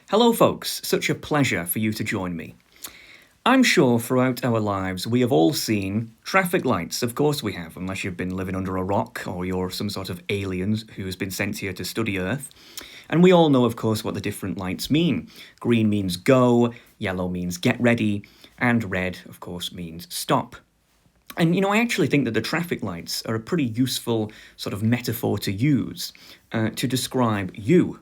Hello folks, such a pleasure for you to join me. I'm sure throughout our lives we have all seen traffic lights, of course we have, unless you've been living under a rock or you're some sort of alien who's been sent here to study Earth. And we all know, of course, what the different lights mean. Green means go, yellow means get ready, and red, of course, means stop. And, I actually think that the traffic lights are a pretty useful sort of metaphor to use to describe you.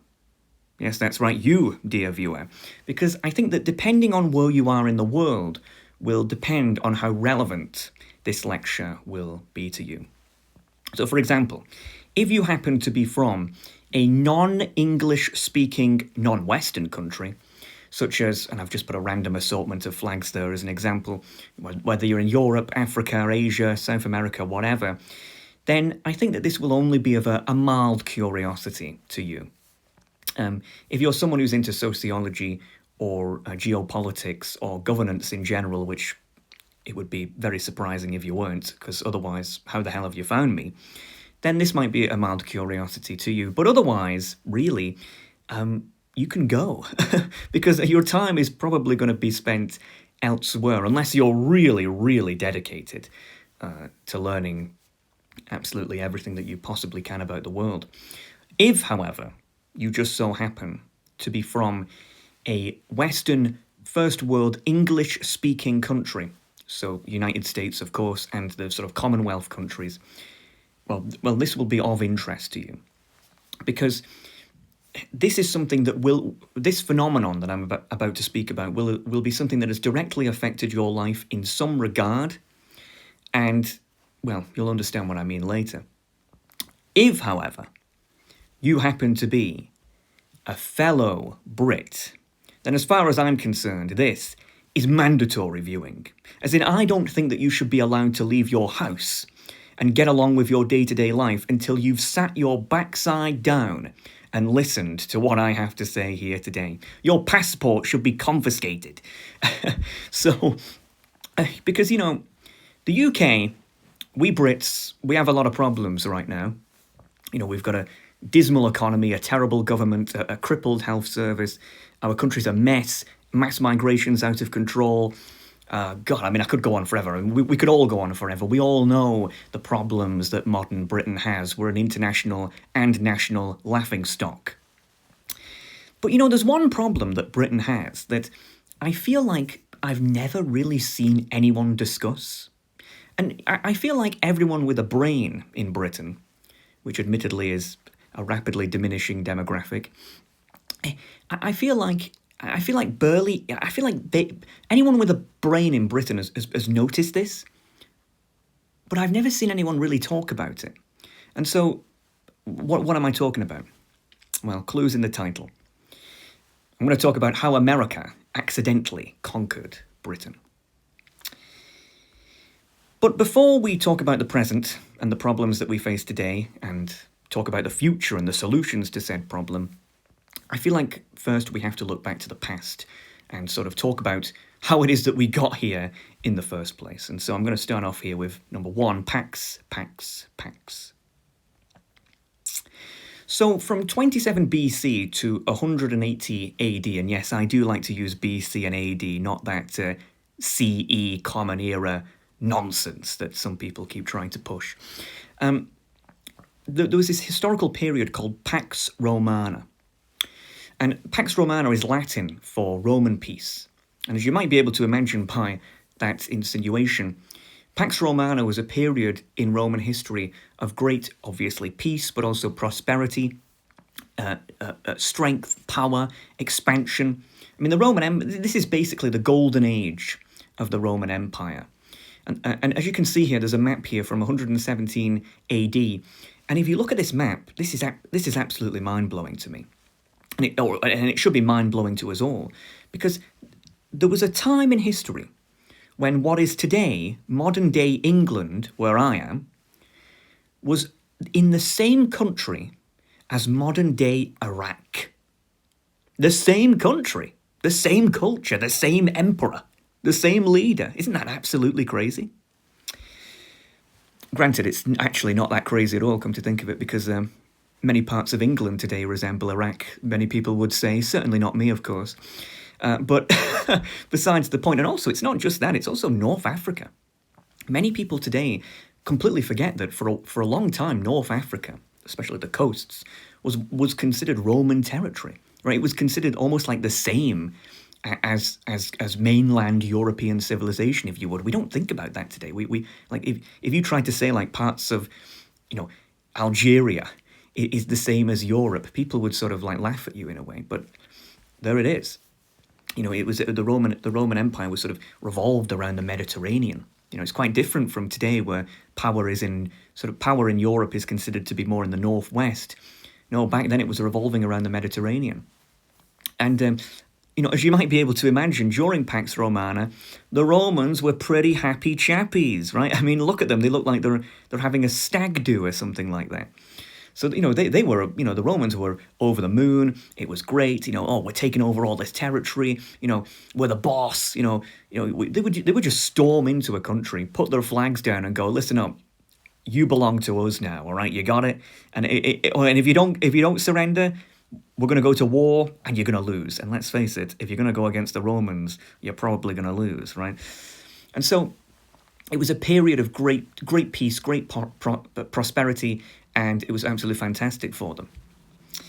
Yes, that's right, you, dear viewer, because I think that depending on where you are in the world will depend on how relevant this lecture will be to you. So, for example, if you happen to be from a non-English speaking, non-Western country, such as, and I've just put a random assortment of flags there as an example, whether you're in Europe, Africa, Asia, South America, whatever, then I think that this will only be of a mild curiosity to you. If you're someone who's into sociology or geopolitics or governance in general, which it would be very surprising if you weren't, because otherwise, how the hell have you found me? Then this might be a mild curiosity to you. But otherwise, really, you can go, because your time is probably going to be spent elsewhere, unless you're really, really dedicated to learning absolutely everything that you possibly can about the world. If, however, you just so happen to be from a Western, first world, English-speaking country, so United States, of course, and the sort of Commonwealth countries, well, this will be of interest to you. Because this is something that this phenomenon that I'm about to speak about will be something that has directly affected your life in some regard, and, well, you'll understand what I mean later. If, however, you happen to be a fellow Brit, then as far as I'm concerned, this is mandatory viewing. As in, I don't think that you should be allowed to leave your house and get along with your day-to-day life until you've sat your backside down and listened to what I have to say here today. Your passport should be confiscated. So, because, the UK, we Brits, we have a lot of problems right now. We've got a dismal economy, a terrible government, a crippled health service. Our country's a mess, mass migration's out of control. I could go on forever, and we could all go on forever. We all know the problems that modern Britain has. We're an international and national laughingstock. But, there's one problem that Britain has that I feel like I've never really seen anyone discuss. And I feel like everyone with a brain in Britain, which admittedly is a rapidly diminishing demographic, I feel like anyone with a brain in Britain has noticed this, but I've never seen anyone really talk about it. And so, what am I talking about? Well, clues in the title. I'm going to talk about how America accidentally conquered Britain. But before we talk about the present and the problems that we face today, and talk about the future and the solutions to said problem, I feel like first we have to look back to the past and sort of talk about how it is that we got here in the first place. And so I'm going to start off here with number one, Pax. So from 27 BC to 180 AD, and yes, I do like to use BC and AD, not that CE Common Era nonsense that some people keep trying to push. There was this historical period called Pax Romana. And Pax Romana is Latin for Roman peace. And as you might be able to imagine by that insinuation, Pax Romana was a period in Roman history of great, obviously, peace, but also prosperity, strength, power, expansion. I mean, this is basically the golden age of the Roman Empire. And as you can see here, there's a map here from 117 AD. And if you look at this map, this is absolutely mind-blowing to me. And it should be mind-blowing to us all, because there was a time in history when what is today modern-day England, where I am, was in the same country as modern-day Iraq. The same country, the same culture, the same emperor, the same leader. Isn't that absolutely crazy? Granted, it's actually not that crazy at all, come to think of it, because many parts of England today resemble Iraq, many people would say. Certainly not me, of course. But besides the point, and also it's not just that, it's also North Africa. Many people today completely forget that for a long time, North Africa, especially the coasts, was considered Roman territory. Right? It was considered almost like the same as mainland European civilization, if you would. We don't think about that today. We like if you try to say like parts of, you know, Algeria is the same as Europe, people would sort of like laugh at you in a way. But there it is. You know, it was the Roman Empire was sort of revolved around the Mediterranean. You know, it's quite different from today, where power in Europe is considered to be more in the northwest. No, back then it was revolving around the Mediterranean. And you know, as you might be able to imagine, during Pax Romana, the Romans were pretty happy chappies, right? I mean, look at them; they look like they're having a stag do or something like that. So, you know, they were, you know, the Romans were over the moon. It was great. You know, oh, we're taking over all this territory. You know, we're the boss. They would just storm into a country, put their flags down, and go, listen up, you belong to us now. All right, you got it. And and if you don't surrender, we're going to go to war, and you're going to lose. And let's face it, if you're going to go against the Romans, you're probably going to lose, right? And so it was a period of great peace, great prosperity, and it was absolutely fantastic for them.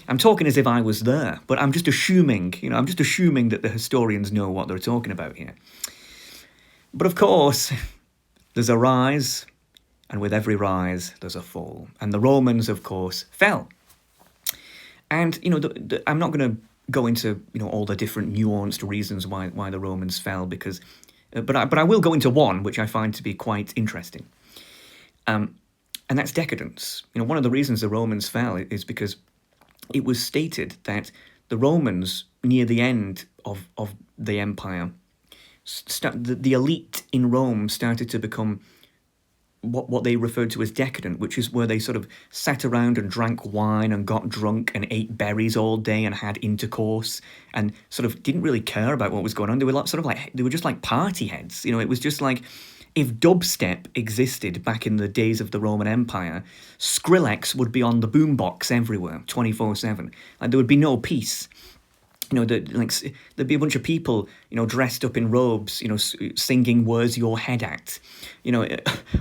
I'm talking as if I was there, but I'm just assuming that the historians know what they're talking about here. But of course, there's a rise, and with every rise, there's a fall. And the Romans, of course, fell. And, you know, I'm not going to go into, you know, all the different nuanced reasons why the Romans fell, because, but I will go into one, which I find to be quite interesting. And that's decadence. You know, one of the reasons the Romans fell is because it was stated that the Romans, near the end of the empire, the elite in Rome started to become what they referred to as decadent, which is where they sort of sat around and drank wine and got drunk and ate berries all day and had intercourse and sort of didn't really care about what was going on. They were just like party heads. You know, it was just like, if dubstep existed back in the days of the Roman Empire, Skrillex would be on the boombox everywhere, 24/7. Like, there would be no peace. You know, there'd be a bunch of people, you know, dressed up in robes, you know, singing "Where's Your Head At," you know,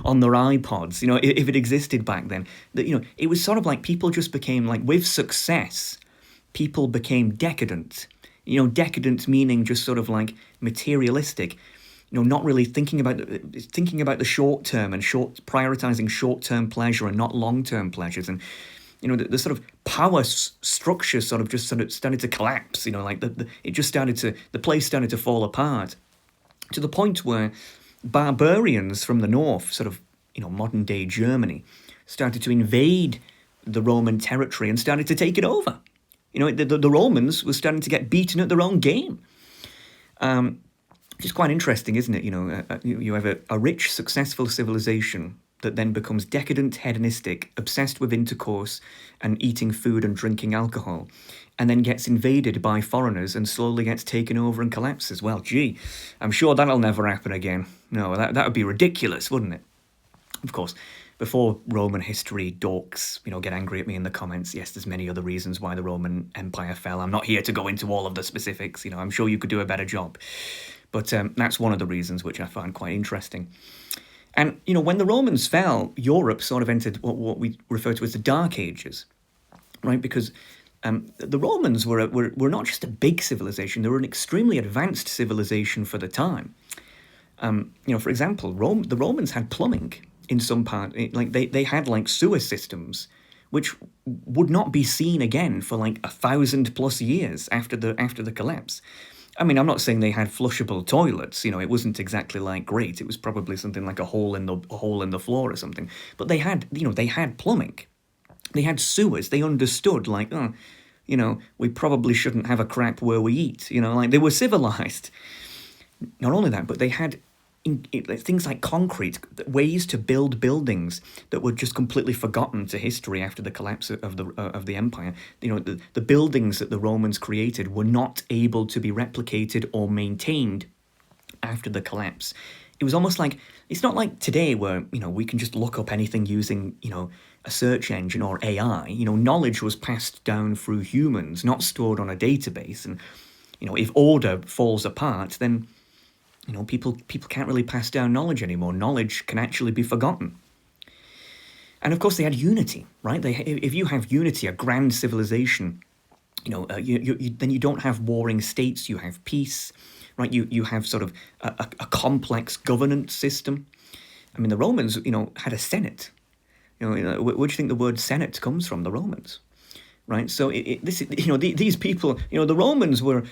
on their iPods. You know, if it existed back then, you know, it was sort of like people just became like, with success, people became decadent. You know, decadent meaning just sort of like materialistic. You know, not really thinking about the short term and prioritizing short term pleasure and not long term pleasures. And you know, the sort of power structure sort of started to collapse. You know, like the place started to fall apart, to the point where barbarians from the north, sort of, you know, modern day Germany, started to invade the Roman territory and started to take it over. You know, the Romans were starting to get beaten at their own game. Which is quite interesting, isn't it? You know, you have a rich, successful civilization that then becomes decadent, hedonistic, obsessed with intercourse and eating food and drinking alcohol, and then gets invaded by foreigners and slowly gets taken over and collapses. Well, gee, I'm sure that'll never happen again. No, that would be ridiculous, wouldn't it? Of course, before Roman history dorks, you know, get angry at me in the comments, yes, there's many other reasons why the Roman Empire fell. I'm not here to go into all of the specifics. You know, I'm sure you could do a better job. But that's one of the reasons which I find quite interesting. And, you know, when the Romans fell, Europe sort of entered what we refer to as the Dark Ages, right? Because the Romans were not just a big civilization, they were an extremely advanced civilization for the time. You know, for example, the Romans had plumbing in some part. Like, they had, like, sewer systems, which would not be seen again for, like, 1,000+ years after the collapse. I mean, I'm not saying they had flushable toilets. You know, it wasn't exactly like great. It was probably something like a hole in the floor or something. But they had plumbing. They had sewers. They understood, like, oh, you know, we probably shouldn't have a crap where we eat. You know, like, they were civilized. Not only that, but they had things like concrete, ways to build buildings that were just completely forgotten to history after the collapse of the empire. You know, the buildings that the Romans created were not able to be replicated or maintained after the collapse. It was almost like, it's not like today where, you know, we can just look up anything using, you know, a search engine or AI. Knowledge was passed down through humans, not stored on a database. And if order falls apart, then people can't really pass down knowledge anymore. Knowledge can actually be forgotten. And of course, they had unity, right? If you have unity, a grand civilization, then you don't have warring states. You have peace, right? You have sort of a complex governance system. I mean, the Romans, had a senate. Where do you think the word senate comes from? The Romans, right? So these people, the Romans were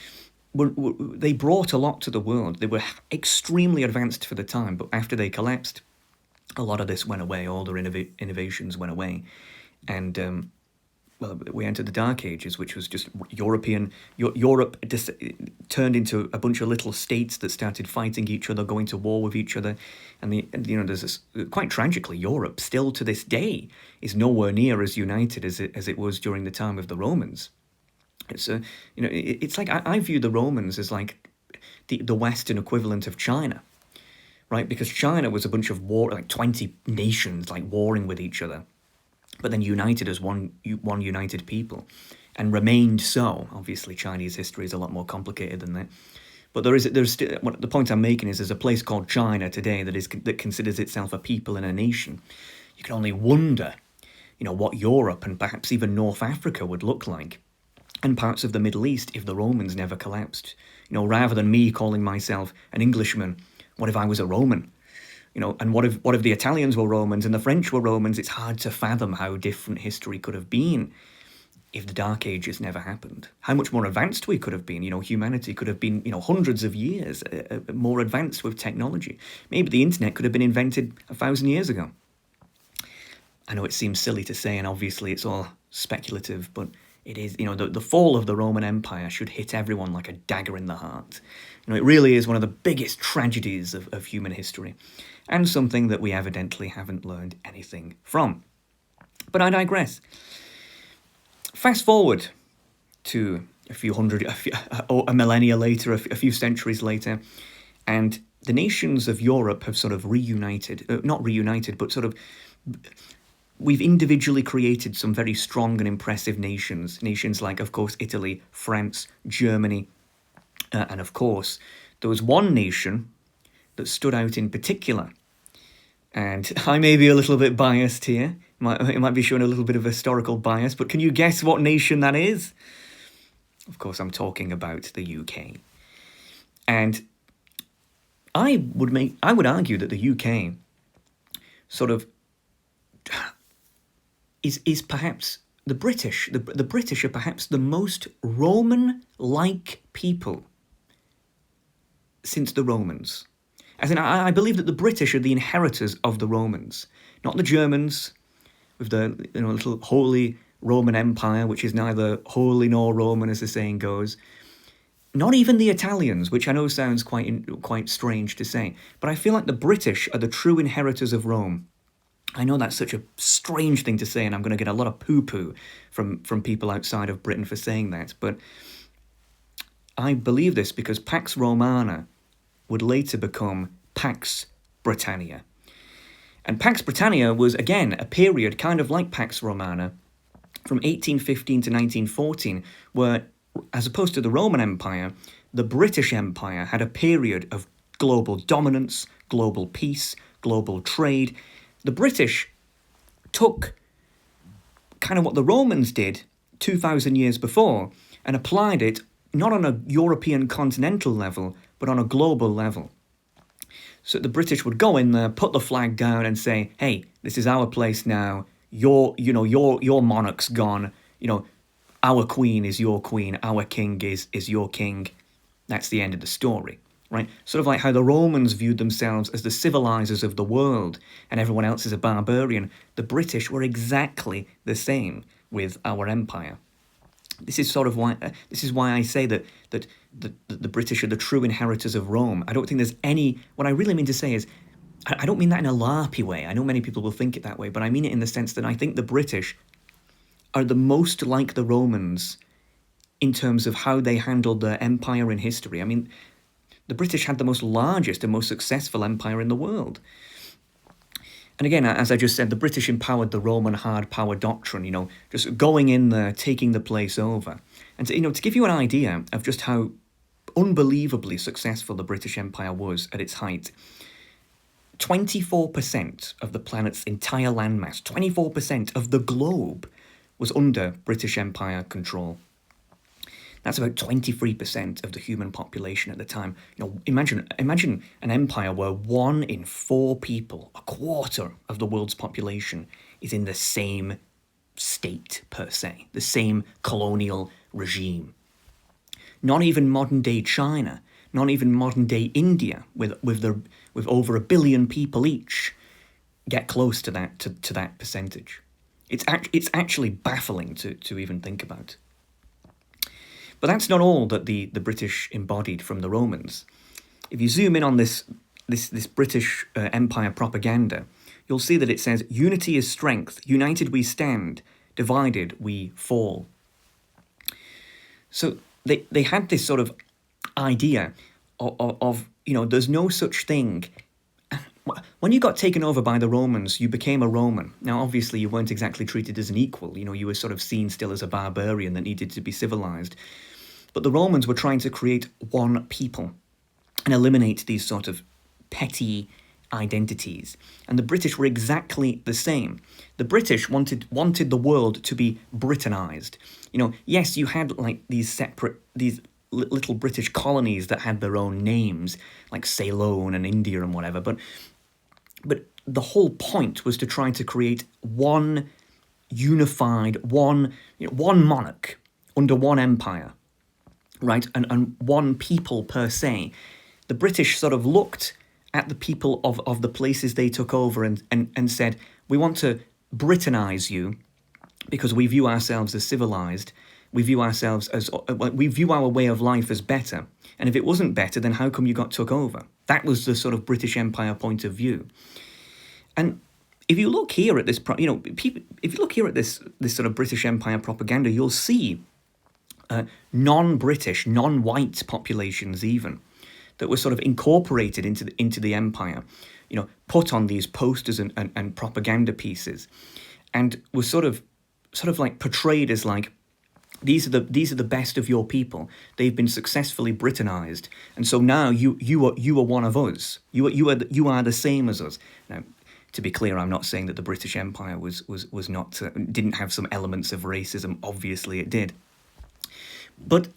they brought a lot to the world. They were extremely advanced for the time, but after they collapsed, a lot of this went away. All their innovations went away, and we entered the Dark Ages, which was just Europe turned into a bunch of little states that started fighting each other, going to war with each other, and there's this, quite tragically, Europe still to this day is nowhere near as united as it was during the time of the Romans. It's like I view the Romans as like the Western equivalent of China, right? Because China was a bunch of 20 nations like warring with each other, but then united as one united people, and remained so. Obviously, Chinese history is a lot more complicated than that. But there's still, the point I'm making is there's a place called China today that considers itself a people and a nation. You can only wonder, what Europe and perhaps even North Africa would look like, and parts of the Middle East if the Romans never collapsed. Rather than me calling myself an Englishman, what if I was a Roman? And what if the Italians were Romans and the French were Romans? It's hard to fathom how different history could have been if the Dark Ages never happened. How much more advanced we could have been. Humanity could have been, hundreds of years more advanced with technology. Maybe the internet could have been invented 1,000 years ago. I know it seems silly to say, and obviously it's all speculative, but it is, the fall of the Roman Empire should hit everyone like a dagger in the heart. It really is one of the biggest tragedies of human history, and something that we evidently haven't learned anything from. But I digress. Fast forward to a millennia later, a few centuries later, and the nations of Europe have sort of reunited, not reunited, but sort of, we've individually created some very strong and impressive nations like, of course, Italy, France, Germany, and of course, there was one nation that stood out in particular. And I may be a little bit biased here. It might be showing a little bit of historical bias, but can you guess what nation that is? Of course, I'm talking about the UK. And I would argue that the UK sort of is perhaps the British. The British are perhaps the most Roman-like people since the Romans. As in, I believe that the British are the inheritors of the Romans, not the Germans with the little Holy Roman Empire, which is neither holy nor Roman, as the saying goes. Not even the Italians, which I know sounds quite strange to say, but I feel like the British are the true inheritors of Rome. I know that's such a strange thing to say, and I'm going to get a lot of poo-poo from people outside of Britain for saying that, but I believe this because Pax Romana would later become Pax Britannia. And Pax Britannia was, again, a period kind of like Pax Romana from 1815 to 1914, where, as opposed to the Roman Empire, the British Empire had a period of global dominance, global peace, global trade. The British took kind of what the Romans did 2,000 years before and applied it not on a European continental level, but on a global level. So the British would go in there, put the flag down and say, hey, this is our place now. Your monarch's gone. Our queen is your queen. Our king is your king. That's the end of the story, right? Sort of like how the Romans viewed themselves as the civilizers of the world and everyone else is a barbarian. The British were exactly the same with our empire. This is why I say that the British are the true inheritors of Rome. I don't think there's any. What I really mean to say is, I don't mean that in a larpy way. I know many people will think it that way, but I mean it in the sense that I think the British are the most like the Romans in terms of how they handled their empire in history. I mean, the British had the largest and most successful empire in the world. And again, as I just said, the British empowered the Roman hard power doctrine, just going in there, taking the place over. And to give you an idea of just how unbelievably successful the British Empire was at its height, 24% of the planet's entire landmass, 24% of the globe was under British Empire control. That's about 23% of the human population at the time. Imagine an empire where 1 in 4 people, a quarter of the world's population, is in the same state per se, the same colonial regime. Not even modern day China, not even modern day India, with over 1 billion people each, get close to that percentage. It's actually baffling to even think about. But that's not all that the British embodied from the Romans. If you zoom in on this British Empire propaganda, you'll see that it says, "Unity is strength, united we stand, divided we fall." So they had this sort of idea of there's no such thing. When you got taken over by the Romans, you became a Roman. Now, obviously, you weren't exactly treated as an equal. You were sort of seen still as a barbarian that needed to be civilized. But the Romans were trying to create one people and eliminate these sort of petty identities. And the British were exactly the same. The British wanted the world to be Britanized. Yes, you had like these little British colonies that had their own names, like Ceylon and India and whatever, but the whole point was to try to create one unified, one monarch under one empire, right? And one people per se. The British sort of looked at the people of the places they took over and said, we want to Britannize you because we view ourselves as civilized. We view ourselves we view our way of life as better. And if it wasn't better, then how come you got took over? That was the sort of British Empire point of view. And if you look here at this, if you look here at this sort of British Empire propaganda, you'll see non-British, non-white populations even that were sort of incorporated into the empire, put on these posters and propaganda pieces, and were sort of like portrayed as like, these are the best of your people. They've been successfully Britanized, and so now you are one of us. You are the same as us. Now, to be clear, I'm not saying that the British Empire was not didn't have some elements of racism. Obviously, it did, but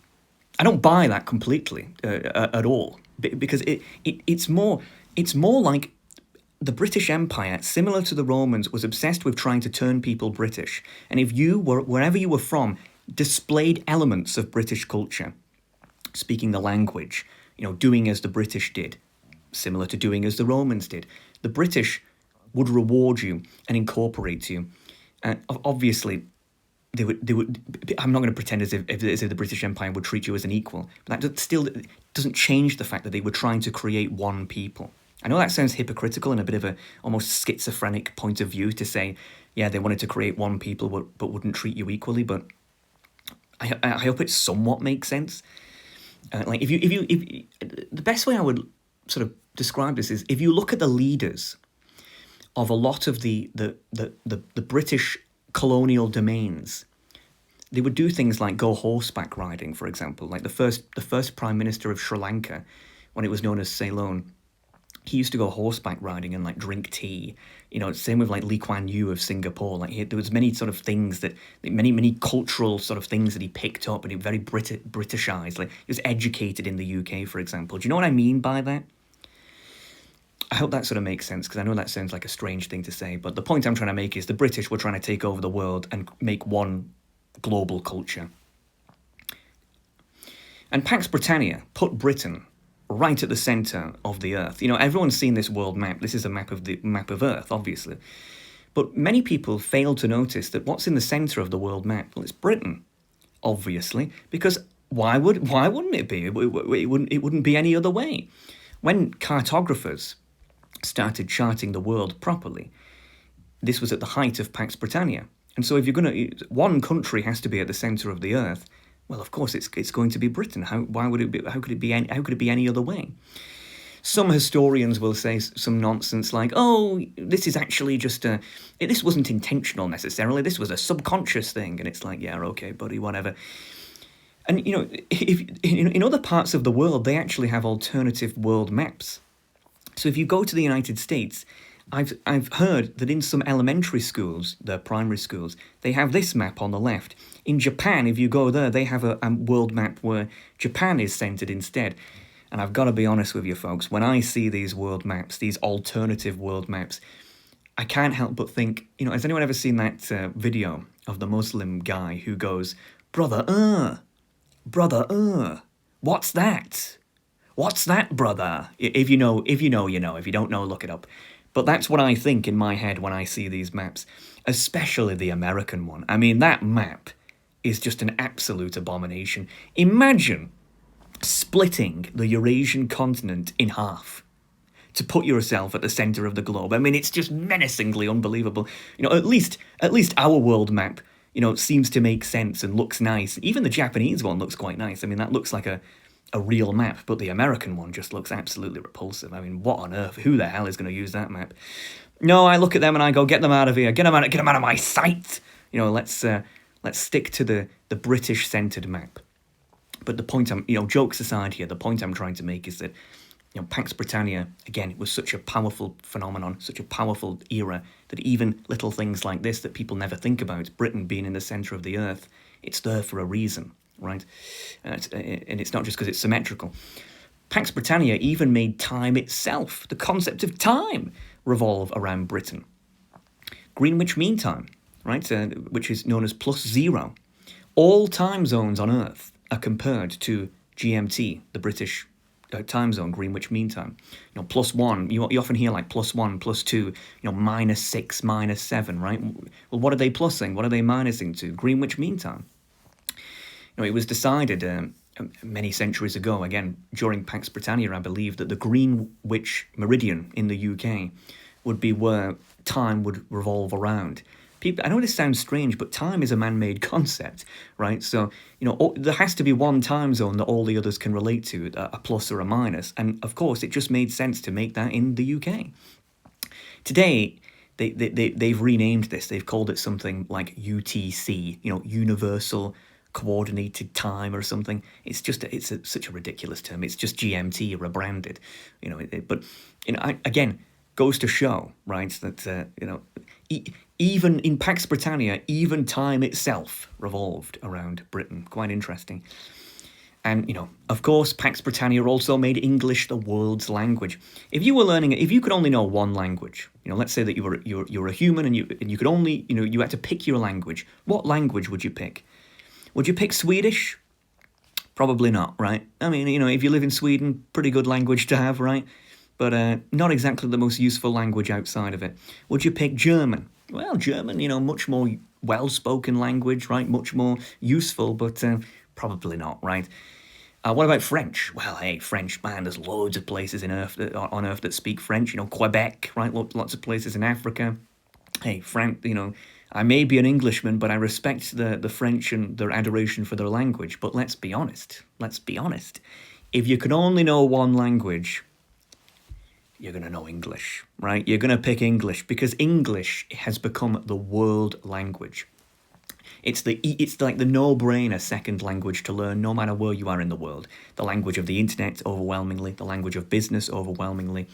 I don't buy that completely at all, because it's more like the British Empire, similar to the Romans, was obsessed with trying to turn people British, and if you were wherever you were from, displayed elements of British culture, speaking the language, doing as the British did, similar to doing as the Romans did, the British would reward you and incorporate you. Obviously, they would. I'm not going to pretend as if the British Empire would treat you as an equal, but that still doesn't change the fact that they were trying to create one people. I know that sounds hypocritical and a bit of a almost schizophrenic point of view to say, yeah, they wanted to create one people but wouldn't treat you equally, but I hope it somewhat makes sense. Like if the best way I would sort of describe this is, if you look at the leaders of a lot of the British colonial domains, they would do things like go horseback riding, for example. Like the first Prime Minister of Sri Lanka, when it was known as Ceylon, he used to go horseback riding and like drink tea. Same with like Lee Kuan Yew of Singapore. Like there was many sort of things many cultural sort of things that he picked up, and he very Britishized. Like he was educated in the UK, for example. Do you know what I mean by that? I hope that sort of makes sense, because I know that sounds like a strange thing to say, but the point I'm trying to make is the British were trying to take over the world and make one global culture. And Pax Britannia put Britain right at the centre of the earth. Everyone's seen this world map. This is a map of Earth, obviously. But many people fail to notice that what's in the centre of the world map? Well, it's Britain, obviously, because why wouldn't it be? It wouldn't be any other way. When cartographers started charting the world properly, this was at the height of Pax Britannia. And so if one country has to be at the centre of the earth, well, of course it's going to be Britain. How could it be any other way? Some historians will say some nonsense like, oh, this is actually just this wasn't intentional necessarily, this was a subconscious thing. And it's like, yeah, okay, buddy, whatever. And, if in other parts of the world, they actually have alternative world maps. So if you go to the United States, I've heard that in some elementary schools, the primary schools, they have this map on the left. In Japan, if you go there, they have a world map where Japan is centered instead. And I've got to be honest with you folks, when I see these world maps, these alternative world maps, I can't help but think, has anyone ever seen that video of the Muslim guy who goes, brother, what's that? What's that, brother? If you know, you know. If you don't know, look it up. But that's what I think in my head when I see these maps, especially the American one. I mean, that map is just an absolute abomination. Imagine splitting the Eurasian continent in half to put yourself at the centre of the globe. I mean, it's just menacingly unbelievable. At least our world map, seems to make sense and looks nice. Even the Japanese one looks quite nice. I mean, that looks like a real map, but the American one just looks absolutely repulsive. I mean, what on earth? Who the hell is going to use that map? No, I look at them and I go, get them out of here. Get them out of my sight. Let's stick to the British-centred map. But the point jokes aside here, the point I'm trying to make is that, Pax Britannia, again, it was such a powerful phenomenon, such a powerful era, that even little things like this that people never think about, Britain being in the centre of the earth, it's there for a reason, right? And it's not just because it's symmetrical. Pax Britannia even made time itself, the concept of time, revolve around Britain. Greenwich Mean Time, right, which is known as +0. All time zones on Earth are compared to GMT, the British time zone, Greenwich Mean Time. +1, you often hear like +1, +2, -6, -7, right? Well, what are they plussing? What are they minusing to? Greenwich Mean Time. It was decided many centuries ago, again, during Pax Britannia, I believe, that the Greenwich Meridian in the UK would be where time would revolve around. People, I know this sounds strange, but time is a man-made concept, right? So, there has to be one time zone that all the others can relate to, a plus or a minus. And, of course, it just made sense to make that in the UK. Today, they've renamed this. They've called it something like UTC, Universal Coordinated Time or something. It's just, such a ridiculous term. It's just GMT rebranded, but, again, goes to show, right, that, even in Pax Britannia, even time itself revolved around Britain. Quite interesting. And, of course, Pax Britannia also made English the world's language. If you were learning, if you could only know one language, let's say that you were a human and you could only, you had to pick your language. What language would you pick? Would you pick Swedish? Probably not, right? I mean, if you live in Sweden, pretty good language to have, right? But not exactly the most useful language outside of it. Would you pick German? Well, German, much more well-spoken language, right? Much more useful, but probably not, right? What about French? Well, hey, French, man, there's loads of places on Earth that speak French. Quebec, right? Lots of places in Africa. Hey, I may be an Englishman, but I respect the French and their adoration for their language. But let's be honest. If you could only know one language, you're going to know English, right? You're going to pick English because English has become the world language. It's like the no-brainer second language to learn no matter where you are in the world. The language of the internet, overwhelmingly. The language of business, overwhelmingly.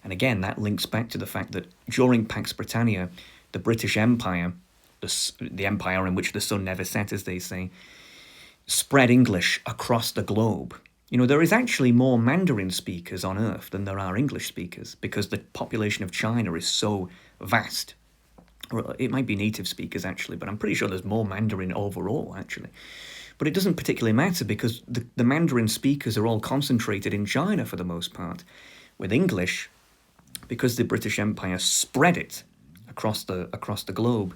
And again, that links back to the fact that during Pax Britannia, the British Empire, the empire in which the sun never set, as they say, spread English across the globe. There is actually more Mandarin speakers on Earth than there are English speakers because the population of China is so vast. Or it might be native speakers, actually, but I'm pretty sure there's more Mandarin overall, actually. But it doesn't particularly matter because the Mandarin speakers are all concentrated in China for the most part. With English, because the British Empire spread it across the globe,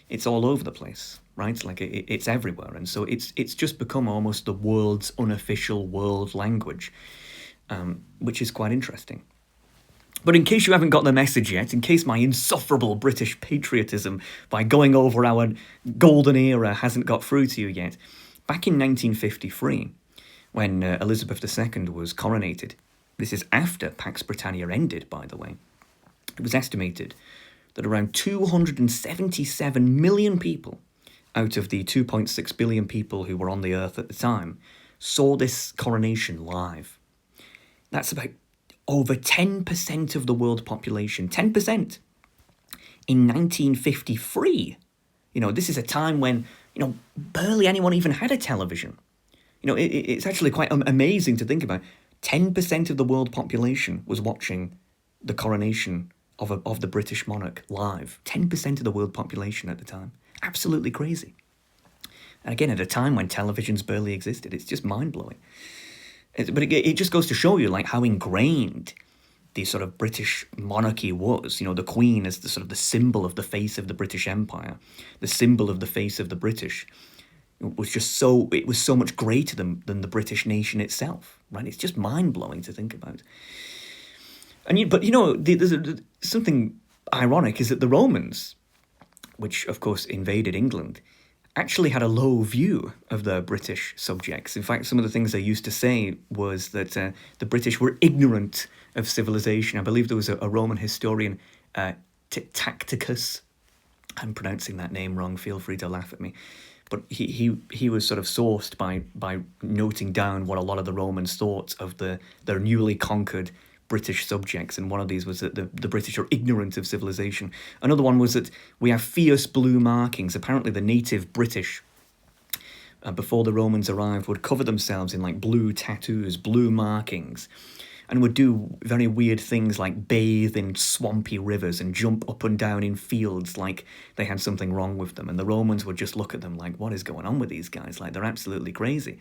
it's all over the place, right? Like it's everywhere, and so it's just become almost the world's unofficial world language, which is quite interesting. But in case you haven't got the message yet, in case my insufferable British patriotism by going over our golden era hasn't got through to you yet, back in 1953, when Elizabeth II was coronated, This is after Pax Britannia ended, by the way. It was estimated that around 277 million people out of the 2.6 billion people who were on the earth at the time saw this coronation live. That's about over 10% of the world population. 10%. In 1953. This is a time when, barely anyone even had a television. It's actually quite amazing to think about. 10% of the world population was watching the coronation of the British monarch live. 10% of the world population at the time. Absolutely crazy. And again, at a time when televisions barely existed, it's just mind-blowing. But it just goes to show you how ingrained the sort of British monarchy was. The Queen as the sort of the symbol of the face of the British Empire, the symbol of the face of the British. It was so much greater than the British nation itself, right? It's just mind-blowing to think about. But there's something ironic is that the Romans, which of course invaded England, actually had a low view of the British subjects. In fact, some of the things they used to say was that the British were ignorant of civilization. I believe there was a Roman historian, Tacticus. I'm pronouncing that name wrong, feel free to laugh at me. But he was sort of sourced by noting down what a lot of the Romans thought of their newly conquered British subjects, and one of these was that the British are ignorant of civilization. Another one was that we have fierce blue markings. Apparently the native British, before the Romans arrived, would cover themselves in blue tattoos, blue markings, and would do very weird things like bathe in swampy rivers and jump up and down in fields like they had something wrong with them. And the Romans would just look at them like, what is going on with these guys? They're absolutely crazy.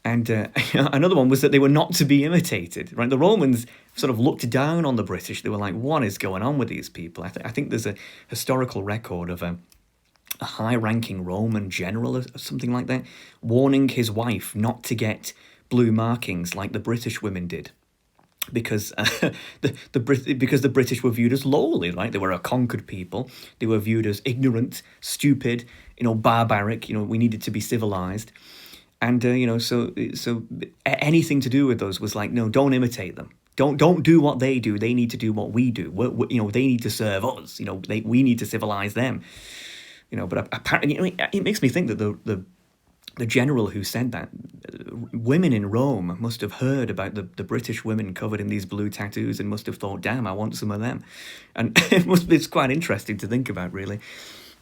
And another one was that they were not to be imitated, right? The Romans sort of looked down on the British. They were like, what is going on with these people? I think there's a historical record of a high-ranking Roman general or something like that warning his wife not to get blue markings like the British women did, because because the British were viewed as lowly, right? They were a conquered people. They were viewed as ignorant, stupid, barbaric. We needed to be civilized. And so anything to do with those was like, no, don't imitate them. Don't do what they do. They need to do what we do. They need to serve us. We need to civilize them. But apparently, it makes me think that the general who said that, women in Rome must have heard about the British women covered in these blue tattoos and must have thought, damn, I want some of them. And it's quite interesting to think about, really.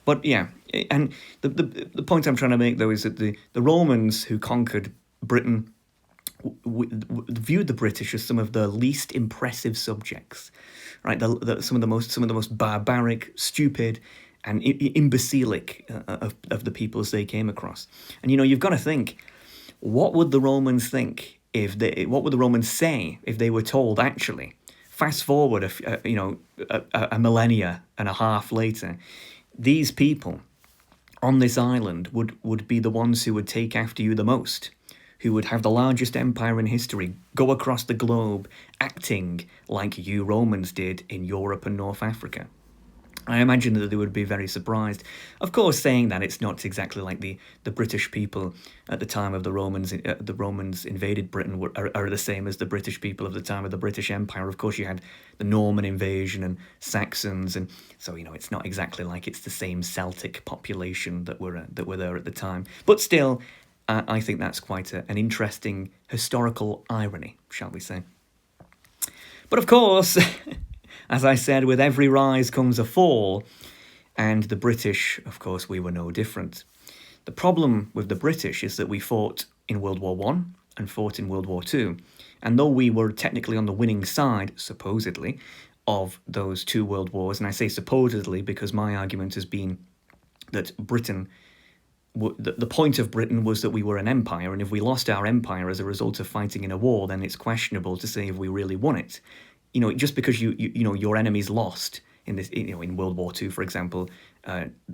But yeah, and the point I'm trying to make, though, is that the Romans who conquered Britain viewed the British as some of the least impressive subjects, right? Some of the most barbaric, stupid, and imbecilic of the peoples they came across. And you've got to think, what would the Romans think what would the Romans say if they were told, actually, fast forward a millennia and a half later, these people on this island would be the ones who would take after you the most, who would have the largest empire in history, go across the globe, acting like you Romans did in Europe and North Africa. I imagine that they would be very surprised. Of course, saying that, it's not exactly like the British people at the time of the Romans. The Romans invaded Britain are the same as the British people of the time of the British Empire. Of course, you had the Norman invasion and Saxons, and so it's not exactly like it's the same Celtic population that were there at the time. But still, I think that's quite an interesting historical irony, shall we say? But of course. As I said, with every rise comes a fall, and the British, of course, we were no different. The problem with the British is that we fought in World War I and fought in World War II, and though we were technically on the winning side, supposedly, of those two world wars, and I say supposedly because my argument has been that Britain, the point of Britain was that we were an empire, and if we lost our empire as a result of fighting in a war, then it's questionable to say if we really won it. Just because your enemies lost in this, in World War II, for example,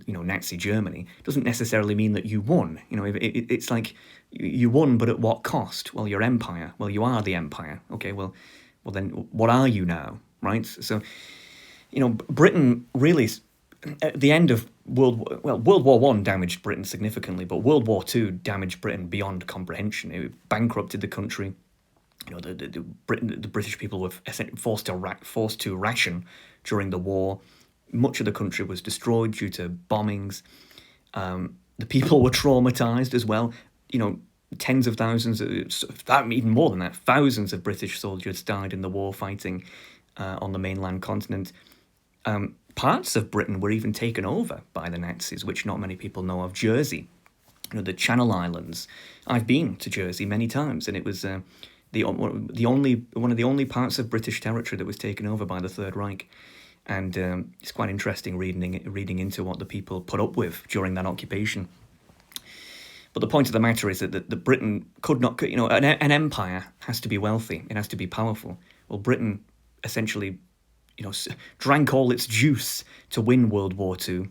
Nazi Germany, doesn't necessarily mean that you won. It's like you won, but at what cost? Well, your empire. Well, you are the empire. Okay, well, then what are you now, right? So, Britain really, at the end of World War I damaged Britain significantly, but World War II damaged Britain beyond comprehension. It bankrupted the country. The British people were forced to ration during the war. Much of the country was destroyed due to bombings. The people were traumatized as well. Tens of thousands, even more than that, thousands of British soldiers died in the war fighting on the mainland continent. Parts of Britain were even taken over by the Nazis, which not many people know of. Jersey, the Channel Islands. I've been to Jersey many times, and it was one of the only parts of British territory that was taken over by the Third Reich. And it's quite interesting reading into what the people put up with during that occupation. But the point of the matter is that Britain could not, an empire has to be wealthy, it has to be powerful. Well, Britain essentially, drank all its juice to win World War II,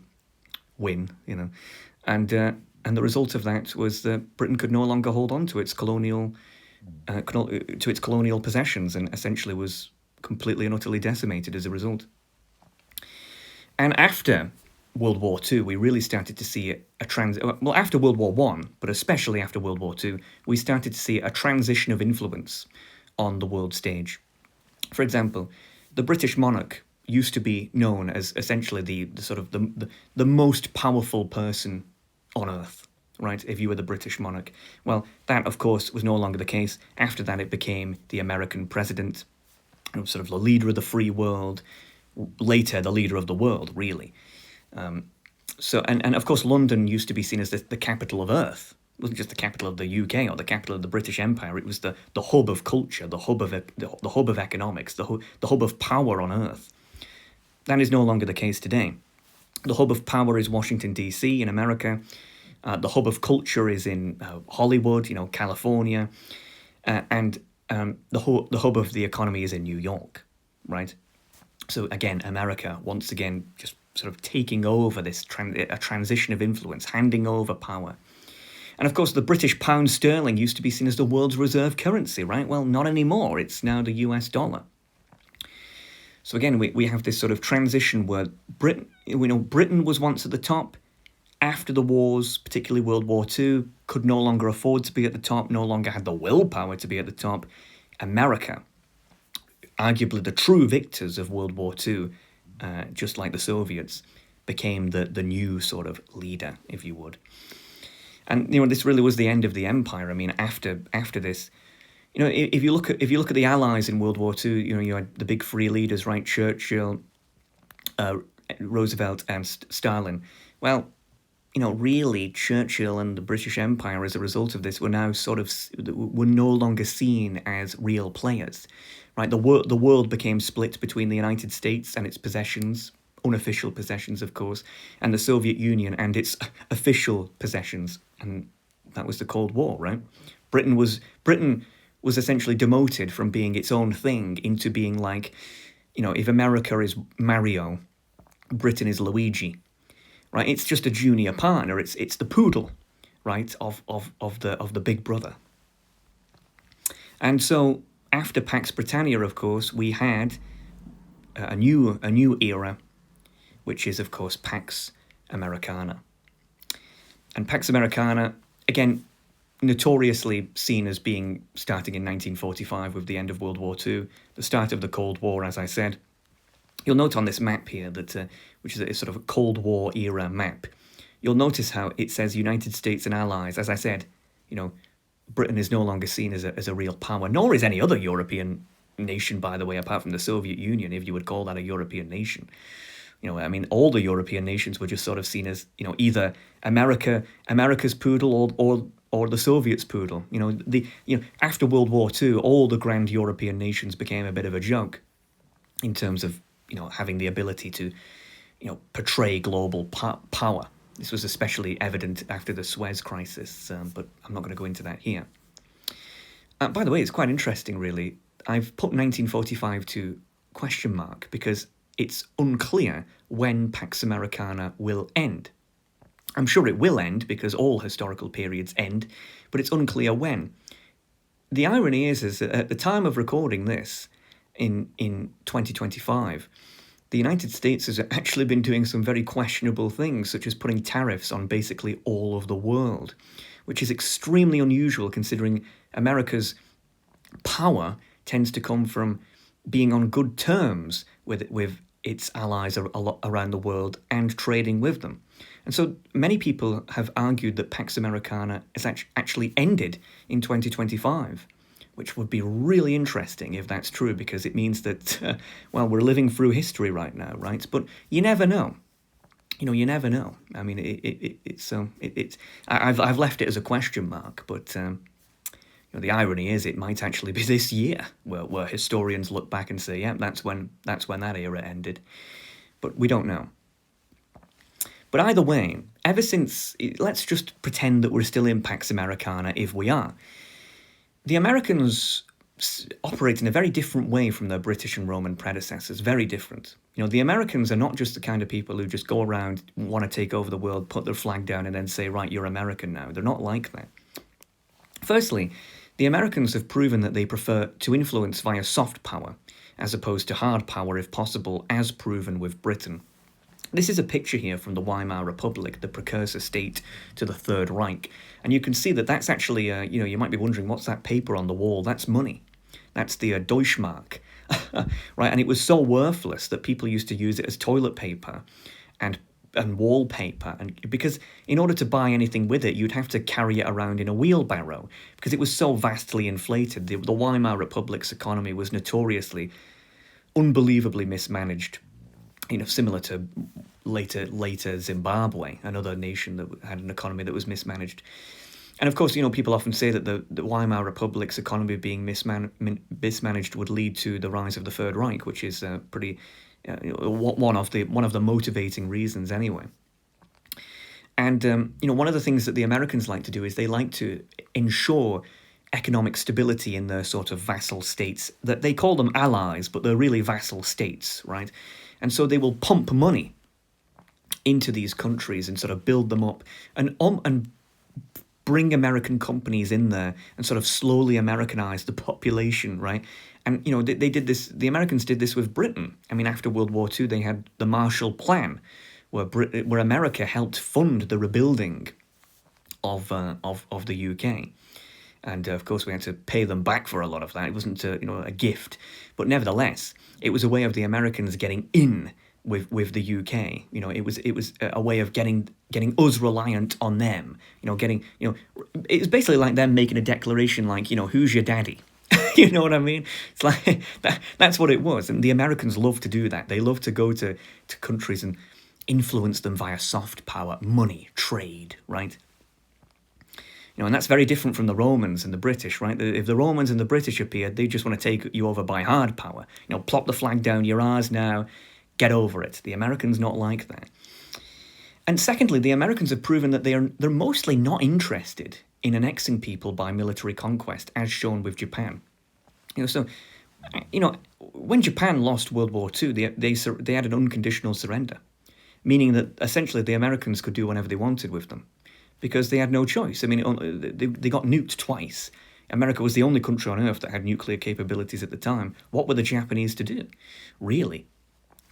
and the result of that was that Britain could no longer hold on to its colonial possessions, and essentially was completely and utterly decimated as a result. And after World War II, we really started to see after World War I, but especially after World War II, we started to see a transition of influence on the world stage. For example, the British monarch used to be known as essentially the most powerful person on earth, right? If you were the British monarch. Well, that, of course, was no longer the case. After that, it became the American president, sort of the leader of the free world, later the leader of the world, really. And of course, London used to be seen as the capital of Earth. It wasn't just the capital of the UK or the capital of the British Empire. It was the hub of culture, the hub of economics, the hub of power on Earth. That is no longer the case today. The hub of power is Washington, D.C. in America. The hub of culture is in Hollywood, California. And the hub of the economy is in New York, right? So again, America, once again, just sort of taking over this a transition of influence, handing over power. And of course, the British pound sterling used to be seen as the world's reserve currency, right? Well, not anymore. It's now the US dollar. So again, we have this sort of transition where Britain was once at the top. After the wars, particularly World War II, could no longer afford to be at the top, no longer had the willpower to be at the top. America, arguably the true victors of World War II, just like the Soviets, became the new sort of leader, if you would. And this really was the end of the empire. I mean, after this, if you look at the Allies in World War II, you had the big three leaders, right? Churchill, Roosevelt, and Stalin. Well, really, Churchill and the British Empire, as a result of this, were now were no longer seen as real players, right? The world became split between the United States and its possessions, unofficial possessions, of course, and the Soviet Union and its official possessions, and that was the Cold War, right? Britain was essentially demoted from being its own thing into being like, if America is Mario, Britain is Luigi. Right, it's just a junior partner. It's the poodle, right, of the big brother. And so after Pax Britannia, of course, we had a new era, which is of course Pax Americana. And Pax Americana, again, notoriously seen as being starting in 1945 with the end of World War II, the start of the Cold War, as I said. You'll note on this map here that, which is a sort of a Cold War era map, you'll notice how it says United States and Allies. As I said, Britain is no longer seen as a real power, nor is any other European nation, by the way, apart from the Soviet Union, if you would call that a European nation. All the European nations were just sort of seen as, either America's poodle or the Soviets' poodle. After World War II, all the grand European nations became a bit of a joke in terms of having the ability to, portray global power. This was especially evident after the Suez Crisis, but I'm not going to go into that here. By the way, it's quite interesting, really. I've put 1945 to question mark because it's unclear when Pax Americana will end. I'm sure it will end because all historical periods end, but it's unclear when. The irony is that at the time of recording this, in 2025, the United States has actually been doing some very questionable things, such as putting tariffs on basically all of the world, which is extremely unusual considering America's power tends to come from being on good terms with its allies around the world and trading with them. And so many people have argued that Pax Americana has actually ended in 2025, which would be really interesting if that's true, because it means that, well, we're living through history right now, right? But you never know. You never know. I mean, I've left it as a question mark, but the irony is it might actually be this year where historians look back and say, yeah, that's when that era ended. But we don't know. But either way, ever since, let's just pretend that we're still in Pax Americana if we are. The Americans operate in a very different way from their British and Roman predecessors, very different. The Americans are not just the kind of people who just go around, want to take over the world, put their flag down and then say, right, you're American now. They're not like that. Firstly, the Americans have proven that they prefer to influence via soft power, as opposed to hard power if possible, as proven with Britain. This is a picture here from the Weimar Republic, the precursor state to the Third Reich. And you can see that that's actually, you might be wondering, what's that paper on the wall? That's money. That's the Deutschmark, right? And it was so worthless that people used to use it as toilet paper and wallpaper. And because in order to buy anything with it, you'd have to carry it around in a wheelbarrow because it was so vastly inflated. The Weimar Republic's economy was notoriously, unbelievably mismanaged. Similar to later Zimbabwe, another nation that had an economy that was mismanaged. And of course, people often say that the Weimar Republic's economy being mismanaged would lead to the rise of the Third Reich, which is pretty one of the motivating reasons anyway. And one of the things that the Americans like to do is they like to ensure economic stability in their sort of vassal states. That they call them allies, but they're really vassal states, right? And so they will pump money into these countries and sort of build them up and bring American companies in there and sort of slowly Americanize the population, right? And, they did this, the Americans did this with Britain. I mean, after World War II, they had the Marshall Plan, where America helped fund the rebuilding of the UK. And of course, we had to pay them back for a lot of that. It wasn't a gift, but nevertheless, it was a way of the Americans getting in with the UK. It was a way of getting us reliant on them. It was basically like them making a declaration, like, who's your daddy? You know what I mean? It's like that's what it was. And the Americans love to do that. They love to go to countries and influence them via soft power, money, trade, right? And that's very different from the Romans and the British, right? If the Romans and the British appeared, they just want to take you over by hard power. Plop the flag down your arse now, get over it. The Americans not like that. And secondly, the Americans have proven that they're mostly not interested in annexing people by military conquest, as shown with Japan. So when Japan lost World War II, they had an unconditional surrender, meaning that essentially the Americans could do whatever they wanted with them, because they had no choice. I mean, they got nuked twice. America was the only country on Earth that had nuclear capabilities at the time. What were the Japanese to do? Really?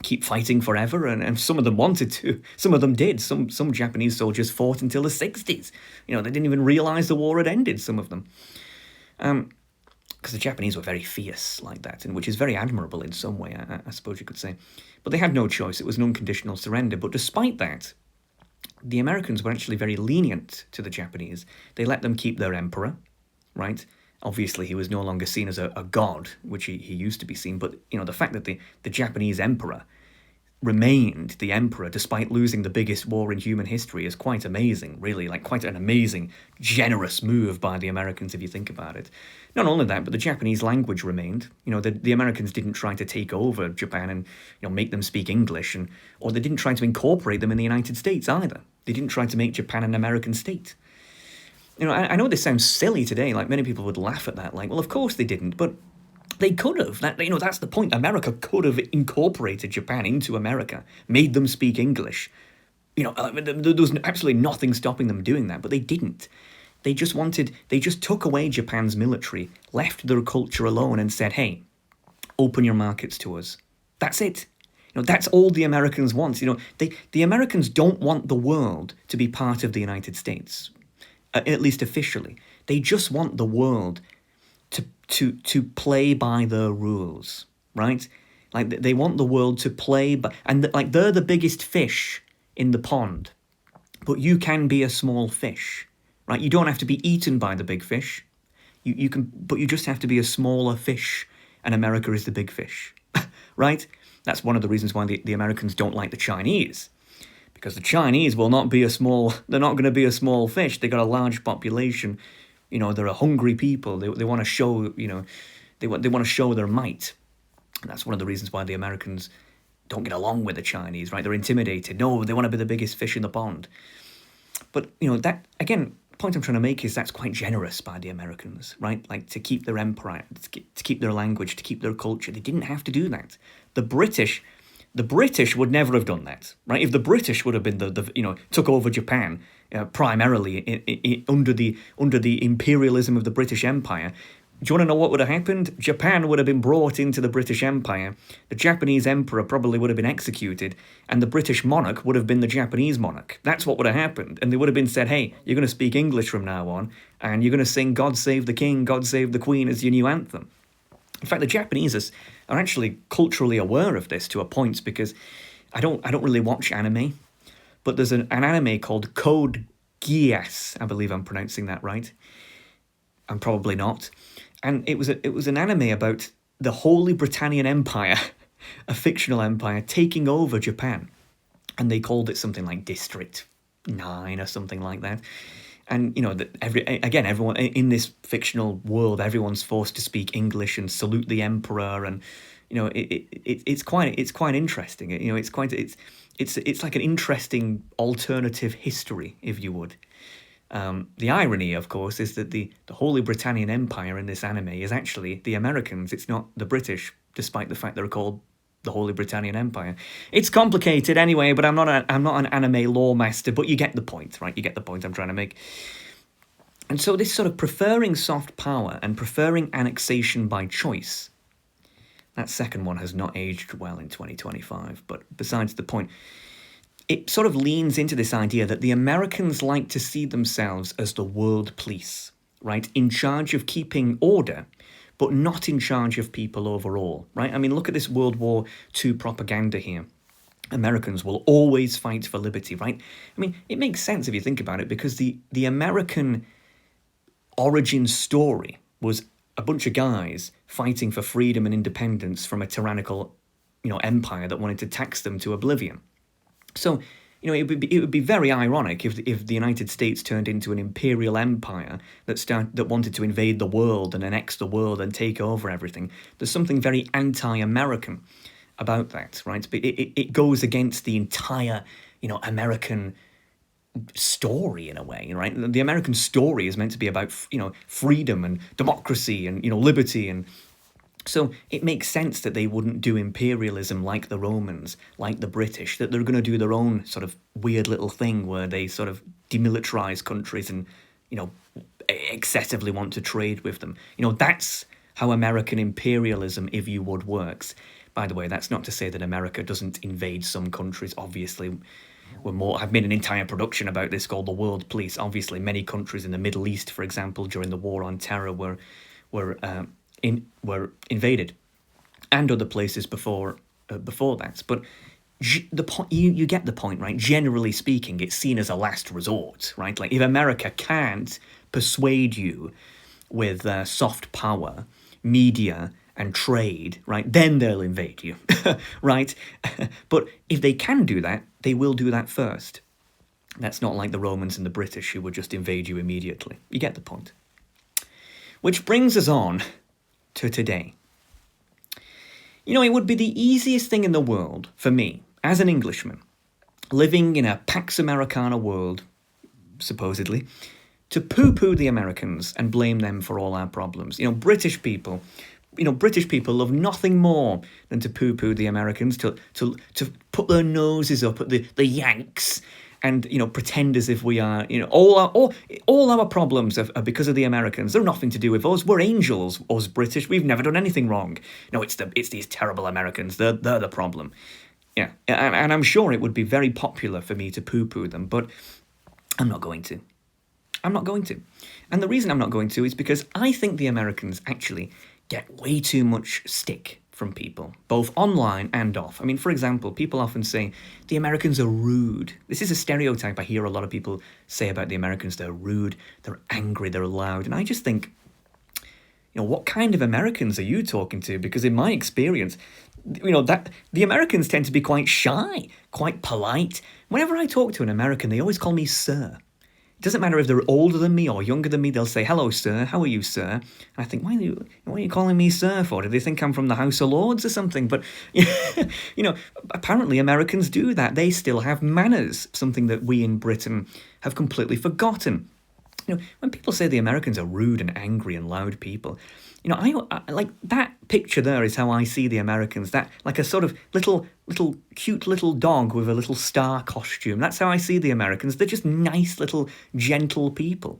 Keep fighting forever? And some of them wanted to. Some of them did. Some Japanese soldiers fought until the 60s. They didn't even realize the war had ended, some of them. Because the Japanese were very fierce like that, and which is very admirable in some way, I suppose you could say. But they had no choice. It was an unconditional surrender. But despite that, the Americans were actually very lenient to the Japanese. They let them keep their emperor, right? Obviously, he was no longer seen as a god, which he used to be seen. But, the fact that the Japanese emperor remained the emperor despite losing the biggest war in human history is quite amazing, really. Like, quite an amazing, generous move by the Americans, if you think about it. Not only that, but the Japanese language remained. The Americans didn't try to take over Japan and, make them speak English, or they didn't try to incorporate them in the United States either. They didn't try to make Japan an American state. I know this sounds silly today, like many people would laugh at that, like, well, of course they didn't, but they could have. That's the point. America could have incorporated Japan into America, made them speak English. There was absolutely nothing stopping them doing that, but they didn't. They just took away Japan's military, left their culture alone and said, hey, open your markets to us. That's it. That's all the Americans want. The Americans don't want the world to be part of the United States, at least officially. They just want the world to play by their rules, right? Like they want the world to play, like they're the biggest fish in the pond, but you can be a small fish, right? You don't have to be eaten by the big fish. You can, but you just have to be a smaller fish, and America is the big fish, right? That's one of the reasons why the Americans don't like the Chinese, because the Chinese will not be they're not going to be a small fish. They got a large population, they're a hungry people. They want to show, they want to show their might. And that's one of the reasons why the Americans don't get along with the Chinese, right? They're intimidated. No, they want to be the biggest fish in the pond. But, that, again, the point I'm trying to make is that's quite generous by the Americans, right? Like, to keep their empire, to keep their language, to keep their culture. They didn't have to do that. The British would never have done that, right? If the British would have been took over Japan primarily under the imperialism of the British Empire, do you want to know what would have happened? Japan would have been brought into the British Empire, the Japanese emperor probably would have been executed, and the British monarch would have been the Japanese monarch. That's what would have happened. And they would have been said, hey, you're going to speak English from now on, and you're going to sing God Save the King, God Save the Queen as your new anthem. In fact, the Japanese are actually culturally aware of this to a point, because I don't really watch anime, but there's an anime called Code Geass. I believe I'm pronouncing that right. I'm probably not. And it was an anime about the Holy Britannian Empire, a fictional empire, taking over Japan. And they called it something like District 9 or something like that. And, everyone in this fictional world, everyone's forced to speak English and salute the emperor. And, it's quite interesting. It's like an interesting alternative history, if you would. The irony, of course, is that the Holy Britannian Empire in this anime is actually the Americans. It's not the British, despite the fact they're called the Holy Britannian Empire. It's complicated anyway, but I'm not an anime lore master, but you get the point, right? You get the point I'm trying to make. And so this sort of preferring soft power and preferring annexation by choice, that second one has not aged well in 2025, but besides the point, it sort of leans into this idea that the Americans like to see themselves as the world police, right? In charge of keeping order, but not in charge of people overall, right? I mean, look at this World War II propaganda here. Americans will always fight for liberty, right? I mean, it makes sense if you think about it, because the American origin story was a bunch of guys fighting for freedom and independence from a tyrannical, empire that wanted to tax them to oblivion. So, it would be very ironic if the United States turned into an imperial empire that wanted to invade the world and annex the world and take over everything. There's something very anti-American about that, right? But it goes against the entire, American story in a way, right? The American story is meant to be about, freedom and democracy and, liberty, and so it makes sense that they wouldn't do imperialism like the Romans, like the British, that they're going to do their own sort of weird little thing where they sort of demilitarize countries and, excessively want to trade with them. That's how American imperialism, if you would, works. By the way, that's not to say that America doesn't invade some countries. Obviously, I've made an entire production about this called The World Police. Obviously, many countries in the Middle East, for example, during the War on Terror were invaded, and other places before that. But you get the point, right? Generally speaking, it's seen as a last resort, right? Like, if America can't persuade you with soft power, media, and trade, right, then they'll invade you, right? But if they can do that, they will do that first. That's not like the Romans and the British, who would just invade you immediately. You get the point. Which brings us on to today. It would be the easiest thing in the world for me, as an Englishman, living in a Pax Americana world, supposedly, to poo-poo the Americans and blame them for all our problems. British people love nothing more than to poo-poo the Americans, to put their noses up at the Yanks, and pretend as if we are, all our problems are because of the Americans. They're nothing to do with us. We're angels, us British. We've never done anything wrong. No, it's these terrible Americans. They're the problem. Yeah, and I'm sure it would be very popular for me to poo-poo them, but I'm not going to. I'm not going to. And the reason I'm not going to is because I think the Americans actually get way too much stick from people, both online and off. I mean, for example, people often say the Americans are rude. This is a stereotype I hear a lot of people say about the Americans. They're rude, they're angry, they're loud. And I just think, what kind of Americans are you talking to? Because in my experience, that the Americans tend to be quite shy, quite polite. Whenever I talk to an American, they always call me sir. It doesn't matter if they're older than me or younger than me, they'll say, "Hello, sir, how are you, sir?" And I think, what are you calling me sir for? Do they think I'm from the House of Lords or something? But, apparently Americans do that. They still have manners, something that we in Britain have completely forgotten. When people say the Americans are rude and angry and loud people, I like that picture there is how I see the Americans. That like a sort of little cute little dog with a little star costume. That's how I see the Americans. They're just nice little gentle people.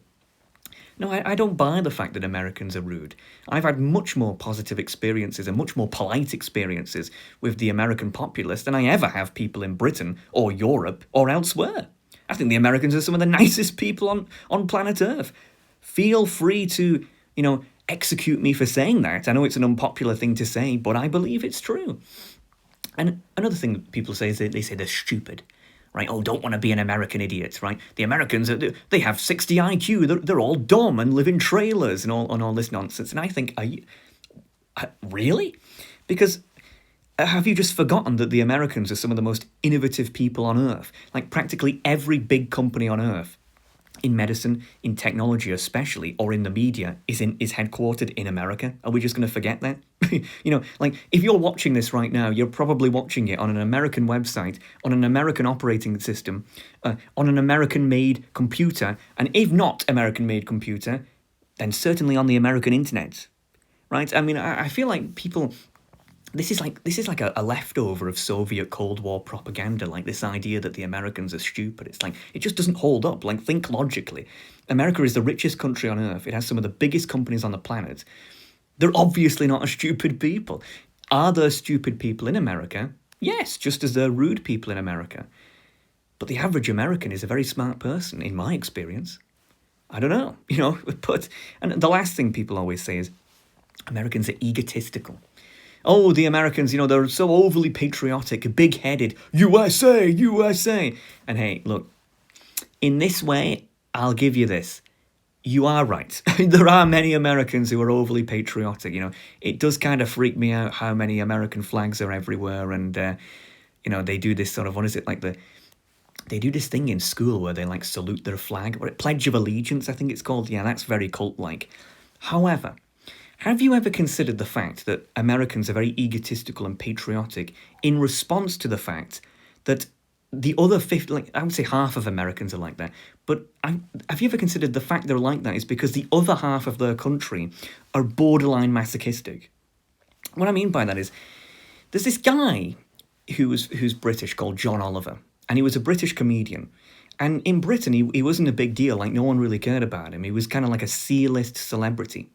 No, I don't buy the fact that Americans are rude. I've had much more positive experiences and much more polite experiences with the American populace than I ever have people in Britain or Europe or elsewhere. I think the Americans are some of the nicest people on planet Earth. Feel free to, execute me for saying that. I know it's an unpopular thing to say, but I believe it's true. And another thing that people say is they say they're stupid, right? Oh, don't want to be an American idiot, right? The Americans, they have 60 IQ, they're all dumb and live in trailers and all this nonsense. And I think, really? Because have you just forgotten that the Americans are some of the most innovative people on Earth? Like practically every big company on Earth, in medicine, in technology especially, or in the media, is headquartered in America. Are we just going to forget that? Like if you're watching this right now, you're probably watching it on an American website, on an American operating system, on an American-made computer, and if not American-made computer, then certainly on the American internet, right? I mean, I feel like people... This is like a leftover of Soviet Cold War propaganda, like this idea that the Americans are stupid. It's like, it just doesn't hold up. Like, think logically. America is the richest country on Earth. It has some of the biggest companies on the planet. They're obviously not a stupid people. Are there stupid people in America? Yes, just as there are rude people in America. But the average American is a very smart person, in my experience. I don't know, and the last thing people always say is, Americans are egotistical. Oh, the Americans, they're so overly patriotic, big-headed, USA, USA. And hey, look, in this way, I'll give you this. You are right. There are many Americans who are overly patriotic, It does kind of freak me out how many American flags are everywhere and, they do this sort of, what is it, like they do this thing in school where they, like, salute their flag, or Pledge of Allegiance, I think it's called. Yeah, that's very cult-like. However... have you ever considered the fact that Americans are very egotistical and patriotic in response to the fact that the other 50, I would say half of Americans are like that, but have you ever considered the fact they're like that is because the other half of their country are borderline masochistic? What I mean by that is, there's this guy who's British called John Oliver, and he was a British comedian. And in Britain, he wasn't a big deal, like no one really cared about him. He was kind of like a C-list celebrity.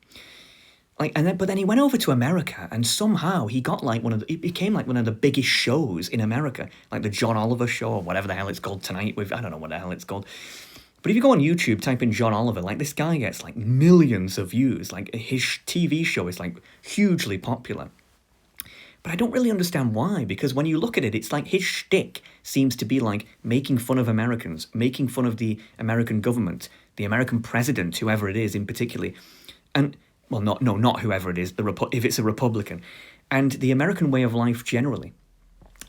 But then he went over to America, and somehow he got it became like one of the biggest shows in America, like the John Oliver Show or whatever the hell it's called tonight. I don't know what the hell it's called. But if you go on YouTube, type in John Oliver, like this guy gets like millions of views. Like his TV show is like hugely popular. But I don't really understand why, because when you look at it, it's like his shtick seems to be like making fun of Americans, making fun of the American government, the American president, whoever it is in particular, and. Well, not whoever it is, if it's a Republican, and the American way of life generally.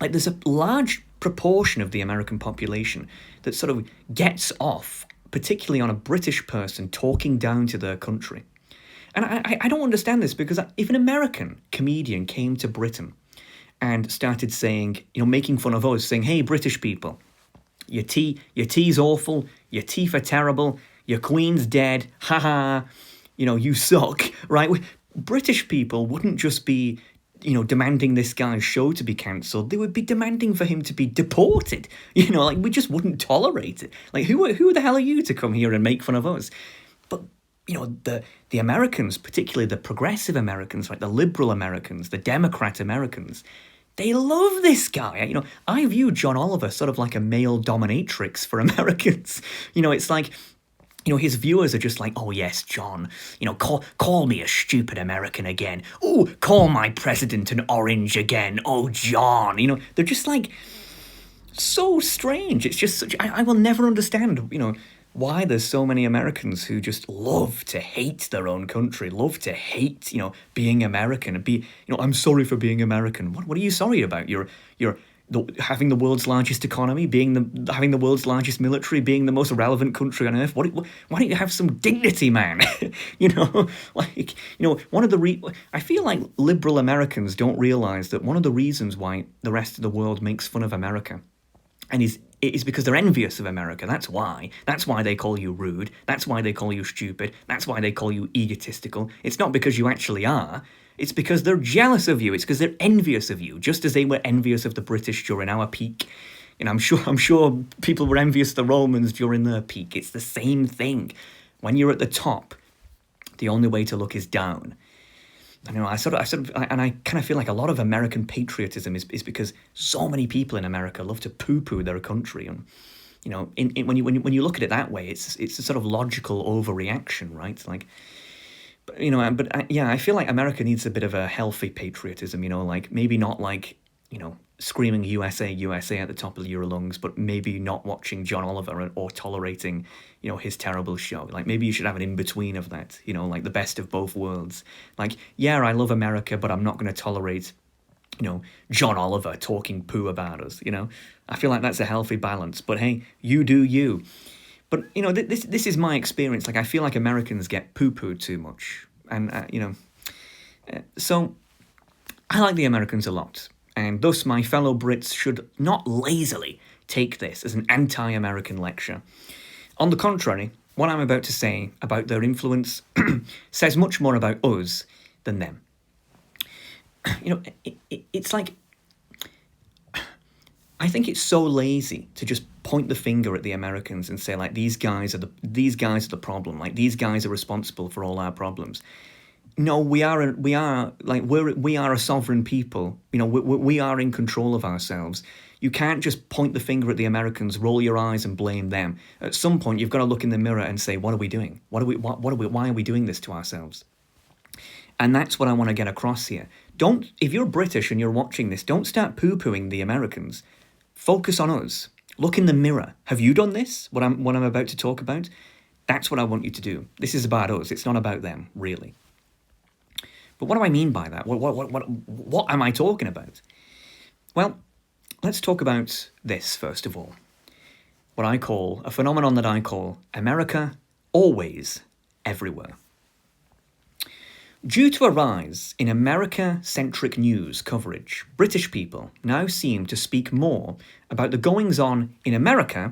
Like, there's a large proportion of the American population that sort of gets off, particularly on a British person talking down to their country. And I don't understand this, because if an American comedian came to Britain and started saying, making fun of us, saying, "Hey, British people, your tea's awful, your teeth are terrible, your queen's dead, haha, you suck," right? British people wouldn't just be, demanding this guy's show to be cancelled. They would be demanding for him to be deported. We just wouldn't tolerate it. Like, who the hell are you to come here and make fun of us? But, the Americans, particularly the progressive Americans, right, the liberal Americans, the Democrat Americans, they love this guy. I view John Oliver sort of like a male dominatrix for Americans. It's like... his viewers are just like, oh yes, John, call me a stupid American again. Oh, call my president an orange again. Oh, John, they're just like so strange. It's just such, I will never understand, why there's so many Americans who just love to hate their own country, love to hate, being American and I'm sorry for being American. What are you sorry about? Having the world's largest economy, having the world's largest military, being the most relevant country on earth. Why don't you have some dignity, man? One of I feel like liberal Americans don't realize that one of the reasons why the rest of the world makes fun of America, and it is because they're envious of America. That's why. That's why they call you rude. That's why they call you stupid. That's why they call you egotistical. It's not because you actually are. It's because they're jealous of you. It's because they're envious of you, just as they were envious of the British during our peak. I'm sure people were envious of the Romans during their peak. It's the same thing. When you're at the top, the only way to look is down. I kind of feel like a lot of American patriotism is because so many people in America love to poo-poo their country, and when you look at it that way, it's a sort of logical overreaction, right? Like, I feel like America needs a bit of a healthy patriotism, like maybe not like, screaming USA, USA at the top of your lungs, but maybe not watching John Oliver or tolerating, his terrible show. Like maybe you should have an in-between of that, like the best of both worlds. Like, yeah, I love America, but I'm not going to tolerate, John Oliver talking poo about us, I feel like that's a healthy balance, but hey, you do you. But, this is my experience. Like, I feel like Americans get poo-pooed too much. And, so I like the Americans a lot. And thus my fellow Brits should not lazily take this as an anti-American lecture. On the contrary, what I'm about to say about their influence says much more about us than them. It's like, I think it's so lazy to just point the finger at the Americans and say, like, these guys are the problem. Like, these guys are responsible for all our problems. No, we are a sovereign people. We are in control of ourselves. You can't just point the finger at the Americans, roll your eyes, and blame them. At some point, you've got to look in the mirror and say, what are we doing? Why are we doing this to ourselves? And that's what I want to get across here. If you're British and you're watching this, don't start poo-pooing the Americans. Focus on us. Look in the mirror. Have you done this? What I'm about to talk about? That's what I want you to do. This is about us. It's not about them, really. But what do I mean by that? What am I talking about? Well, let's talk about this first of all. A phenomenon that I call America always everywhere. Due to a rise in America-centric news coverage, British people now seem to speak more about the goings-on in America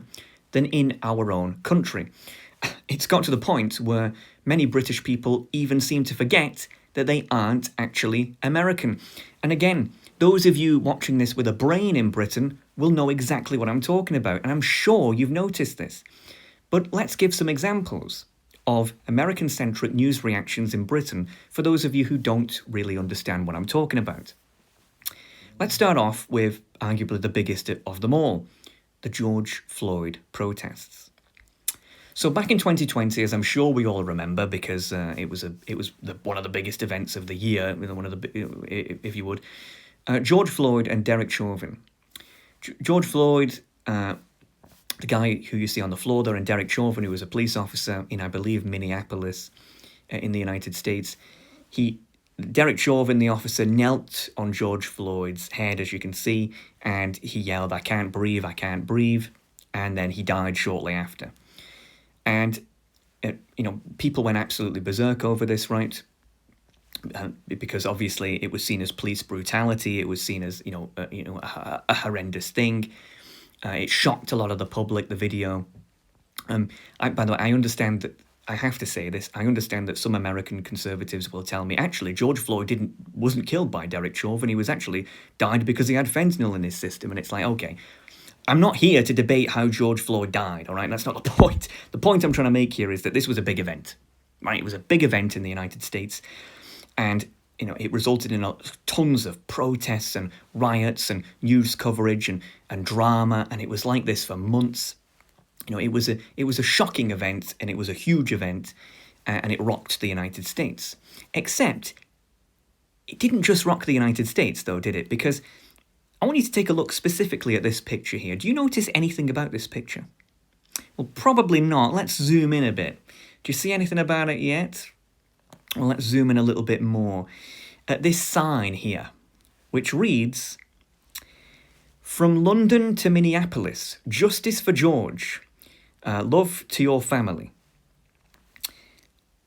than in our own country. It's got to the point where many British people even seem to forget that they aren't actually American. And again, those of you watching this with a brain in Britain will know exactly what I'm talking about, and I'm sure you've noticed this. But let's give some examples of American-centric news reactions in Britain for those of you who don't really understand what I'm talking about. Let's start off with arguably the biggest of them all, the George Floyd protests. So back in 2020, as I'm sure we all remember, because it was one of the biggest events of the year, if you would, George Floyd and Derek Chauvin. George Floyd, the guy who you see on the floor there, and Derek Chauvin, who was a police officer in, I believe, Minneapolis, in the United States. Derek Chauvin, the officer, knelt on George Floyd's head, as you can see, and he yelled, "I can't breathe, I can't breathe," and then he died shortly after. And, people went absolutely berserk over this, right? Because obviously it was seen as police brutality. It was seen as, a horrendous thing. It shocked a lot of the public, the video. By the way, I understand that, I have to say this, I understand that some American conservatives will tell me, actually, George Floyd wasn't killed by Derek Chauvin. He was actually died because he had fentanyl in his system. And it's like, okay, I'm not here to debate how George Floyd died, all right? That's not the point. The point I'm trying to make here is that this was a big event, right? It was a big event in the United States, and it resulted in tons of protests and riots and news coverage and drama, and it was like this for months. it was a shocking event, and it was a huge event, and it rocked the United States. Except it didn't just rock the United States, though, did it? Because I want you to take a look specifically at this picture here. Do you notice anything about this picture? Well, probably not. Let's zoom in a bit. Do you see anything about it yet? Well, let's zoom in a little bit more at this sign here, which reads, "From London to Minneapolis, justice for George. Love to your family."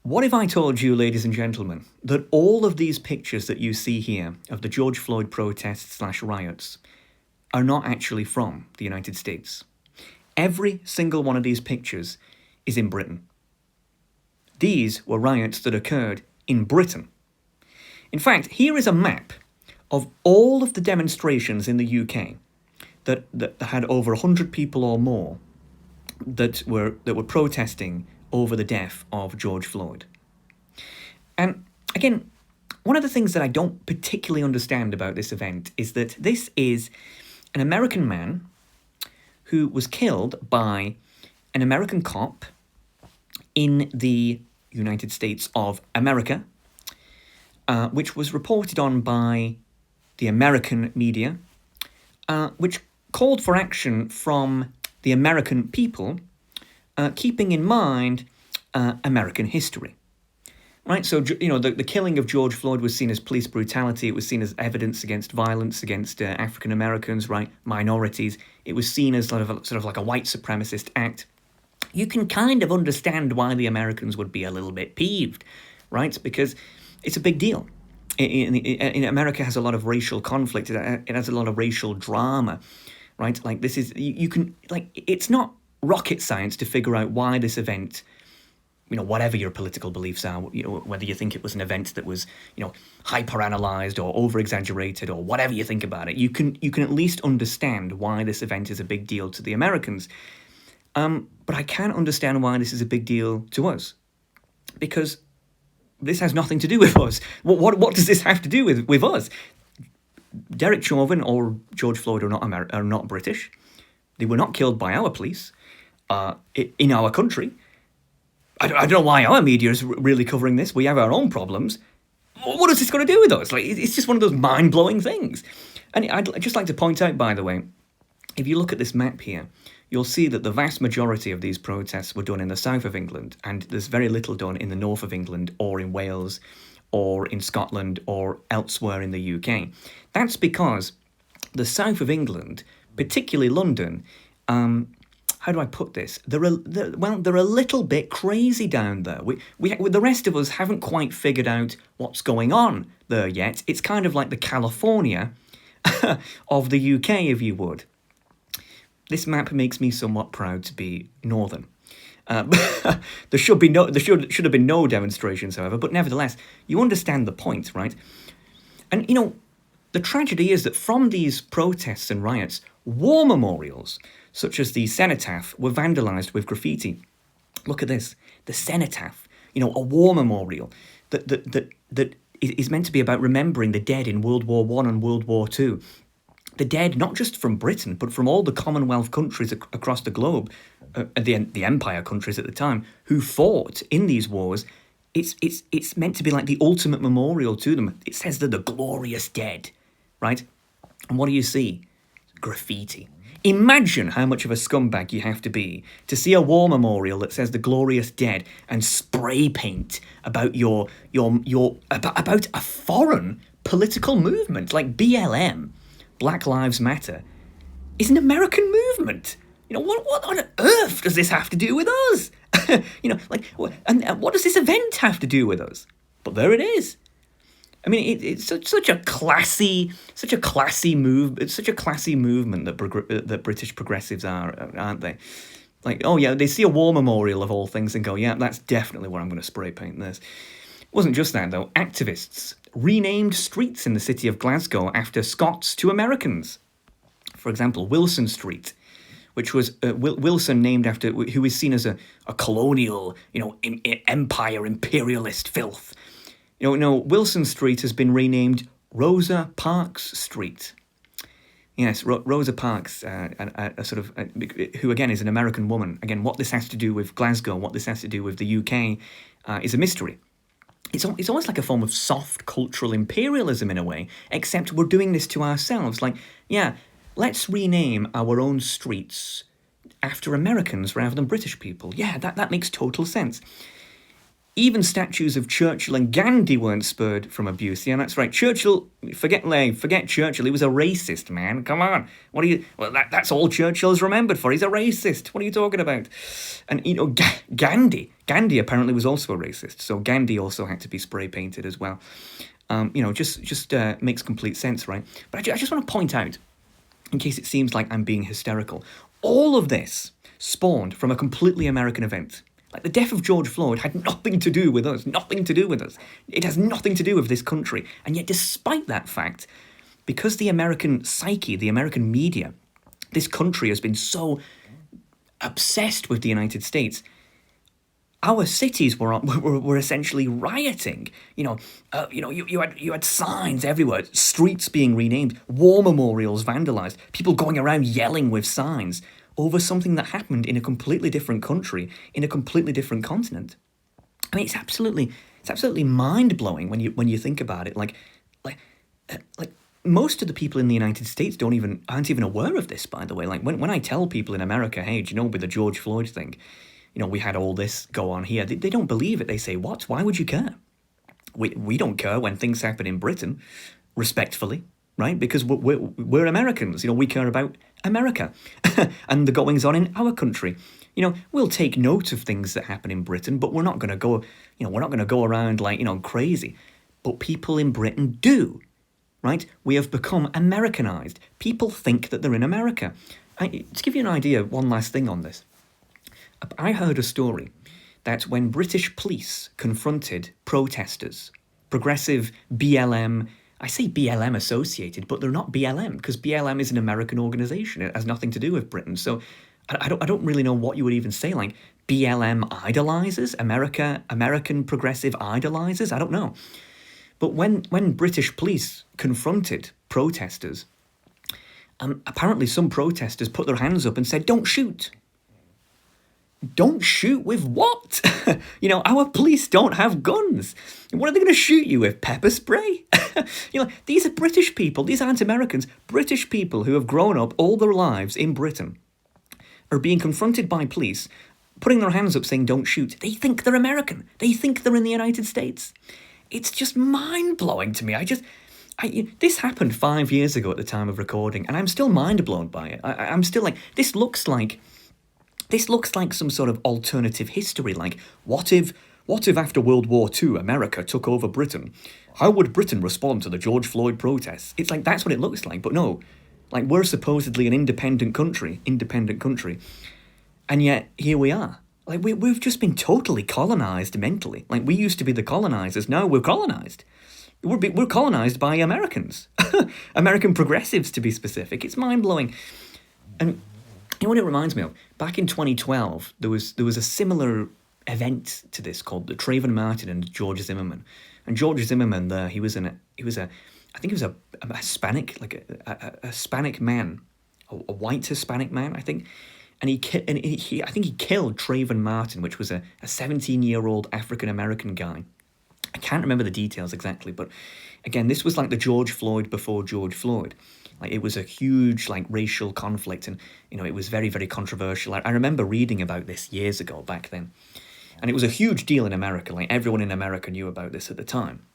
What if I told you, ladies and gentlemen, that all of these pictures that you see here of the George Floyd protests/riots are not actually from the United States? Every single one of these pictures is in Britain. These were riots that occurred in Britain. In fact, here is a map of all of the demonstrations in the UK that had over 100 people or more that were protesting over the death of George Floyd. And again, one of the things that I don't particularly understand about this event is that this is an American man who was killed by an American cop in the United States of America, which was reported on by the American media, which called for action from the American people, keeping in mind American history. Right, so the killing of George Floyd was seen as police brutality. It was seen as evidence against violence against African Americans, right, minorities. It was seen as sort of like a white supremacist act. You can kind of understand why the Americans would be a little bit peeved, right? Because it's a big deal. In America has a lot of racial conflict. It has a lot of racial drama, right? Like this is you can like it's not rocket science to figure out why this event, whatever your political beliefs are, whether you think it was an event that was, hyper-analysed or over-exaggerated or whatever you think about it, you can at least understand why this event is a big deal to the Americans. But I can't understand why this is a big deal to us, because this has nothing to do with us. What does this have to do with us? Derek Chauvin or George Floyd are not British. They were not killed by our police in our country. I don't know why our media is really covering this. We have our own problems. What has this got to do with us? Like, it's just one of those mind-blowing things. And I'd just like to point out, by the way, if you look at this map here, you'll see that the vast majority of these protests were done in the south of England, and there's very little done in the north of England or in Wales or in Scotland or elsewhere in the UK. That's because the south of England, particularly London, how do I put this? They're a little bit crazy down there. We the rest of us haven't quite figured out what's going on there yet. It's kind of like the California of the UK, if you would. This map makes me somewhat proud to be northern. There should have been no demonstrations, however, but nevertheless, you understand the point, right? And the tragedy is that from these protests and riots, war memorials such as the cenotaph were vandalised with graffiti. Look at this, the cenotaph, a war memorial that is meant to be about remembering the dead in World War I and World War II. The dead, not just from Britain, but from all the Commonwealth countries across the globe, the Empire countries at the time, who fought in these wars. It's meant to be like the ultimate memorial to them. It says they're the glorious dead, right? And what do you see? Graffiti. Imagine how much of a scumbag you have to be to see a war memorial that says the glorious dead and spray paint about about a foreign political movement like BLM, Black Lives Matter, is an American movement. What on earth does this have to do with us? And what does this event have to do with us? But there it is. I mean, it's such a classy move. It's such a classy movement that British progressives are, aren't they? Like, oh yeah, they see a war memorial of all things and go, yeah, that's definitely where I'm going to spray paint this. It wasn't just that though. Activists renamed streets in the city of Glasgow after Scots to Americans. For example, Wilson Street, which was Wilson named after who is seen as a colonial, empire imperialist filth. Wilson Street has been renamed Rosa Parks Street. Yes, Rosa Parks, who again is an American woman. Again, what this has to do with Glasgow, what this has to do with the UK, is a mystery. It's almost like a form of soft cultural imperialism in a way, except we're doing this to ourselves. Like, yeah, let's rename our own streets after Americans rather than British people. Yeah, that makes total sense. Even statues of Churchill and Gandhi weren't spurred from abuse. Yeah, that's right. Churchill, forget Churchill. He was a racist, man. Come on. What are you? Well, that's all Churchill's remembered for. He's a racist. What are you talking about? And Gandhi apparently was also a racist. So Gandhi also had to be spray painted as well. Just makes complete sense, right? But I just want to point out, in case it seems like I'm being hysterical, all of this spawned from a completely American event. Like, the death of George Floyd had nothing to do with us, nothing to do with us. It has nothing to do with this country. And yet, despite that fact, because the American psyche, the American media, this country has been so obsessed with the United States, our cities were essentially rioting. You had signs everywhere, streets being renamed, war memorials vandalized, people going around yelling with signs over something that happened in a completely different country, in a completely different continent. I mean, it's absolutely mind-blowing when you think about it. Like most of the people in the United States aren't even aware of this, by the way. Like, when I tell people in America, hey, do you know, with the George Floyd thing, we had all this go on here, they don't believe it. They say, what? Why would you care? We don't care when things happen in Britain, respectfully, right? Because we're Americans. We care about America and the goings on in our country. We'll take note of things that happen in Britain, but we're not going to go, around like, crazy. But people in Britain do, right? We have become Americanized. People think that they're in America. To give you an idea, one last thing on this. I heard a story that when British police confronted protesters, progressive BLM, I say BLM associated, but they're not BLM, because BLM is an American organisation. It has nothing to do with Britain. So I don't really know what you would even say, like BLM idolizes, American progressive idolizes, I don't know. But when British police confronted protesters, apparently some protesters put their hands up and said, don't shoot. Don't shoot with what? Our police don't have guns. What are they going to shoot you with? Pepper spray? These are British people. These aren't Americans. British people who have grown up all their lives in Britain are being confronted by police, putting their hands up saying, don't shoot. They think they're American. They think they're in the United States. It's just mind-blowing to me. This happened 5 years ago at the time of recording, and I'm still mind-blown by it. I'm still like, this looks like some sort of alternative history. Like, what if after World War II America took over Britain? How would Britain respond to the George Floyd protests? It's like, that's what it looks like. But no, like, we're supposedly an independent country, and yet here we are. Like, we've just been totally colonized mentally. Like, we used to be the colonizers, now we're colonized. We're colonized by Americans, American progressives to be specific. It's mind-blowing. And what it reminds me of, back in 2012, there was a similar event to this called the Trayvon Martin and George Zimmerman. And George Zimmerman, he was a Hispanic, like a Hispanic man, a white Hispanic man, I think. And I think he killed Trayvon Martin, which was a 17-year-old African American guy. I can't remember the details exactly, but again, this was like the George Floyd before George Floyd. Like, it was a huge, like, racial conflict, and, it was very, very controversial. I remember reading about this years ago, back then. And it was a huge deal in America. Like, everyone in America knew about this at the time.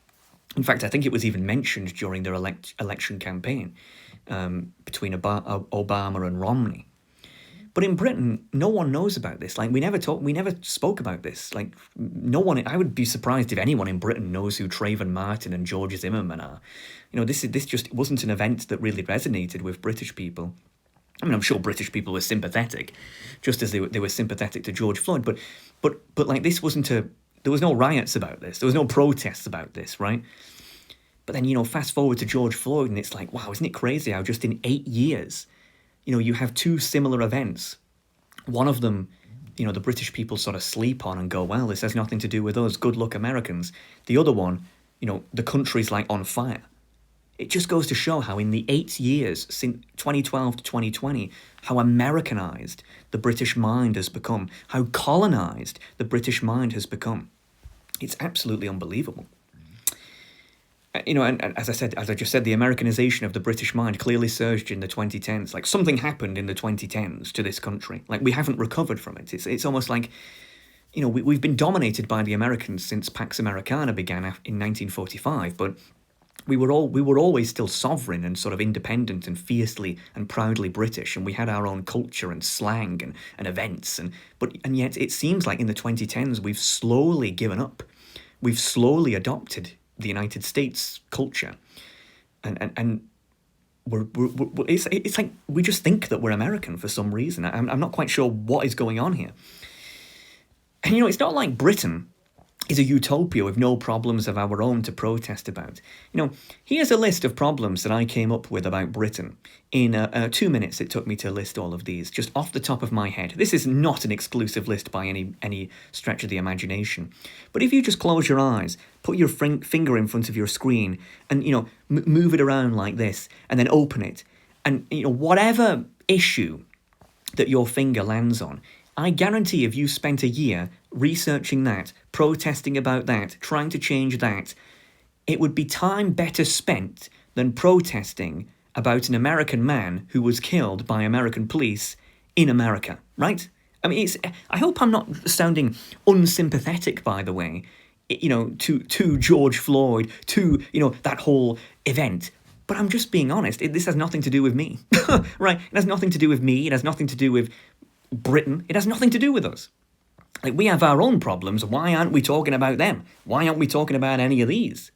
In fact, I think it was even mentioned during their election campaign between Obama and Romney. But in Britain, no one knows about this. Like, we never spoke about this. Like, no one, I would be surprised if anyone in Britain knows who Trayvon Martin and George Zimmerman are. This just wasn't an event that really resonated with British people. I mean, I'm sure British people were sympathetic, just as they were sympathetic to George Floyd. But like, this wasn't there was no riots about this. There was no protests about this, right? But then, fast forward to George Floyd, and it's like, wow, isn't it crazy how just in 8 years, you have two similar events. One of them, the British people sort of sleep on and go, well, this has nothing to do with us. Good luck, Americans. The other one, the country's like on fire. It just goes to show how in the 8 years since 2012 to 2020, how Americanized the British mind has become, how colonized the British mind has become. It's absolutely unbelievable. And as I just said, the Americanization of the British mind clearly surged in the 2010s. Like, something happened in the 2010s to this country. Like, we haven't recovered from it. It's almost like, we've been dominated by the Americans since Pax Americana began in 1945, but we were always still sovereign and sort of independent and fiercely and proudly British, and we had our own culture and slang and events, and yet it seems like in the 2010s we've slowly given up. We've slowly adopted the United States culture, and it's like we just think that we're American for some reason. I'm not quite sure what is going on here. And it's not like Britain is a utopia with no problems of our own to protest about. Here's a list of problems that I came up with about Britain. In 2 minutes it took me to list all of these, just off the top of my head. This is not an exclusive list by any stretch of the imagination. But if you just close your eyes, put your finger in front of your screen, and move it around like this, and then open it, and whatever issue that your finger lands on, I guarantee if you spent a year researching that, protesting about that, trying to change that, it would be time better spent than protesting about an American man who was killed by American police in America, right? I mean, I hope I'm not sounding unsympathetic, by the way, to George Floyd, to, that whole event. But I'm just being honest. This has nothing to do with me, right? It has nothing to do with me. It has nothing to do with Britain. It has nothing to do with us. Like, we have our own problems. Why aren't we talking about them? Why aren't we talking about any of these?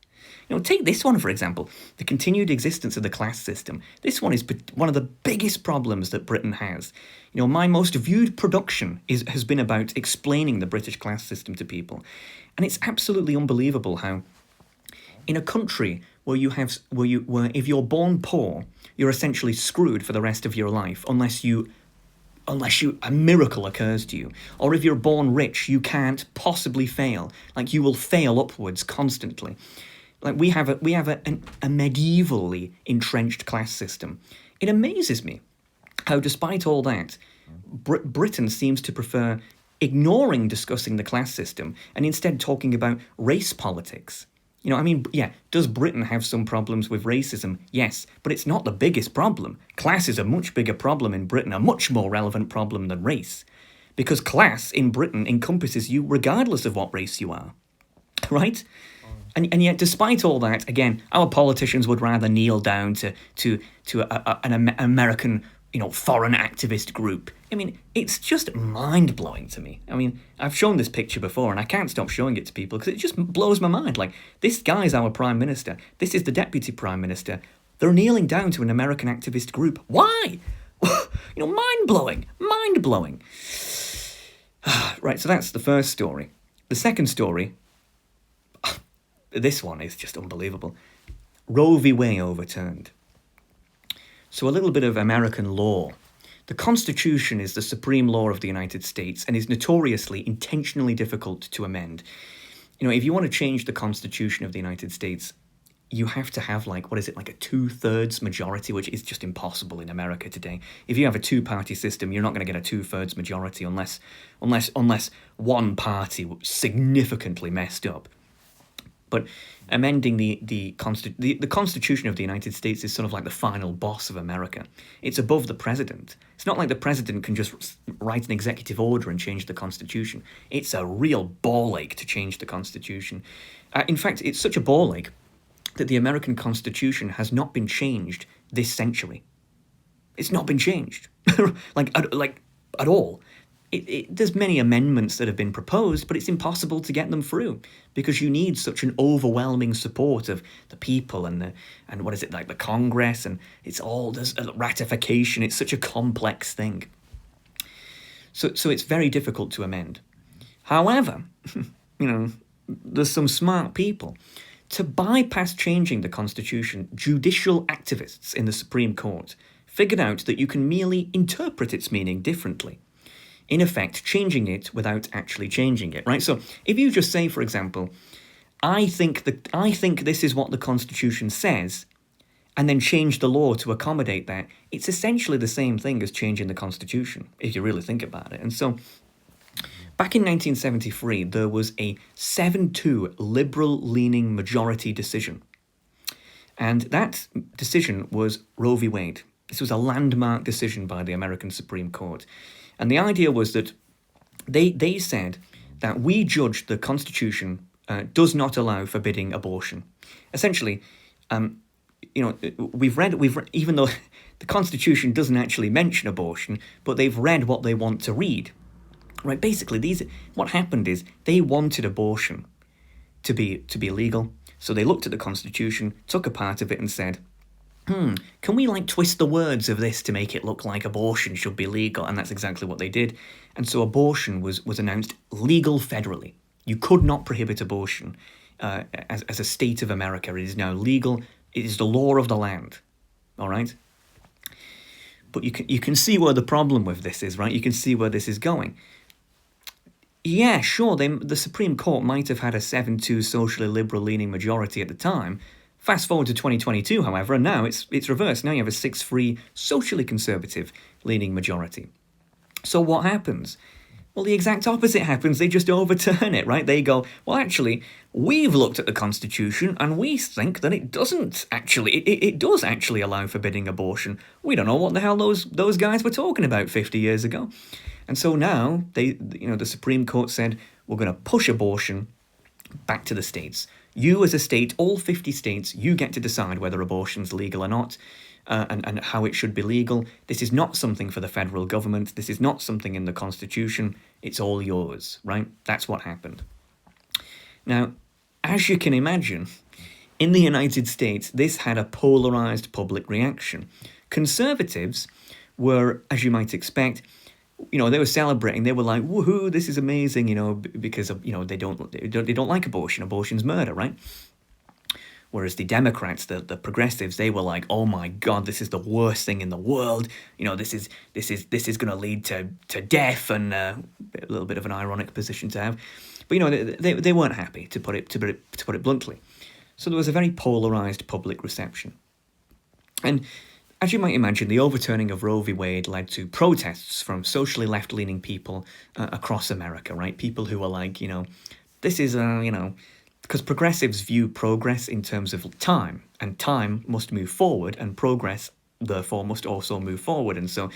Take this one, for example, the continued existence of the class system. This one is one of the biggest problems that Britain has. My most viewed production has been about explaining the British class system to people. And it's absolutely unbelievable how in a country where if you're born poor, you're essentially screwed for the rest of your life unless a miracle occurs to you. Or if you're born rich, you can't possibly fail. Like, you will fail upwards constantly. Like, we have a medievally entrenched class system. It amazes me how, despite all that, Britain seems to prefer ignoring discussing the class system and instead talking about race politics. Does Britain have some problems with racism? Yes, but it's not the biggest problem. Class is a much bigger problem in Britain, a much more relevant problem than race. Because class in Britain encompasses you regardless of what race you are. Right? And yet, despite all that, again, our politicians would rather kneel down to an American, foreign activist group. It's just mind-blowing to me. I've shown this picture before, and I can't stop showing it to people because it just blows my mind. Like, this guy's our Prime Minister. This is the Deputy Prime Minister. They're kneeling down to an American activist group. Why? Mind-blowing. Mind-blowing. Right, so that's the first story. The second story, this one is just unbelievable. Roe v. Wade overturned. So a little bit of American law. The Constitution is the supreme law of the United States and is notoriously intentionally difficult to amend. If you want to change the Constitution of the United States, you have to have a 2/3 majority, which is just impossible in America today. If you have a two-party system, you're not going to get a 2/3 majority unless one party significantly messed up. But amending the Constitution of the United States is sort of like the final boss of America. It's above the president. It's not like the president can just write an executive order and change the Constitution. It's a real ball ache to change the Constitution. In fact, it's such a ball ache that the American Constitution has not been changed this century. It's not been changed, at all. There's many amendments that have been proposed, but it's impossible to get them through because you need such an overwhelming support of the people and the Congress, and there's a ratification. It's such a complex thing. So it's very difficult to amend. However, there's some smart people. To bypass changing the Constitution, judicial activists in the Supreme Court figured out that you can merely interpret its meaning differently. In effect, changing it without actually changing it, right? So if you just say, for example, I think this is what the Constitution says, and then change the law to accommodate that, it's essentially the same thing as changing the Constitution, if you really think about it. And so, back in 1973, there was a 7-2 liberal-leaning majority decision. And that decision was Roe v. Wade. This was a landmark decision by the American Supreme Court. And the idea was that they said that we judge the Constitution does not allow forbidding abortion. Essentially, we've read, even though the Constitution doesn't actually mention abortion, but they've read what they want to read. Right? Basically, what happened is they wanted abortion to be legal. So they looked at the Constitution, took a part of it and said, can we twist the words of this to make it look like abortion should be legal? And that's exactly what they did. And so abortion was announced legal federally. You could not prohibit abortion as a state of America. It is now legal. It is the law of the land. All right? But you can see where the problem with this is, right? You can see where this is going. Yeah, sure, the Supreme Court might have had a 7-2 socially liberal-leaning majority at the time. Fast forward to 2022, however, and now it's reversed. Now you have a 6-3 socially conservative-leaning majority. So what happens? Well, the exact opposite happens. They just overturn it, right? They go, well, actually, we've looked at the Constitution and we think that it doesn't actually, it does actually allow forbidding abortion. We don't know what the hell those guys were talking about 50 years ago. And so now the Supreme Court said, we're going to push abortion back to the states. You as a state, all 50 states, you get to decide whether abortion's legal or not, and how it should be legal. This is not something for the federal government. This is not something in the Constitution. It's all yours, right? That's what happened. Now, as you can imagine, in the United States, this had a polarized public reaction. Conservatives were, as you might expect, they were celebrating. They were like, "Woohoo! This is amazing!" Because they don't like abortion. Abortion's murder, right? Whereas the Democrats, the progressives, they were like, "Oh my God, this is the worst thing in the world. This is going to lead to death," and a little bit of an ironic position to have. But they weren't happy, to put it bluntly. So there was a very polarized public reception, and as you might imagine, the overturning of Roe v. Wade led to protests from socially left-leaning people across America, right? People who were like, this is, because progressives view progress in terms of time, and time must move forward, and progress, therefore, must also move forward. And so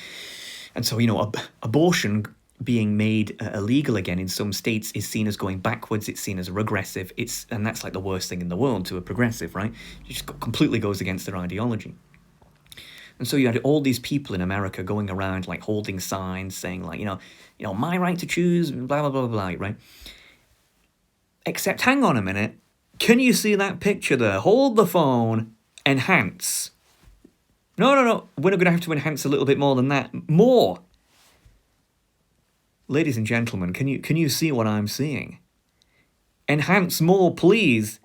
abortion being made illegal again in some states is seen as going backwards. It's seen as regressive. And that's like the worst thing in the world to a progressive, right? It just completely goes against their ideology. And so you had all these people in America going around holding signs saying my right to choose, blah, blah, blah, blah, right? Except, hang on a minute. Can you see that picture there? Hold the phone. Enhance. No. We're going to have to enhance a little bit more than that. More. Ladies and gentlemen, can you see what I'm seeing? Enhance more, please.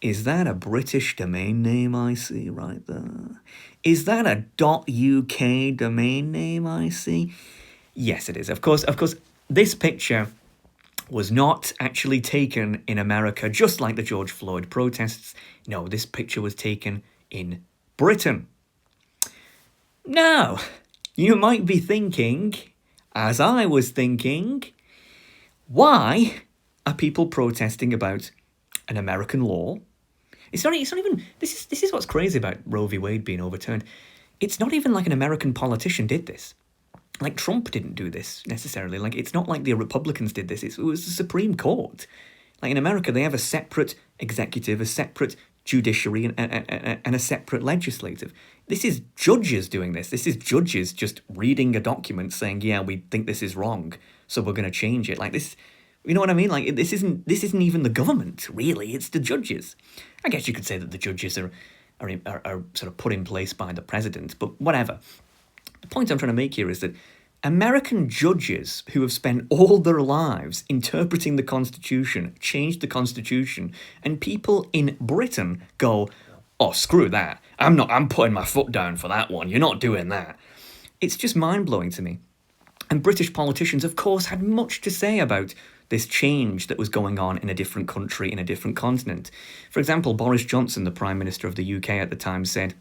Is that a British domain name I see right there? Is that a .uk domain name I see? Yes, it is. Of course, this picture was not actually taken in America, just like the George Floyd protests. No, this picture was taken in Britain. Now, you might be thinking, as I was thinking, why are people protesting about an American law? It's not even. This is what's crazy about Roe v. Wade being overturned. It's not even like an American politician did this. Like Trump didn't do this necessarily. It's not like the Republicans did this. It was the Supreme Court. In America, they have a separate executive, a separate judiciary, and a separate legislative. This is judges doing this. This is judges just reading a document saying, "Yeah, we think this is wrong, so we're going to change it." This. You know what I mean? This isn't even the government, really. It's the judges. I guess you could say that the judges are sort of put in place by the president, but whatever. The point I'm trying to make here is that American judges who have spent all their lives interpreting the Constitution, changed the Constitution, and people in Britain go, "Oh, screw that. I'm putting my foot down for that one. You're not doing that." It's just mind-blowing to me. And British politicians, of course, had much to say about this change that was going on in a different country, in a different continent. For example, Boris Johnson, the Prime Minister of the UK at the time, said,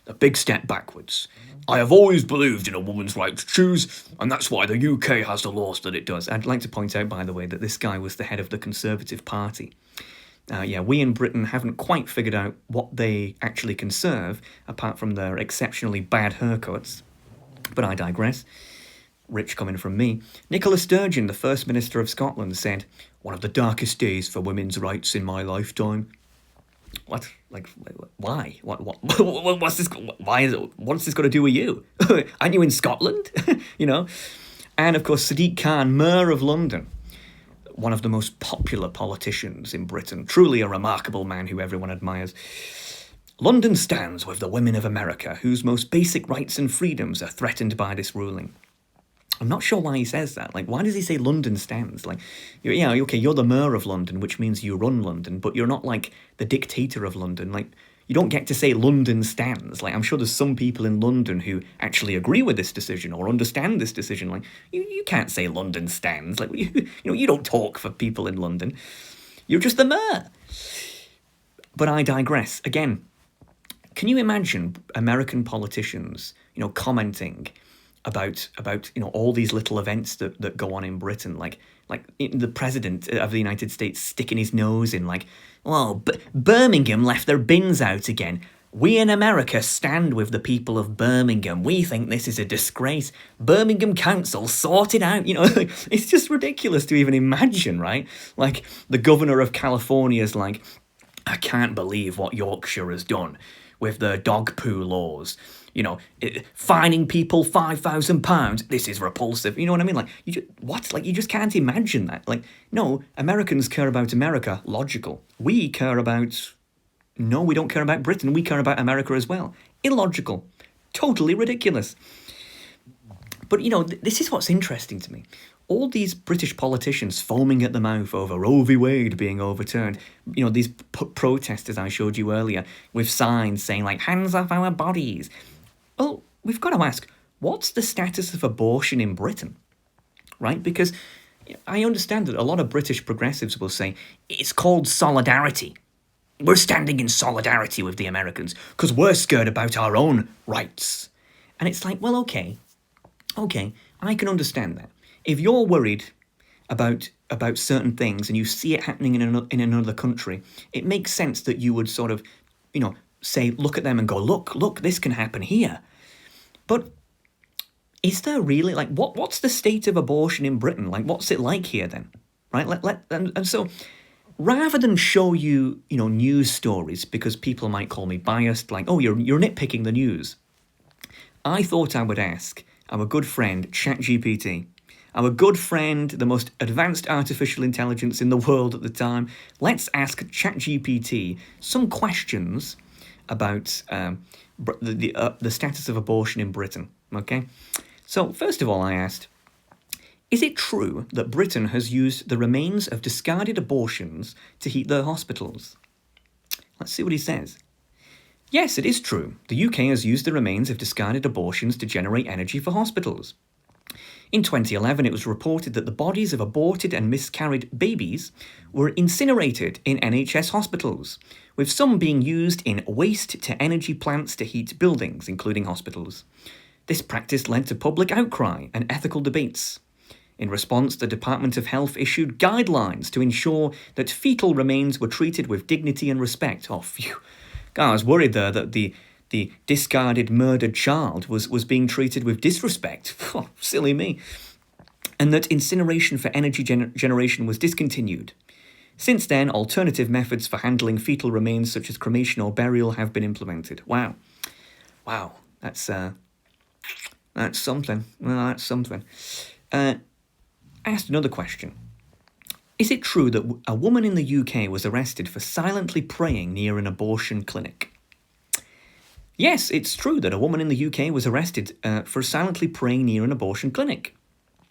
"A big step backwards. I have always believed in a woman's right to choose, and that's why the UK has the laws that it does." I'd like to point out, by the way, that this guy was the head of the Conservative Party. We in Britain haven't quite figured out what they actually conserve, apart from their exceptionally bad haircuts. But I digress. Rich coming from me. Nicola Sturgeon, the First Minister of Scotland, said, "One of the darkest days for women's rights in my lifetime." What? Like, why? What's this? Why is it? What's this got to do with you? Aren't you in Scotland? You know? And of course, Sadiq Khan, Mayor of London, one of the most popular politicians in Britain, truly a remarkable man who everyone admires. "London stands with the women of America, whose most basic rights and freedoms are threatened by this ruling." I'm not sure why he says that. Like, why does he say London stands? Like, you're the mayor of London, which means you run London, but you're not, like, the dictator of London. Like, you don't get to say London stands. Like, I'm sure there's some people in London who actually agree with this decision or understand this decision. Like, you can't say London stands. Like, you don't talk for people in London. You're just the mayor. But I digress. Again, can you imagine American politicians, commenting about all these little events that go on in Britain, like the president of the United States sticking his nose in, like, "Oh, Birmingham left their bins out again. We in America stand with the people of Birmingham. We think this is a disgrace. Birmingham Council, sort it out." It's just ridiculous to even imagine, right? Like, the governor of California's like, "I can't believe what Yorkshire has done with the dog poo laws. Fining people £5,000. This is repulsive." You know what I mean? Like, you just can't imagine that. Like, no, Americans care about America. Logical. We don't care about Britain. We care about America as well. Illogical. Totally ridiculous. But, this is what's interesting to me. All these British politicians foaming at the mouth over Roe v. Wade being overturned, these protesters I showed you earlier with signs saying, like, "Hands off our bodies." Well, we've got to ask, what's the status of abortion in Britain? Right? Because I understand that a lot of British progressives will say, it's called solidarity. We're standing in solidarity with the Americans because we're scared about our own rights. And it's like, well, okay, I can understand that. If you're worried about certain things and you see it happening in another country, it makes sense that you would sort of, say, look at them and go, look, this can happen here. But is there really, like, what's the state of abortion in Britain? Like, what's it like here then? Right? And so, rather than show you, news stories, because people might call me biased, like, "Oh, you're nitpicking the news," I thought I would ask our good friend ChatGPT, our good friend, the most advanced artificial intelligence in the world at the time. Let's ask ChatGPT some questions about the status of abortion in Britain, okay? So, first of all, I asked, is it true that Britain has used the remains of discarded abortions to heat their hospitals? Let's see what he says. Yes, it is true. The UK has used the remains of discarded abortions to generate energy for hospitals. In 2011, it was reported that the bodies of aborted and miscarried babies were incinerated in NHS hospitals, with some being used in waste-to-energy plants to heat buildings, including hospitals. This practice led to public outcry and ethical debates. In response, the Department of Health issued guidelines to ensure that fetal remains were treated with dignity and respect. Oh, phew. God, I was worried there that the discarded, murdered child was being treated with disrespect. Oh, silly me. And that incineration for energy generation was discontinued. Since then, alternative methods for handling fetal remains, such as cremation or burial, have been implemented. Wow, that's something. Well, that's something. I asked another question. Is it true that a woman in the UK was arrested for silently praying near an abortion clinic? Yes, it's true that a woman in the UK was arrested for silently praying near an abortion clinic.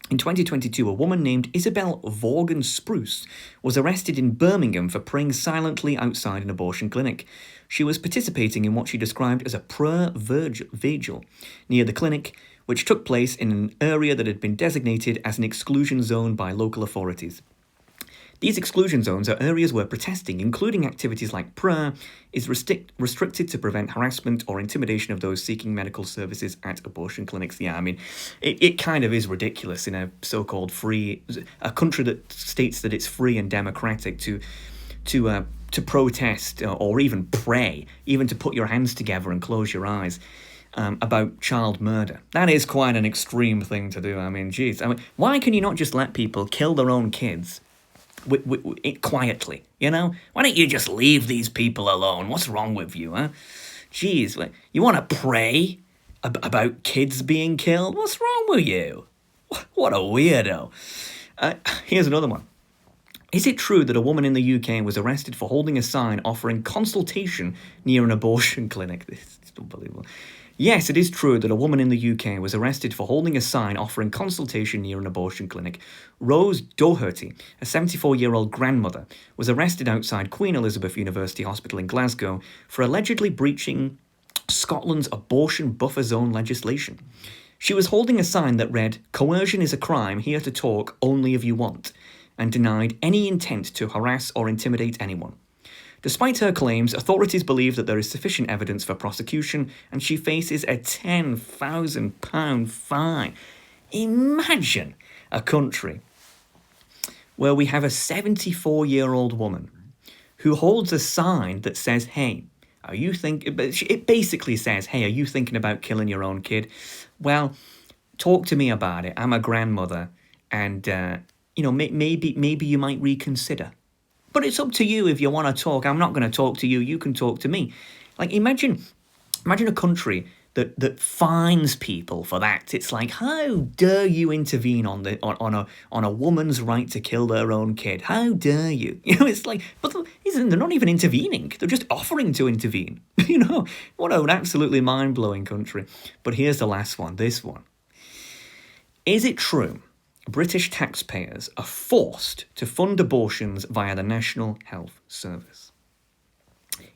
In 2022, a woman named Isabel Vaughan Spruce was arrested in Birmingham for praying silently outside an abortion clinic. She was participating in what she described as a prayer vigil near the clinic, which took place in an area that had been designated as an exclusion zone by local authorities. These exclusion zones are areas where protesting, including activities like prayer, is restricted to prevent harassment or intimidation of those seeking medical services at abortion clinics. Yeah, I mean, it kind of is ridiculous in a so-called a country that states that it's free and democratic to protest or even pray, even to put your hands together and close your eyes. About child murder. That is quite an extreme thing to do. I mean, geez. I mean, why can you not just let people kill their own kids quietly, you know? Why don't you just leave these people alone? What's wrong with you, huh? Jeez, you want to pray about kids being killed? What's wrong with you? What a weirdo. Here's another one. Is it true that a woman in the UK was arrested for holding a sign offering consultation near an abortion clinic? This is unbelievable. Yes, it is true that a woman in the UK was arrested for holding a sign offering consultation near an abortion clinic. Rose Doherty, a 74-year-old grandmother, was arrested outside Queen Elizabeth University Hospital in Glasgow for allegedly breaching Scotland's abortion buffer zone legislation. She was holding a sign that read, "Coercion is a crime, here to talk only if you want," and denied any intent to harass or intimidate anyone. Despite her claims, authorities believe that there is sufficient evidence for prosecution, and she faces a £10,000 fine. Imagine a country where we have a 74-year-old woman who holds a sign that says, "Hey, it basically says, hey, are you thinking about killing your own kid? Well, talk to me about it. I'm a grandmother, and maybe you might reconsider. But it's up to you if you want to talk. I'm not going to talk to you. You can talk to me." Like, imagine a country that fines people for that. It's like, how dare you intervene on a woman's right to kill their own kid? How dare you? It's like, but they're not even intervening. They're just offering to intervene. What an absolutely mind-blowing country. But here's the last one, this one. Is it true British taxpayers are forced to fund abortions via the National Health Service?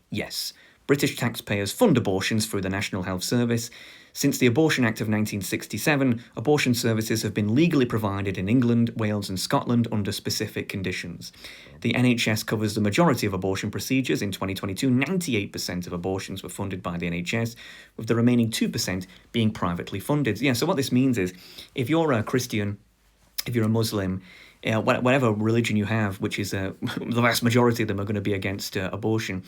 Yes, British taxpayers fund abortions through the National Health Service. Since the Abortion Act of 1967, abortion services have been legally provided in England, Wales and Scotland under specific conditions. The NHS covers the majority of abortion procedures. In 2022, 98% of abortions were funded by the NHS, with the remaining 2% being privately funded. Yeah, so what this means is, if you're a Christian, if you're a Muslim, whatever religion you have, which is the vast majority of them are going to be against abortion,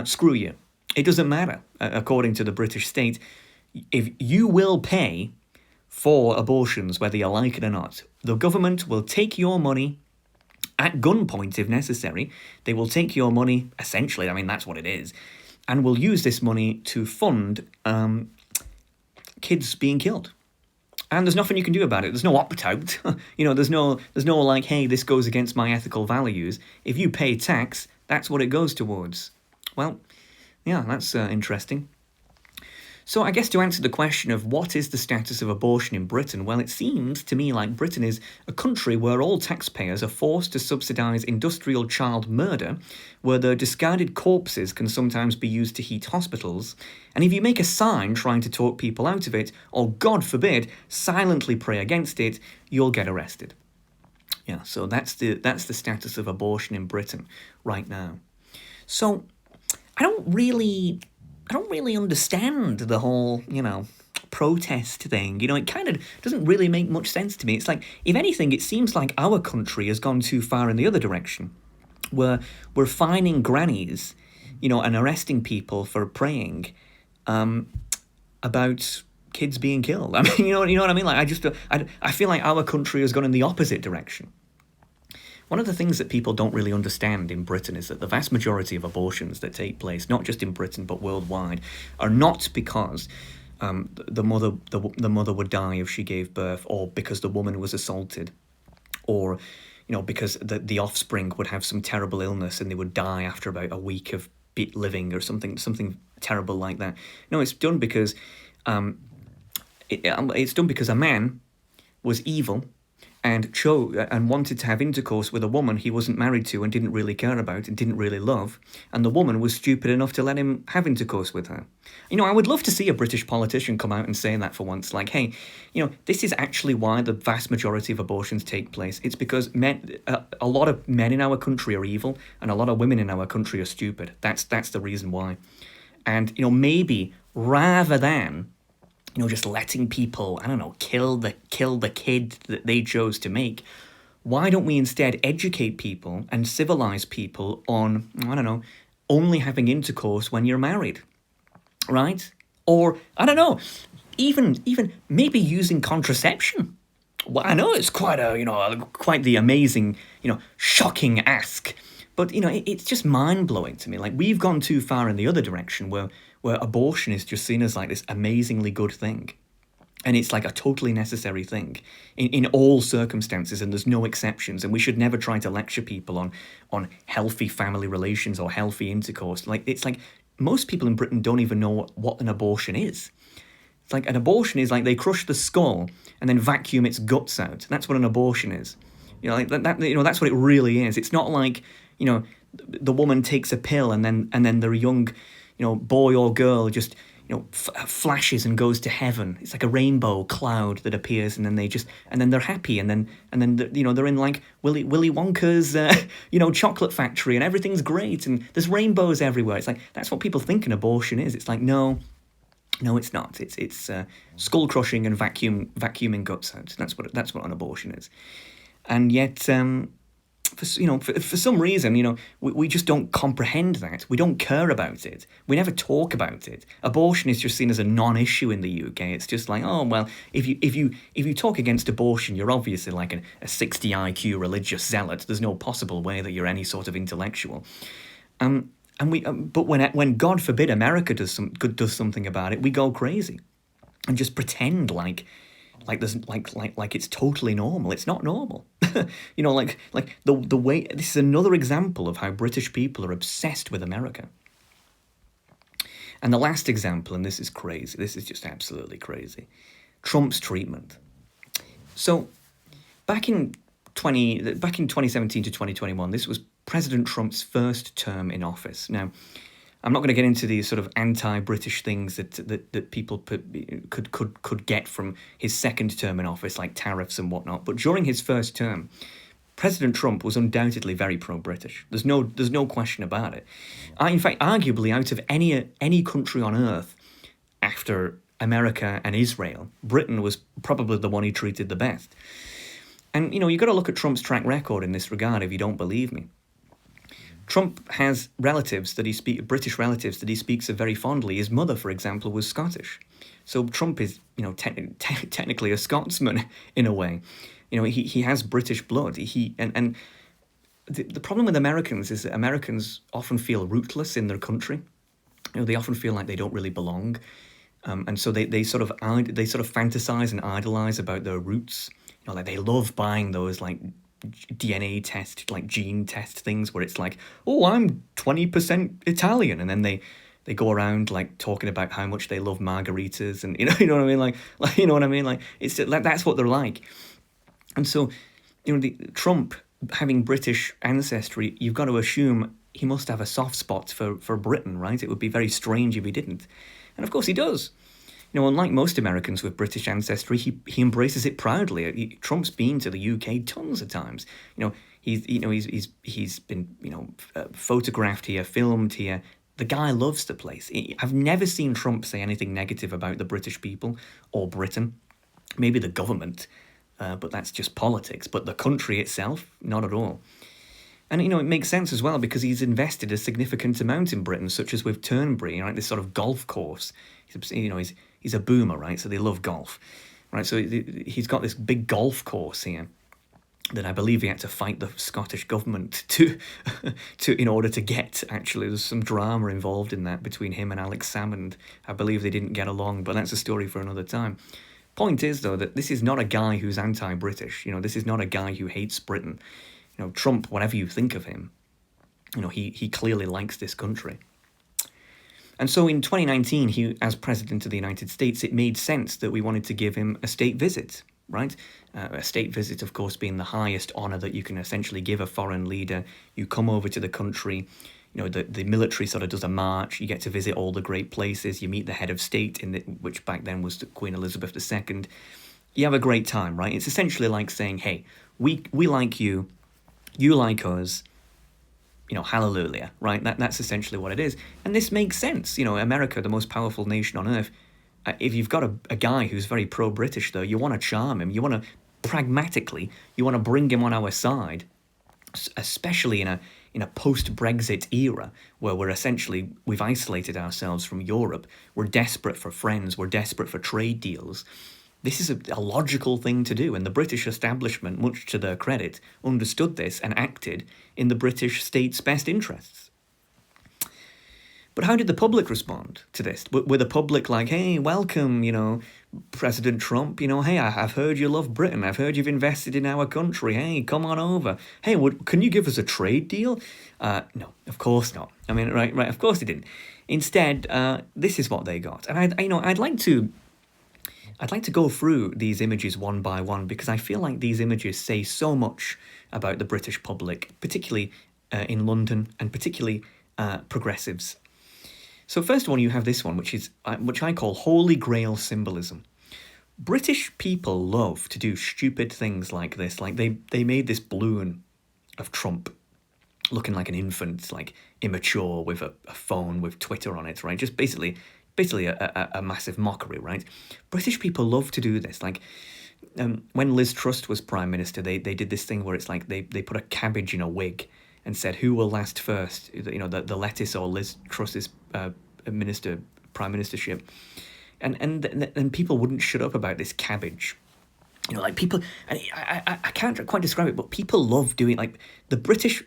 screw you. It doesn't matter. According to the British state, if you will pay for abortions, whether you like it or not, the government will take your money at gunpoint if necessary. They will take your money, essentially, I mean, that's what it is, and will use this money to fund kids being killed. And there's nothing you can do about it. There's no opt-out. There's no like, hey, this goes against my ethical values. If you pay tax, that's what it goes towards. Well, yeah, that's interesting. So I guess to answer the question of what is the status of abortion in Britain, well, it seems to me like Britain is a country where all taxpayers are forced to subsidise industrial child murder, where their discarded corpses can sometimes be used to heat hospitals, and if you make a sign trying to talk people out of it, or God forbid, silently pray against it, you'll get arrested. Yeah, so that's the status of abortion in Britain right now. So I don't really understand the whole, protest thing. It kind of doesn't really make much sense to me. It's like, if anything, it seems like our country has gone too far in the other direction, where we're fining grannies, and arresting people for praying about kids being killed. I mean, you know what I mean? Like, I feel like our country has gone in the opposite direction. One of the things that people don't really understand in Britain is that the vast majority of abortions that take place, not just in Britain but worldwide, are not because the mother would die if she gave birth, or because the woman was assaulted, or because the offspring would have some terrible illness and they would die after about a week of living, or something terrible like that. No, it's done because a man was evil, and wanted to have intercourse with a woman he wasn't married to and didn't really care about and didn't really love, and the woman was stupid enough to let him have intercourse with her. I would love to see a British politician come out and say that for once, like, hey, this is actually why the vast majority of abortions take place. It's because a lot of men in our country are evil, and a lot of women in our country are stupid. That's the reason why. And maybe rather than just letting people, I don't know, kill the kid that they chose to make, why don't we instead educate people and civilize people on, I don't know, only having intercourse when you're married, right? Or, I don't know, even maybe using contraception. Well, I know it's quite the amazing, shocking ask, but it's just mind-blowing to me. Like, we've gone too far in the other direction where abortion is just seen as like this amazingly good thing. And it's like a totally necessary thing in all circumstances, and there's no exceptions. And we should never try to lecture people on healthy family relations or healthy intercourse. It's like most people in Britain don't even know what an abortion is. It's like an abortion is like they crush the skull and then vacuum its guts out. That's what an abortion is. That's what it really is. It's not like, the woman takes a pill and then their young, boy or girl just, flashes and goes to heaven. It's like a rainbow cloud that appears, and then they're happy, and then they're in like Willy Wonka's chocolate factory, and everything's great, and there's rainbows everywhere. It's like that's what people think an abortion is. It's like no, it's not. It's skull crushing and vacuuming guts out. That's what an abortion is, and yet. For some reason, we just don't comprehend that. We don't care about it. We never talk about it. Abortion is just seen as a non-issue in the UK. It's just like, oh well, if you talk against abortion, you're obviously like a 60 IQ religious zealot. There's no possible way that you're any sort of intellectual. But when God forbid America does something about it, we go crazy and just pretend like there's like it's totally normal. It's not normal. like the way, this is another example of how British people are obsessed with America. And the last example, and this is crazy, this is just absolutely crazy, Trump's treatment. So back in 2017 to 2021, this was President Trump's first term in office. Now, I'm not going to get into these sort of anti-British things that people could get from his second term in office, like tariffs and whatnot. But during his first term, President Trump was undoubtedly very pro-British. There's no question about it. In fact, arguably, out of any country on earth, after America and Israel, Britain was probably the one he treated the best. And you've got to look at Trump's track record in this regard if you don't believe me. Trump has British relatives that he speaks of very fondly. His mother, for example, was Scottish. So Trump is, technically a Scotsman in a way. He has British blood. And the problem with Americans is that Americans often feel rootless in their country. They often feel like they don't really belong. And so they sort of fantasize and idolize about their roots. Like they love buying those like DNA test, like gene test things where it's like, oh, I'm 20% Italian, and then they go around like talking about how much they love margaritas, and you know what I mean, like you know what I mean, like it's like that's what they're like. And so the Trump having British ancestry, you've got to assume he must have a soft spot for Britain, right? It would be very strange if he didn't, and of course he does. Unlike most Americans with British ancestry, he embraces it proudly. Trump's been to the UK tons of times. He's been photographed here, filmed here. The guy loves the place. I've never seen Trump say anything negative about the British people or Britain. Maybe the government, but that's just politics. But the country itself, not at all. And, it makes sense as well because he's invested a significant amount in Britain, such as with Turnberry, right? This sort of golf course. He's a boomer, right? So they love golf, right? So he's got this big golf course here that I believe he had to fight the Scottish government to in order to get. Actually, there's some drama involved in that between him and Alex Salmond. I believe they didn't get along, but that's a story for another time. Point is, though, that this is not a guy who's anti-British. This is not a guy who hates Britain. Trump, whatever you think of him, he clearly likes this country. And so in 2019, as President of the United States, it made sense that we wanted to give him a state visit. right? A state visit, of course, being the highest honour that you can essentially give a foreign leader. You come over to the country, the military sort of does a march, you get to visit all the great places, you meet the head of state, which back then was Queen Elizabeth II. You have a great time, right? It's essentially like saying, hey, we like you like us, hallelujah, right? That's essentially what it is. And this makes sense. America, the most powerful nation on earth, if you've got a guy who's very pro-British, though, you want to charm him. You want to, pragmatically, you want to bring him on our side, especially in a post-Brexit era where we've isolated ourselves from Europe. We're desperate for friends. We're desperate for trade deals. This is a logical thing to do, and the British establishment, much to their credit, understood this and acted in the British state's best interests. But how did the public respond to this? Were the public like, hey, welcome, President Trump, hey, I've heard you love Britain, I've heard you've invested in our country, hey, come on over. Hey, can you give us a trade deal? No, of course not. I mean, right, of course they didn't. Instead, this is what they got. And I'd like to go through these images one by one because I feel like these images say so much about the British public, particularly in London and particularly progressives. So first one, you have this one, which I call Holy Grail symbolism. British people love to do stupid things like this. Like they made this balloon of Trump looking like an infant, like immature with a phone with Twitter on it, right? Just basically a massive mockery, right? British people love to do this. Like when Liz Truss was Prime Minister, they did this thing where it's like they put a cabbage in a wig and said, who will last first, the lettuce or Liz Truss's prime ministership. And people wouldn't shut up about this cabbage. Like people, I can't quite describe it, but people love doing, like, the British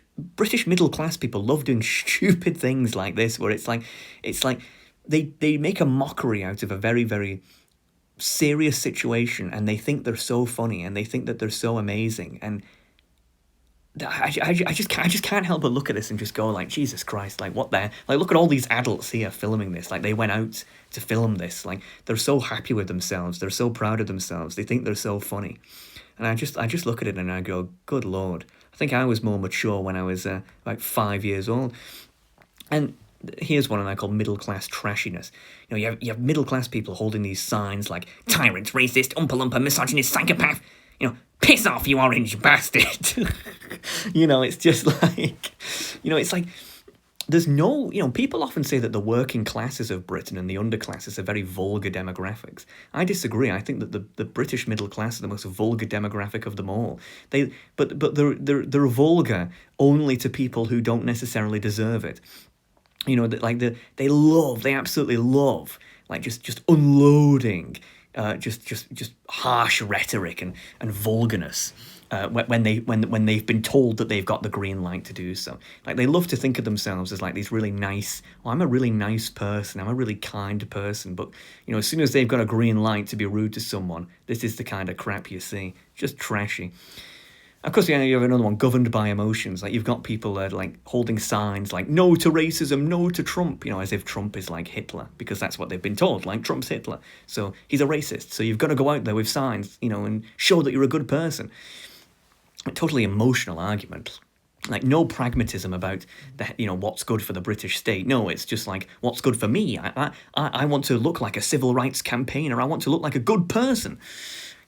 middle class people love doing stupid things like this, where it's like they make a mockery out of a very, very serious situation, and they think they're so funny, and they think that they're so amazing, and I just can't help but look at this and just go like, Jesus Christ, like what the, like look at all these adults here filming this, like they went out to film this, like they're so happy with themselves, they're so proud of themselves, they think they're so funny, and I just look at it and I go, good Lord, I think I was more mature when I was like 5 years old. And here's one I call middle class trashiness. You have middle class people holding these signs like tyrant, racist, umpa-lumpa, misogynist, psychopath. Piss off, you orange bastard. It's just like, it's like, there's no, people often say that the working classes of Britain and the underclasses are very vulgar demographics. I disagree. I think that the British middle class are the most vulgar demographic of them all. But they're vulgar only to people who don't necessarily deserve it. They absolutely love, like just unloading, just harsh rhetoric and vulgarness when they've been told that they've got the green light to do so. Like they love to think of themselves as like these really nice, I'm a really nice person, I'm a really kind person, but as soon as they've got a green light to be rude to someone, this is the kind of crap you see. Just trashy. Of course, you have another one, governed by emotions. Like, you've got people like holding signs like, no to racism, no to Trump, as if Trump is like Hitler, because that's what they've been told, like, Trump's Hitler. So he's a racist. So you've got to go out there with signs, and show that you're a good person. A totally emotional argument. Like, no pragmatism about what's good for the British state. No, it's just like, what's good for me? I want to look like a civil rights campaigner. I want to look like a good person.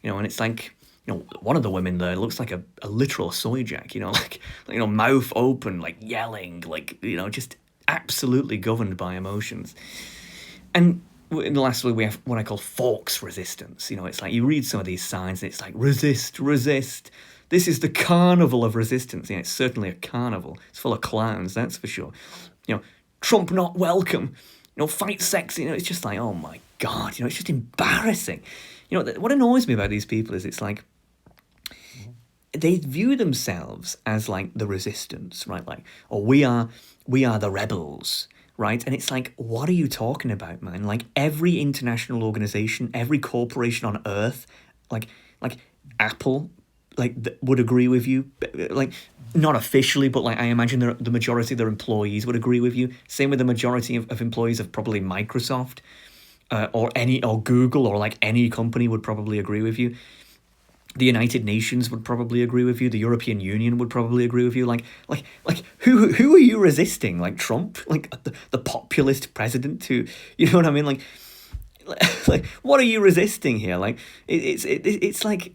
And it's like, one of the women there looks like a literal soy jack, mouth open, like yelling, like, just absolutely governed by emotions. And lastly, we have what I call Fawkes resistance. It's like you read some of these signs and it's like, resist, resist. This is the carnival of resistance. It's certainly a carnival. It's full of clowns, that's for sure. Trump not welcome. Fight sex. It's just like, oh my God, it's just embarrassing. What annoys me about these people is it's like, they view themselves as like the resistance, right? Like, oh, we are the rebels, right? And it's like, what are you talking about, man? Like every international organization, every corporation on earth, like Apple, would agree with you, like not officially, but like I imagine the majority of their employees would agree with you. Same with the majority of employees of probably Microsoft, or Google, or like any company would probably agree with you. The United Nations would probably agree with you. The European Union would probably agree with you. Who are you resisting? Like Trump, like the populist president who, you know what I mean? Like what are you resisting here? Like it's like,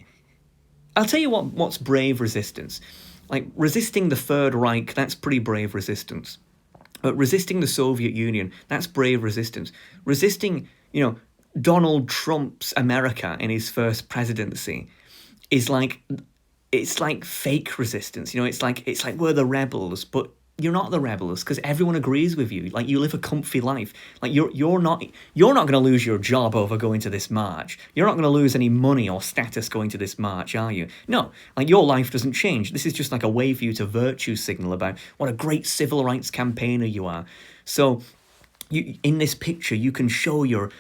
I'll tell you what's brave resistance. Like resisting the Third Reich, that's pretty brave resistance. But resisting the Soviet Union, that's brave resistance. Resisting, Donald Trump's America in his first presidency is it's like fake resistance. It's like we're the rebels, but you're not the rebels because everyone agrees with you. Like you live a comfy life. Like you're not going to lose your job over going to this march. You're not going to lose any money or status going to this march, are you? No, like your life doesn't change. This is just like a way for you to virtue signal about what a great civil rights campaigner you are. So in this picture, you can show your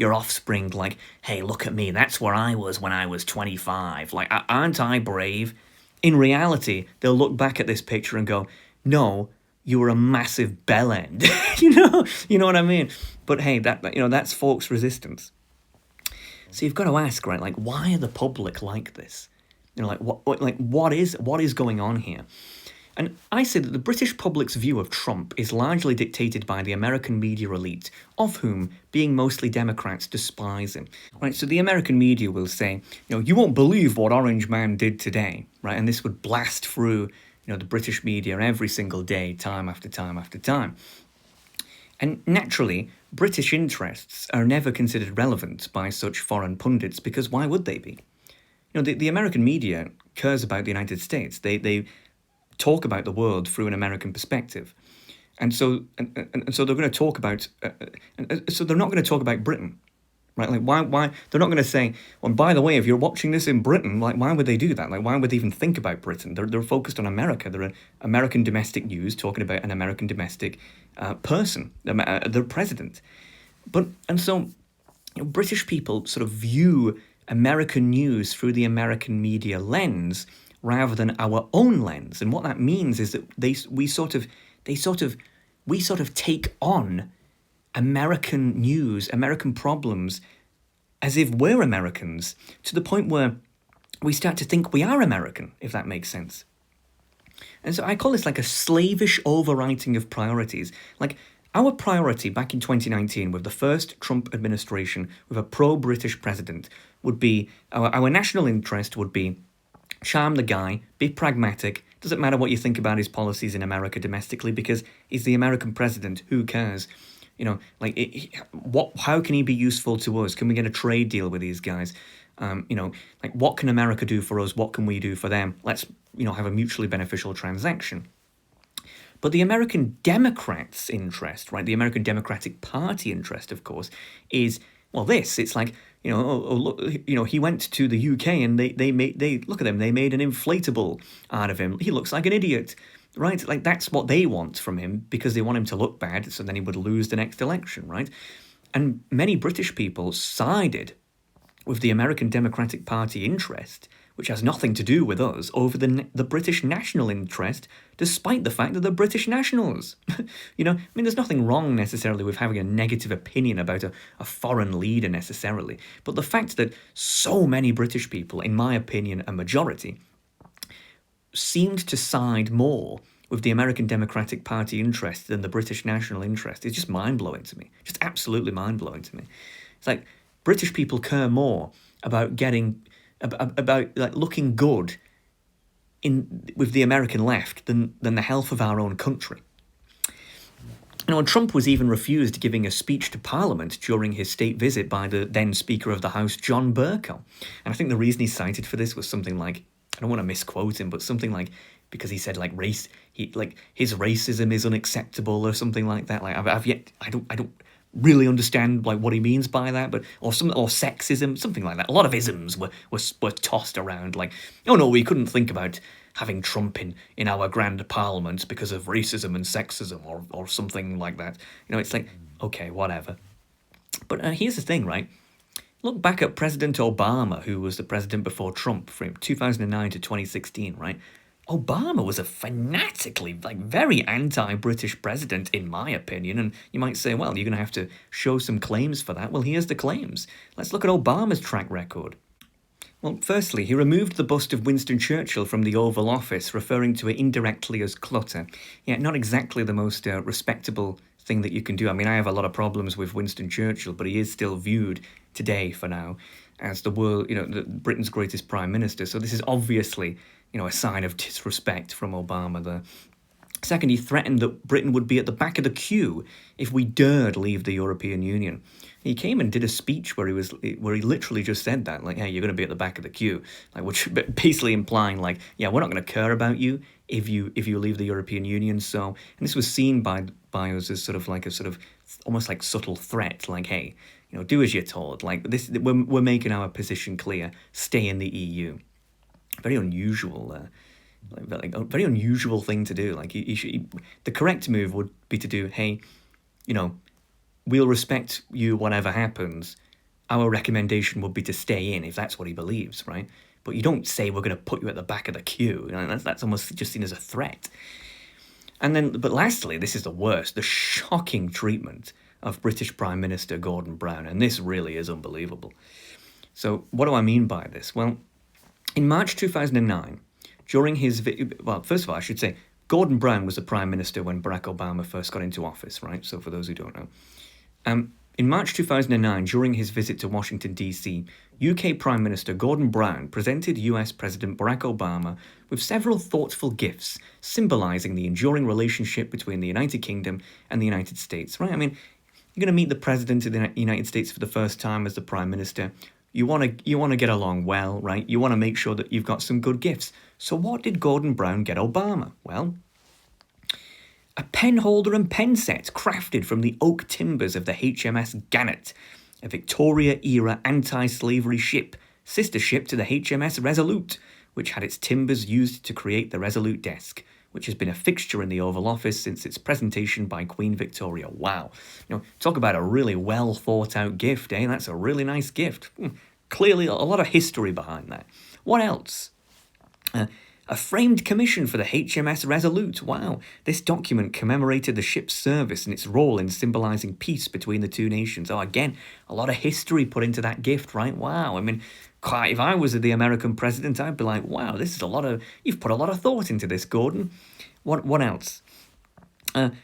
offspring, like, hey, look at me. That's where I was when I was 25. Like, aren't I brave? In reality, they'll look back at this picture and go, no, you were a massive bellend. You know what I mean? But hey, that's folks' resistance. So you've got to ask, right? Like, why are the public like this? What is going on here? And I say that the British public's view of Trump is largely dictated by the American media elite, of whom, being mostly Democrats, despise him. Right, so the American media will say, you won't believe what Orange Man did today, right? And this would blast through, the British media every single day, time after time after time. And naturally, British interests are never considered relevant by such foreign pundits, because why would they be? The American media cares about the United States. They talk about the world through an American perspective, and so they're going to talk about. So they're not going to talk about Britain, right? Like why they're not going to say, well, by the way, if you're watching this in Britain, like why would they do that? Like why would they even think about Britain? They're focused on America. They're an American domestic news talking about an American domestic person, their president. So British people sort of view American news through the American media lens rather than our own lens. And what that means is that we sort of take on American news, American problems, as if we're Americans, to the point where we start to think we are American, if that makes sense. And so I call this like a slavish overwriting of priorities. Like our priority back in 2019 with the first Trump administration, with a pro-British president, would be, our national interest would be charm the guy, be pragmatic. Doesn't matter what you think about his policies in America domestically, because he's the American president. Who cares? How can he be useful to us? Can we get a trade deal with these guys? What can America do for us? What can we do for them? Let's, have a mutually beneficial transaction. But the American Democrats' interest, right, the American Democratic Party interest, of course, is, it's like, look, he went to the UK and they look at him, they made an inflatable out of him. He looks like an idiot, right? Like that's what they want from him because they want him to look bad, so then he would lose the next election, right? And many British people sided with the American Democratic Party interest, which has nothing to do with us, over the British national interest, despite the fact that they're British nationals. There's nothing wrong necessarily with having a negative opinion about a foreign leader necessarily, but the fact that so many British people, in my opinion, a majority, seemed to side more with the American Democratic Party interest than the British national interest is just mind-blowing to me. Just absolutely mind-blowing to me. It's like British people care more about looking good with the American left than the health of our own country. And Trump was even refused giving a speech to Parliament during his state visit by the then Speaker of the House, John Bercow. And I think the reason he cited for this was something like, I don't want to misquote him, but something like, because he said his racism is unacceptable or something like that. Like I don't really understand what he means by that, but or sexism, something like that. A lot of isms were tossed around, like, oh no, we couldn't think about having Trump in our grand parliament because of racism and sexism or something like that. It's like, okay, whatever. But here's the thing, right? Look back at President Obama, who was the president before Trump, from 2009 to 2016, right? Obama was a fanatically, very anti-British president, in my opinion. And you might say, well, you're going to have to show some claims for that. Well, here's the claims. Let's look at Obama's track record. Well, firstly, he removed the bust of Winston Churchill from the Oval Office, referring to it indirectly as clutter. Yeah, not exactly the most respectable thing that you can do. I mean, I have a lot of problems with Winston Churchill, but he is still viewed today, for now, as the world, Britain's greatest prime minister. So this is obviously, a sign of disrespect from Obama there. Second, he threatened that Britain would be at the back of the queue if we dared leave the European Union. He came and did a speech where he literally just said that, like, "Hey, you're going to be at the back of the queue," like, which basically implying, like, yeah, we're not going to care about you if you leave the European Union. So, and this was seen by us as sort of like a sort of almost like subtle threat, like, hey, do as you're told. Like this, we're making our position clear. Stay in the EU. Very unusual. Like a very unusual thing to do. Like the correct move would be to do, hey, we'll respect you whatever happens. Our recommendation would be to stay in if that's what he believes, right? But you don't say we're going to put you at the back of the queue. That's almost just seen as a threat. And then, but lastly, this is the worst, the shocking treatment of British Prime Minister Gordon Brown, and this really is unbelievable. So what do I mean by this? Well, in March 2009, during his, first of all, I should say, Gordon Brown was the Prime Minister when Barack Obama first got into office, right? So for those who don't know. In March 2009, during his visit to Washington, D.C., UK Prime Minister Gordon Brown presented US President Barack Obama with several thoughtful gifts symbolising the enduring relationship between the United Kingdom and the United States, right? I mean, you're going to meet the President of the United States for the first time as the Prime Minister. You want to get along well, right? You want to make sure that you've got some good gifts. So what did Gordon Brown get Obama? Well, a pen holder and pen set crafted from the oak timbers of the HMS Gannet, a Victoria-era anti-slavery ship, sister ship to the HMS Resolute, which had its timbers used to create the Resolute desk, which has been a fixture in the Oval Office since its presentation by Queen Victoria. Wow. Talk about a really well thought out gift, eh? That's a really nice gift. Clearly a lot of history behind that. What else? A framed commission for the HMS Resolute. Wow. This document commemorated the ship's service and its role in symbolising peace between the two nations. Oh, again, a lot of history put into that gift, right? Wow. I mean, if I was the American president, I'd be like, wow, this is you've put a lot of thought into this, Gordon. What else?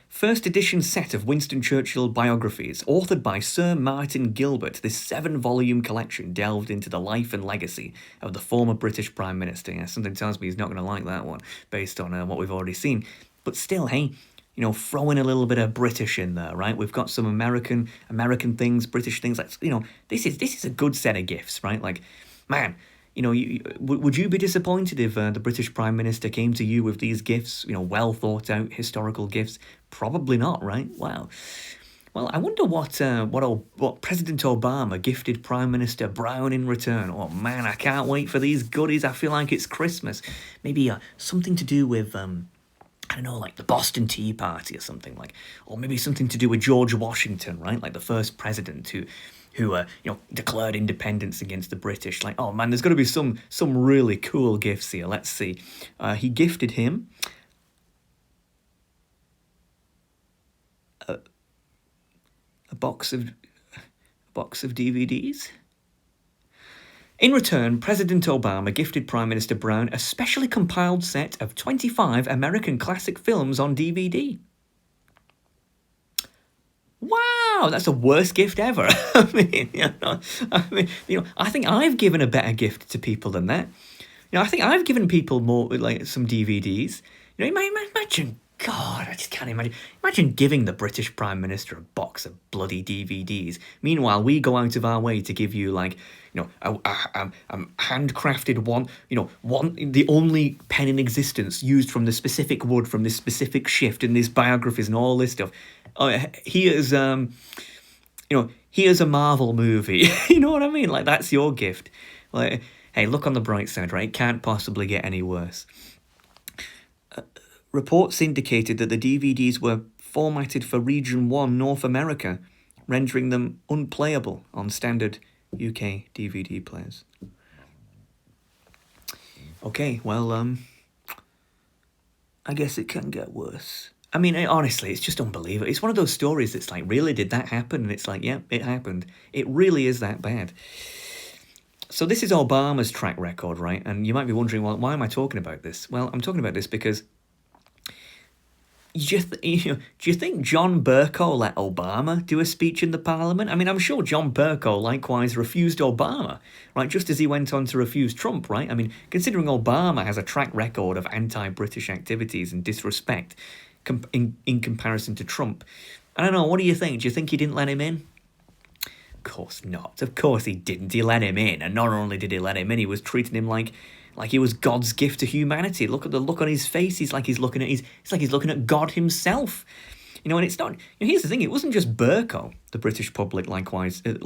First edition set of Winston Churchill biographies, authored by Sir Martin Gilbert. This 7-volume collection delved into the life and legacy of the former British Prime Minister. Yeah, something tells me he's not going to like that one, based on what we've already seen. But still, hey, throw in a little bit of British in there, right? We've got some American things, British things. Like, this is a good set of gifts, right? Like, man, would you be disappointed if the British Prime Minister came to you with these gifts, well thought out historical gifts? Probably not, right? Wow. Well, I wonder what President Obama gifted Prime Minister Brown in return. Oh man, I can't wait for these goodies. I feel like it's Christmas. Maybe something to do with I don't know, like the Boston Tea Party or something, like, or maybe something to do with George Washington, right? Like the first president who declared independence against the British. Like, oh man, there's got to be some really cool gifts here. Let's see. He gifted him a box of DVDs. In return, President Obama gifted Prime Minister Brown a specially compiled set of 25 American classic films on DVD. Wow, that's the worst gift ever. I think I've given a better gift to people than that. I think I've given people more, like, some DVDs. Imagine, God, I just can't imagine. Imagine giving the British Prime Minister a box of bloody DVDs. Meanwhile, we go out of our way to give you, like, a handcrafted one, the only pen in existence used from the specific wood from this specific shift in these biographies and all this stuff. Here's a Marvel movie. You know what I mean? Like, that's your gift. Like, hey, look on the bright side, right? It can't possibly get any worse. Reports indicated that the DVDs were formatted for Region 1 North America, rendering them unplayable on standard UK DVD players. Okay, well, I guess it can get worse. I mean, honestly, it's just unbelievable. It's one of those stories that's like, really, did that happen? And it's like, yeah, it happened. It really is that bad. So this is Obama's track record, right? And you might be wondering, well, why am I talking about this? Well, I'm talking about this because do you think John Bercow let Obama do a speech in the Parliament? I mean, I'm sure John Bercow likewise refused Obama, right? Just as he went on to refuse Trump, right? I mean, considering Obama has a track record of anti-British activities and disrespect in comparison to Trump, I don't know, what do you think? Do you think he didn't let him in? Of course not. Of course he didn't. He let him in. And not only did he let him in, he was treating him like he was God's gift to humanity. Look at the look on his face. It's like he's looking at God himself. And it's not. Here's the thing: it wasn't just Bercow. The British public likewise treated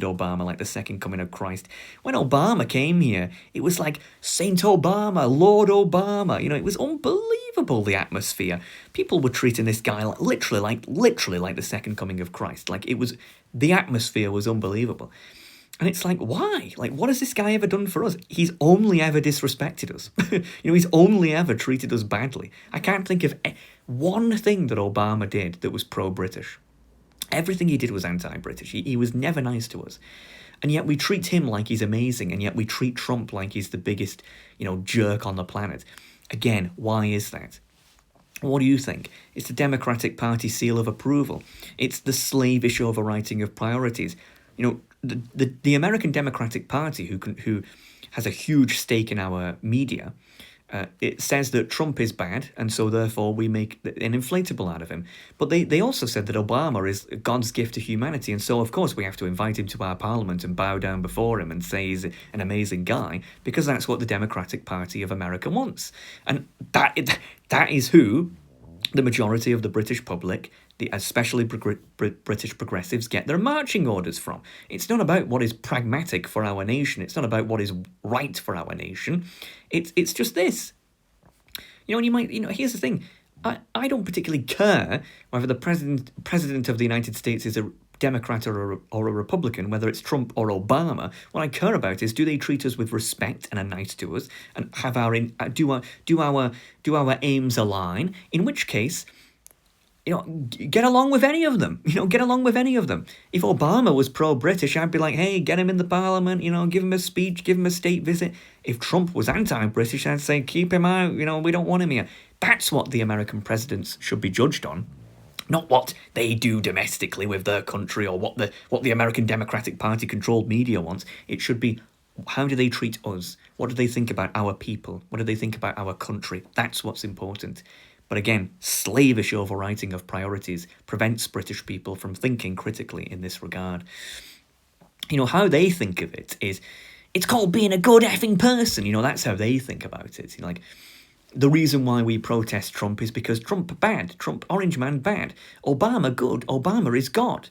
Obama like the second coming of Christ. When Obama came here, it was like Saint Obama, Lord Obama. It was unbelievable, the atmosphere. People were treating this guy literally like the second coming of Christ. The atmosphere was unbelievable. And it's like, why? What has this guy ever done for us? He's only ever disrespected us. He's only ever treated us badly. I can't think of one thing that Obama did that was pro-British. Everything he did was anti-British. He was never nice to us. And yet we treat him like he's amazing, and yet we treat Trump like he's the biggest, jerk on the planet. Again, why is that? What do you think? It's the Democratic Party seal of approval. It's the slavish overwriting of priorities. The American Democratic Party, who has a huge stake in our media, it says that Trump is bad, and so therefore we make an inflatable out of him. But they also said that Obama is God's gift to humanity, and so of course we have to invite him to our parliament and bow down before him and say he's an amazing guy, because that's what the Democratic Party of America wants. And that is who the majority of the British public, especially British progressives, get their marching orders from. It's not about what is pragmatic for our nation. It's not about what is right for our nation. It's just this. And you might, here's the thing. I don't particularly care whether the president of the United States is a Democrat or a Republican, whether it's Trump or Obama. What I care about is, do they treat us with respect and are nice to us, and have do our aims align? In which case, get along with any of them. Get along with any of them. If Obama was pro-British, I'd be like, hey, get him in the Parliament. Give him a speech, give him a state visit. If Trump was anti-British, I'd say keep him out. We don't want him here. That's what the American presidents should be judged on. Not what they do domestically with their country, or what the American Democratic Party controlled media wants. It should be, how do they treat us? What do they think about our people? What do they think about our country? That's what's important. But again, slavish overwriting of priorities prevents British people from thinking critically in this regard. How they think of it is, it's called being a good effing person. That's how they think about it. The reason why we protest Trump is because Trump bad, Trump orange man bad, Obama good, Obama is God.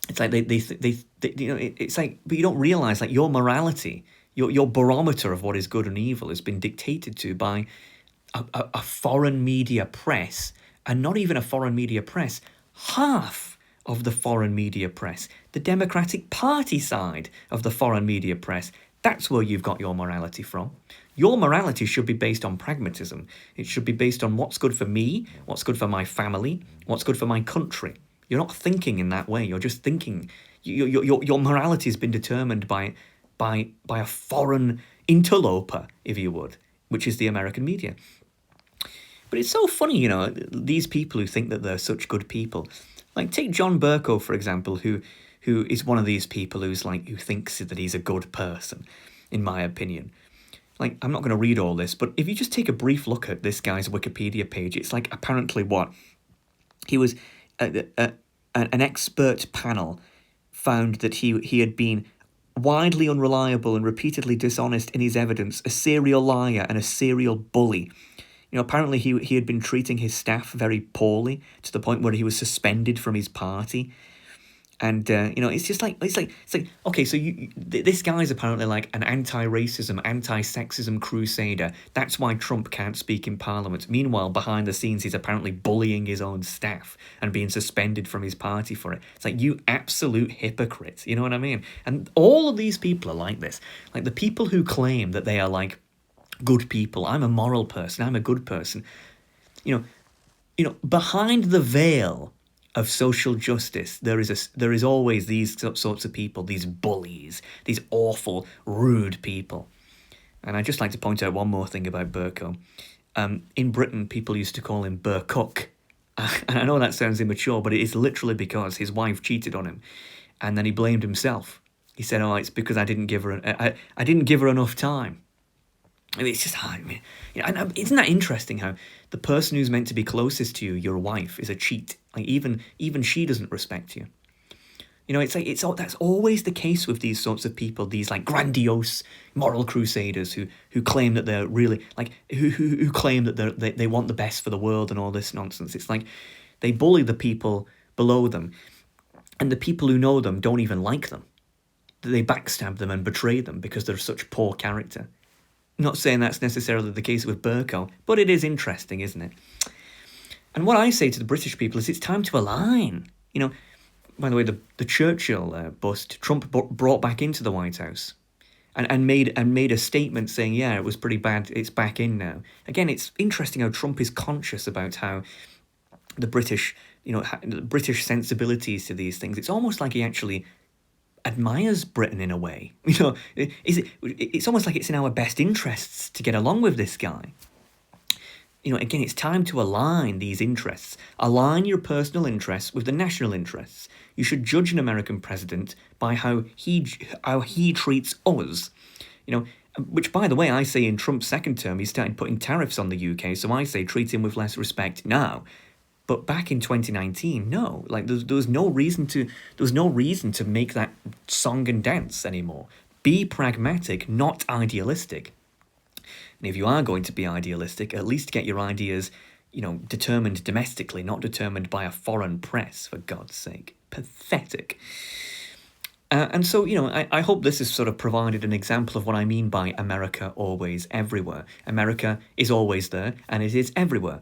It's like they it's like, but you don't realise, your morality, your barometer of what is good and evil has been dictated to by a foreign media press, and not even a foreign media press, half of the foreign media press, the Democratic Party side of the foreign media press. That's where you've got your morality from. Your morality should be based on pragmatism. It should be based on what's good for me, what's good for my family, what's good for my country. You're not thinking in that way. You're just thinking. Your morality has been determined by a foreign interloper, if you would, which is the American media. But it's so funny, these people who think that they're such good people. Take John Bercow, for example, who is one of these people who thinks that he's a good person, in my opinion. I'm not going to read all this, but if you just take a brief look at this guy's Wikipedia page, it's apparently what? He was, an expert panel found that he had been widely unreliable and repeatedly dishonest in his evidence, a serial liar and a serial bully. Apparently he had been treating his staff very poorly, to the point where he was suspended from his party. And, it's just it's like, okay, so this guy's apparently an anti-racism, anti-sexism crusader. That's why Trump can't speak in Parliament. Meanwhile, behind the scenes, he's apparently bullying his own staff and being suspended from his party for it. It's you absolute hypocrite, you know what I mean? And all of these people are like this. The people who claim that they are good people. I'm a moral person. I'm a good person. Behind the veil of social justice, there is always these sorts of people, these bullies, these awful, rude people. And I'd just like to point out one more thing about Burko. In Britain, people used to call him Burcook. And I know that sounds immature, but it is literally because his wife cheated on him. And then he blamed himself. He said, "Oh, it's because I didn't give her enough time." I mean, it's just hard. I mean, and isn't that interesting how the person who's meant to be closest to you, your wife, is a cheat? Like even she doesn't respect you. It's like that's always the case with these sorts of people, these like grandiose moral crusaders who claim that they're really like who claim that they want the best for the world and all this nonsense. It's like they bully the people below them, and the people who know them don't even like them. They backstab them and betray them because they're such poor character. Not saying that's necessarily the case with Burko, but it is interesting, isn't it? And what I say to the British people is it's time to align. By the way, the Churchill bust, Trump brought back into the White House and made a statement saying, yeah, it was pretty bad, it's back in now. Again, it's interesting how Trump is conscious about how the British, the British sensibilities to these things. It's almost like he actually admires Britain in a way. It's almost like it's in our best interests to get along with this guy. Again, it's time to align these interests. Align your personal interests with the national interests. You should judge an American president by how he treats us. Which, by the way, I say in Trump's second term, he started putting tariffs on the UK, so I say treat him with less respect now. But back in 2019, no. Like there was no reason to make that song and dance anymore. Be pragmatic, not idealistic. And if you are going to be idealistic, at least get your ideas, determined domestically, not determined by a foreign press, for God's sake. Pathetic. And so, I hope this has sort of provided an example of what I mean by America always everywhere. America is always there, and it is everywhere.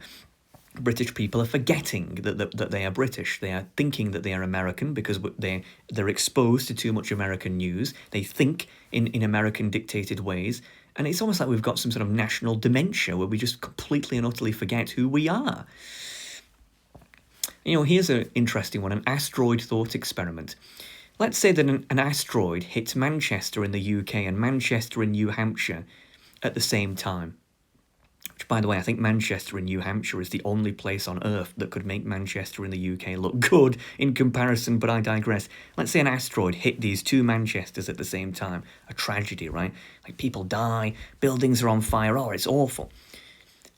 British people are forgetting that they are British. They are thinking that they are American because they're exposed to too much American news. They think in American dictated ways. And it's almost like we've got some sort of national dementia where we just completely and utterly forget who we are. Here's an interesting one, an asteroid thought experiment. Let's say that an asteroid hits Manchester in the UK and Manchester in New Hampshire at the same time. Which, by the way, I think Manchester in New Hampshire is the only place on Earth that could make Manchester in the UK look good in comparison, but I digress. Let's say an asteroid hit these two Manchesters at the same time. A tragedy, right? Like people die, buildings are on fire, it's awful.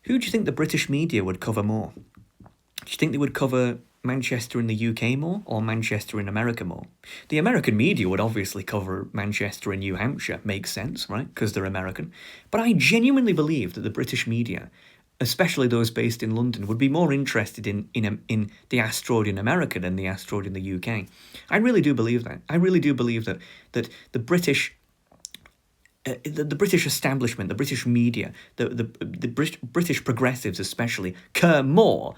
Who do you think the British media would cover more? Do you think they would cover Manchester in the UK more or Manchester in America more? The American media would obviously cover Manchester in New Hampshire. Makes sense, right? Because they're American. But I genuinely believe that the British media, especially those based in London, would be more interested in the asteroid in America than the asteroid in the UK. I really do believe that. I really do believe that the British the British establishment, the British media, the British progressives especially, care more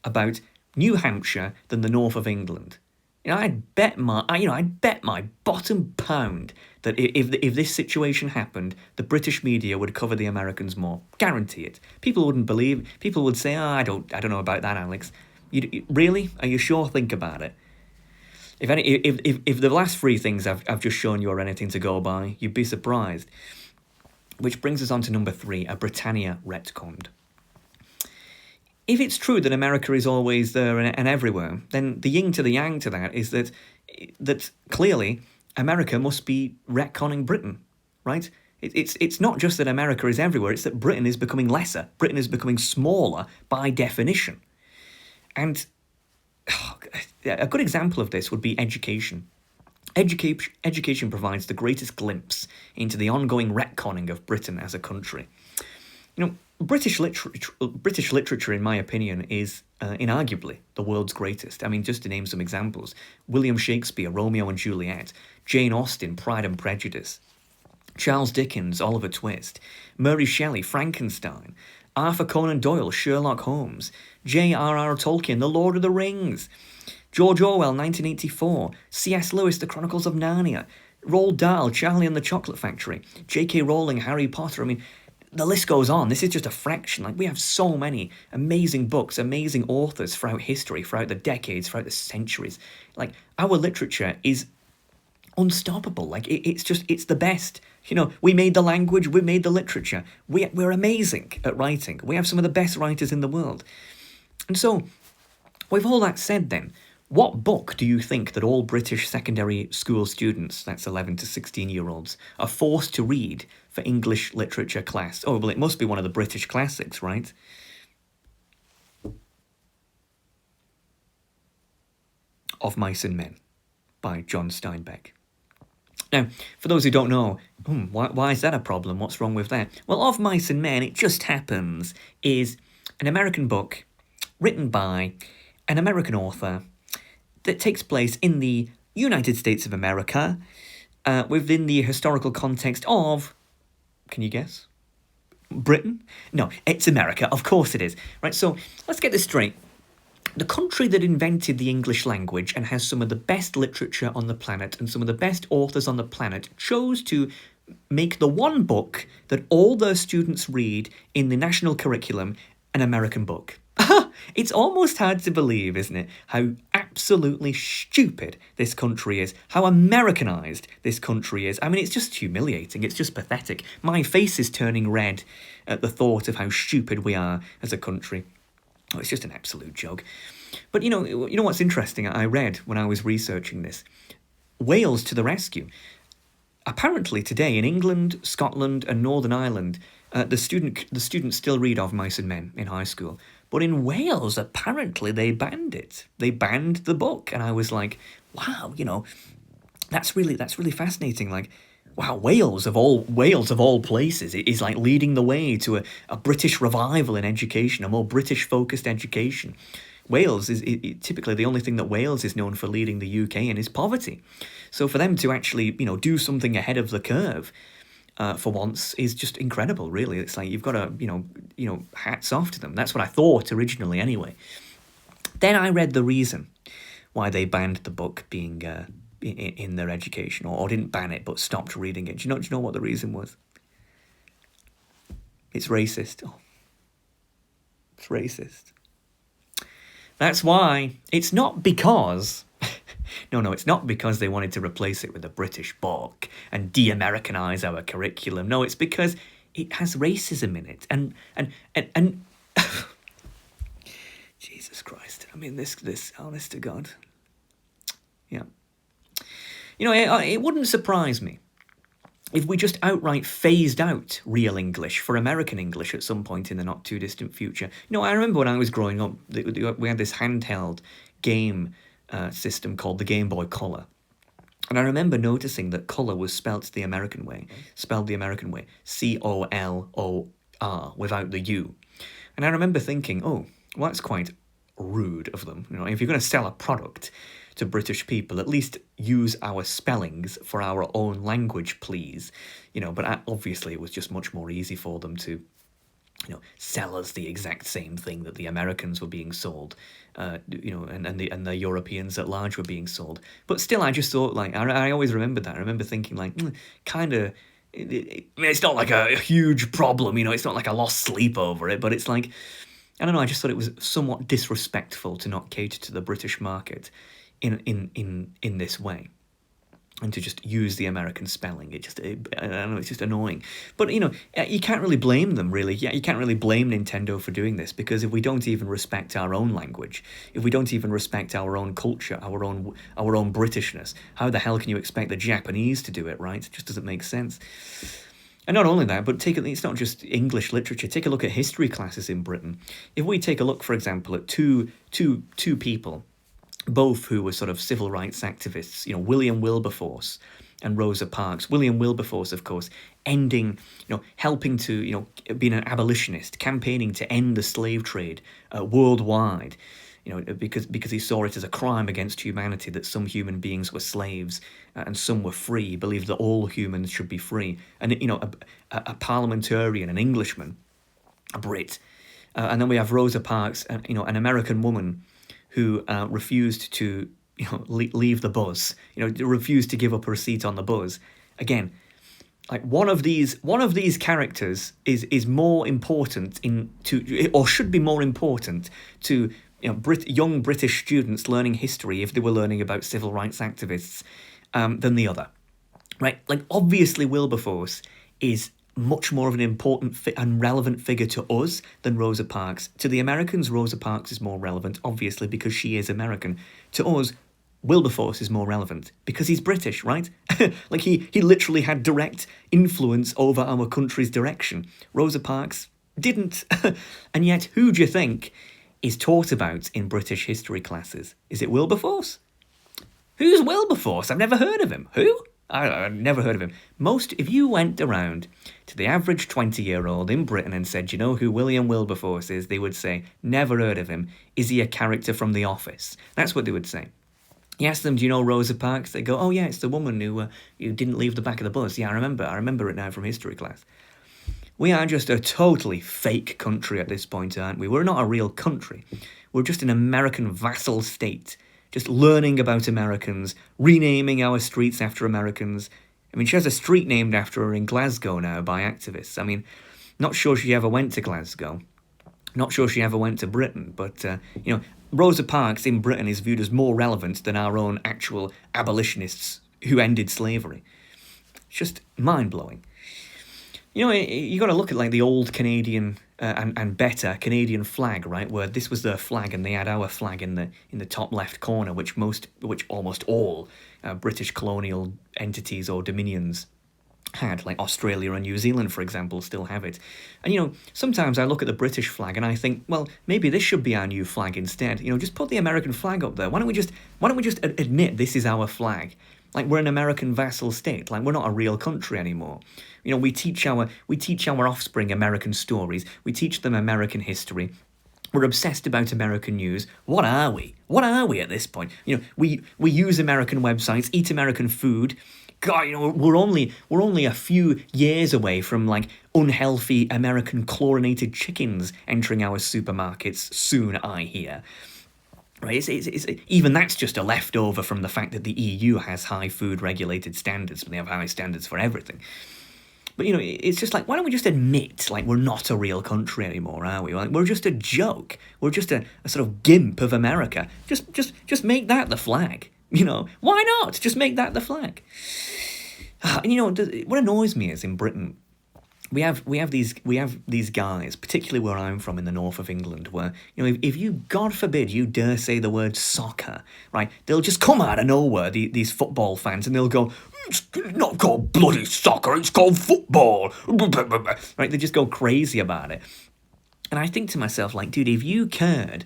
about New Hampshire than the north of England. I'd bet my bottom pound that if this situation happened, the British media would cover the Americans more. Guarantee it. People wouldn't believe. People would say, I don't know about that, Alex. Really? Are you sure? Think about it. If the last three things I've just shown you are anything to go by, you'd be surprised. Which brings us on to number 3, a Britannia retconned. If it's true that America is always there and everywhere, then the yin to the yang to that is that clearly America must be retconning Britain, right? It's not just that America is everywhere, it's that Britain is becoming lesser. Britain is becoming smaller by definition. And a good example of this would be education. Education provides the greatest glimpse into the ongoing retconning of Britain as a country. British literature, in my opinion, is inarguably the world's greatest. I mean, just to name some examples: William Shakespeare, Romeo and Juliet; Jane Austen, Pride and Prejudice; Charles Dickens, Oliver Twist; Mary Shelley, Frankenstein; Arthur Conan Doyle, Sherlock Holmes; J.R.R. Tolkien, The Lord of the Rings; George Orwell, 1984; C.S. Lewis, The Chronicles of Narnia; Roald Dahl, Charlie and the Chocolate Factory; J.K. Rowling, Harry Potter. I mean, the list goes on. This is just a fraction. Like, we have so many amazing books, amazing authors throughout history, throughout the decades, throughout the centuries. Like, our literature is unstoppable. Like, it's the best. We made the language, we made the literature. We're amazing at writing. We have some of the best writers in the world. And so, with all that said then, what book do you think that all British secondary school students, that's 11 to 16-year-olds, are forced to read for English literature class? Oh, well, it must be one of the British classics, right? Of Mice and Men by John Steinbeck. Now, for those who don't know, why is that a problem? What's wrong with that? Well, Of Mice and Men, it just happens, is an American book written by an American author that takes place in the United States of America within the historical context of, can you guess? Britain? No, it's America. Of course it is. Right, so let's get this straight. The country that invented the English language and has some of the best literature on the planet and some of the best authors on the planet chose to make the one book that all their students read in the national curriculum an American book. It's almost hard to believe, isn't it, how absolutely stupid this country is, how Americanized this country is. I mean, it's just humiliating, it's just pathetic. My face is turning red at the thought of how stupid we are as a country. Oh, it's just an absolute joke. But you know what's interesting? I read when I was researching this, Wales to the rescue. Apparently today in England, Scotland and Northern Ireland, the students still read Of Mice and Men in high school. But in Wales, apparently they banned it. They banned the book. And I was like, wow, that's really fascinating. Like, wow, Wales of all places is like leading the way to a British revival in education, a more British focused education. Wales is typically the only thing that Wales is known for leading the UK in is poverty. So for them to actually, do something ahead of the curve, for once, is just incredible, really. It's like you've got to, hats off to them. That's what I thought originally, anyway. Then I read the reason why they banned the book being in their education, or didn't ban it but stopped reading it. Do you know what the reason was? It's racist. Oh, it's racist. That's why. It's not because... No, it's not because they wanted to replace it with a British book and de-Americanize our curriculum. No, it's because it has racism in it. And Jesus Christ. I mean, this, honest to God. Yeah. It wouldn't surprise me if we just outright phased out real English for American English at some point in the not too distant future. I remember when I was growing up, we had this handheld game system called the Game Boy Color. And I remember noticing that colour was spelled the American way, C-O-L-O-R, without the U. And I remember thinking, oh, well, that's quite rude of them. If you're going to sell a product to British people, at least use our spellings for our own language, please. But obviously it was just much more easy for them to sell us the exact same thing that the Americans were being sold, and the Europeans at large were being sold. But still, I just thought, like, I always remembered that. I remember thinking, like, kind of, it's not like a huge problem, it's not like I lost sleep over it, but it's like, I don't know, I just thought it was somewhat disrespectful to not cater to the British market in this way. And to just use the American spelling. I don't know, it's just annoying. But, you can't really blame them, really. Yeah, you can't really blame Nintendo for doing this, because if we don't even respect our own language, if we don't even respect our own culture, our own Britishness, how the hell can you expect the Japanese to do it, right? It just doesn't make sense. And not only that, but it's not just English literature. Take a look at history classes in Britain. If we take a look, for example, at two people, both who were sort of civil rights activists, William Wilberforce and Rosa Parks. William Wilberforce, of course, helping to, being an abolitionist, campaigning to end the slave trade worldwide, because he saw it as a crime against humanity that some human beings were slaves and some were free. He believed that all humans should be free. And, a parliamentarian, an Englishman, a Brit. And then we have Rosa Parks, an American woman who refused to, leave the bus, refused to give up her seat on the bus. Again, Like one of these characters is more important or should be more important to young British students learning history if they were learning about civil rights activists than the other, right? Like obviously Wilberforce is much more of an important and relevant figure to us than Rosa Parks. To the Americans, Rosa Parks is more relevant, obviously, because she is American. To us, Wilberforce is more relevant because he's British, right? Like he literally had direct influence over our country's direction. Rosa Parks didn't. And yet, who do you think is taught about in British history classes? Is it Wilberforce? Who's Wilberforce? I've never heard of him. Who? I've never heard of him. If you went around to the average 20-year-old in Britain and said, you know who William Wilberforce is, they would say, never heard of him. Is he a character from The Office? That's what they would say. You ask them, do you know Rosa Parks? They go, oh yeah, it's the woman who didn't leave the back of the bus. Yeah, I remember it now from history class. We are just a totally fake country at this point, aren't we? We're not a real country. We're just an American vassal state, just learning about Americans, renaming our streets after Americans. I mean, she has a street named after her in Glasgow now by activists. I mean, not sure she ever went to Glasgow. Not sure she ever went to Britain, but, Rosa Parks in Britain is viewed as more relevant than our own actual abolitionists who ended slavery. It's just mind-blowing. You got to look at like the old Canadian and better Canadian flag, right? Where this was their flag and they had our flag in the top left corner, which almost all British colonial entities or dominions had, like Australia and New Zealand, for example, still have it. And, sometimes I look at the British flag and I think, well, maybe this should be our new flag instead. Just put the American flag up there. Why don't we just admit this is our flag? Like, we're an American vassal state. Like, we're not a real country anymore. We teach our offspring American stories. We teach them American history. We're obsessed about American news. What are we? What are we at this point? We use American websites, eat American food. God, we're only a few years away from like unhealthy American chlorinated chickens entering our supermarkets soon, I hear. Right? It's even that's just a leftover from the fact that the EU has high food regulated standards, but they have high standards for everything. But it's just like, why don't we just admit like we're not a real country anymore, are we? Like, we're just a joke. We're just a sort of gimp of America. Just make that the flag. Why not? Just make that the flag. And what annoys me is in Britain, we have these guys, particularly where I'm from in the north of England, where if you, God forbid, you dare say the word soccer, right? They'll just come out of nowhere, these football fans, and they'll go, it's not called bloody soccer, it's called football, right? They just go crazy about it, and I think to myself, like, dude, if you cared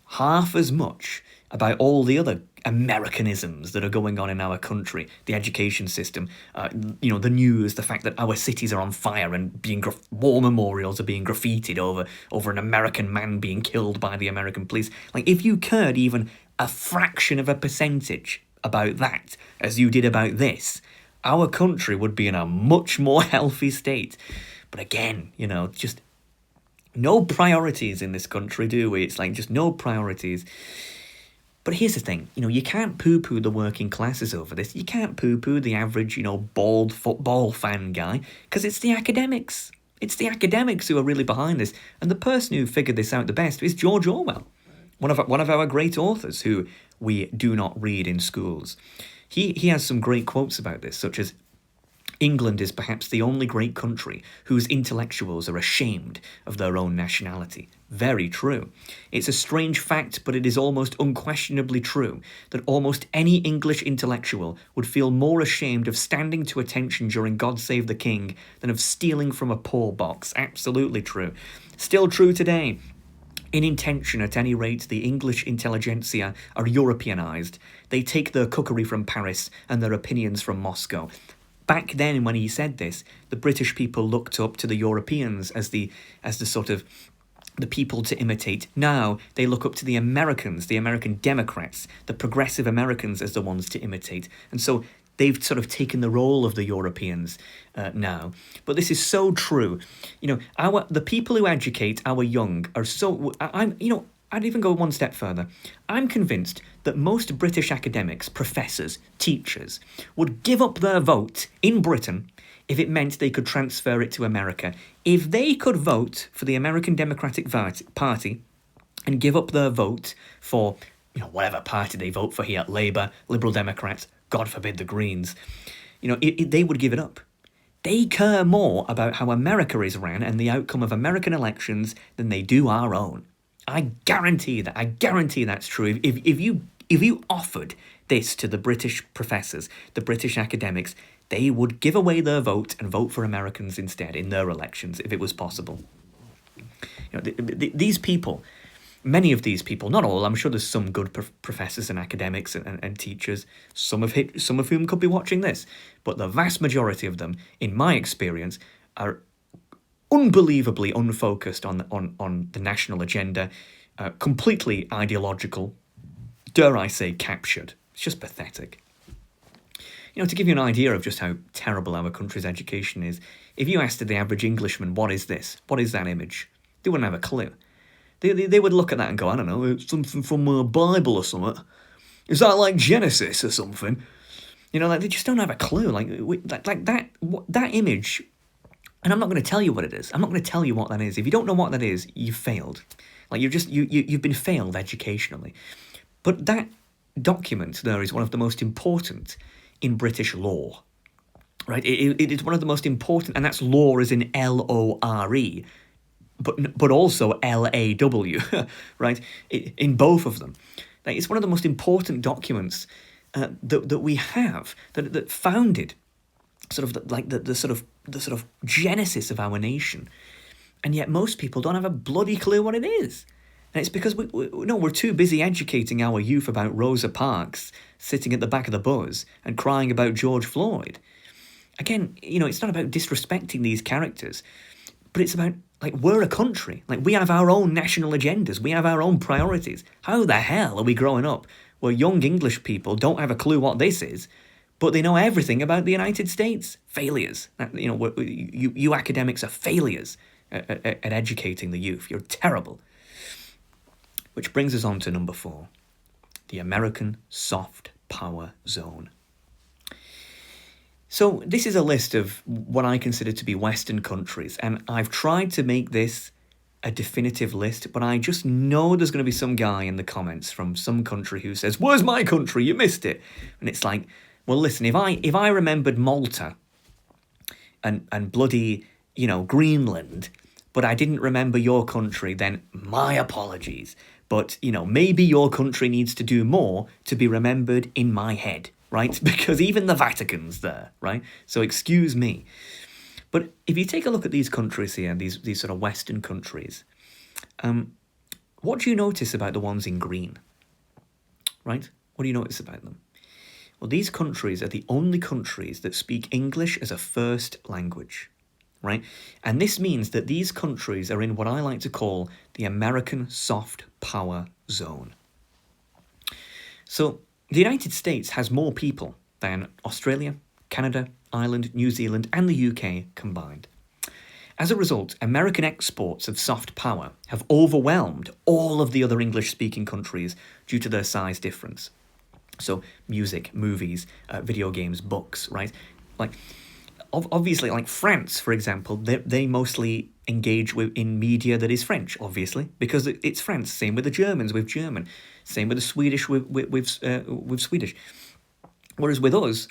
half as much about all the other Americanisms that are going on in our country, the education system, the news, the fact that our cities are on fire and war memorials are being graffitied over an American man being killed by the American police. Like, if you cared even a fraction of a percentage about that, as you did about this, our country would be in a much more healthy state. But again, just no priorities in this country, do we? It's like just no priorities. But here's the thing, you can't poo-poo the working classes over this. You can't poo-poo the average, bald football fan guy, because it's the academics. It's the academics who are really behind this. And the person who figured this out the best is George Orwell, one of our great authors who we do not read in schools. He has some great quotes about this, such as, England is perhaps the only great country whose intellectuals are ashamed of their own nationality. Very true. It's a strange fact, but it is almost unquestionably true that almost any English intellectual would feel more ashamed of standing to attention during God Save the King than of stealing from a poor box. Absolutely true. Still true today. In intention, at any rate, the English intelligentsia are Europeanized. They take their cookery from Paris and their opinions from Moscow. Back then, when he said this, the British people looked up to the Europeans as the sort of the people to imitate. Now they look up to the Americans, the American Democrats, the progressive Americans as the ones to imitate. And so they've sort of taken the role of the Europeans now. But this is so true. The people who educate our young are so... I'd even go one step further. I'm convinced that most British academics, professors, teachers, would give up their vote in Britain if it meant they could transfer it to America. If they could vote for the American Democratic Party and give up their vote for, whatever party they vote for here, Labour, Liberal Democrats, God forbid the Greens, they would give it up. They care more about how America is ran and the outcome of American elections than they do our own. I guarantee that. I guarantee that's true. If you offered this to the British professors, the British academics, they would give away their vote and vote for Americans instead in their elections if it was possible. These people, many of these people, not all, I'm sure there's some good professors and academics and teachers, some of whom could be watching this, but the vast majority of them, in my experience, are unbelievably unfocused on the national agenda, completely ideological, dare I say captured. It's just pathetic. To give you an idea of just how terrible our country's education is, if you asked the average Englishman, what is this? What is that image? They wouldn't have a clue. They would look at that and go, I don't know, it's something from a Bible or something. Is that like Genesis or something? They just don't have a clue. That image, and I'm not going to tell you what it is. I'm not going to tell you what that is. If you don't know what that is, you've failed. You've been failed educationally. But that document there is one of the most important in British law, right? It is one of the most important, and that's law as in L-O-R-E, but also L-A-W, right? In both of them. It's one of the most important documents that we have, that founded sort of the sort of genesis of our nation. And yet most people don't have a bloody clue what it is. And it's because we're too busy educating our youth about Rosa Parks sitting at the back of the bus and crying about George Floyd. Again, it's not about disrespecting these characters, but it's about, we're a country. We have our own national agendas. We have our own priorities. How the hell are we growing up where young English people don't have a clue what this is, but they know everything about the United States? Failures. You academics are failures at educating the youth. You're terrible. Which brings us on to number 4, the American soft power zone. So this is a list of what I consider to be Western countries, and I've tried to make this a definitive list, but I just know there's going to be some guy in the comments from some country who says, "Where's my country? You missed it." And it's like, well, listen, if I remembered Malta and bloody, Greenland, but I didn't remember your country, then my apologies. But, maybe your country needs to do more to be remembered in my head, right? Because even the Vatican's there, right? So excuse me. But if you take a look at these countries here, these sort of Western countries, what do you notice about the ones in green, right? What do you notice about them? Well, these countries are the only countries that speak English as a first language, right? And this means that these countries are in what I like to call the American soft power zone. So the United States has more people than Australia, Canada, Ireland, New Zealand, and the UK combined. As a result, American exports of soft power have overwhelmed all of the other English-speaking countries due to their size difference. So music, movies, video games, books, right? Obviously, France, for example, they mostly engage in media that is French, obviously, because it's France. Same with the Germans with German. Same with the Swedish with Swedish. Whereas with us,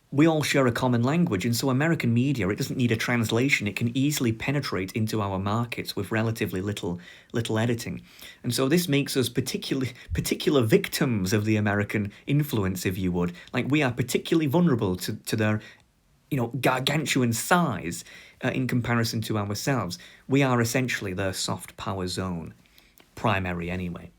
we all share a common language, and so American media, it doesn't need a translation. It can easily penetrate into our markets with relatively little editing. And so this makes us particular victims of the American influence, if you would. We are particularly vulnerable to their gargantuan size in comparison to ourselves. We are essentially their soft power zone, primary anyway.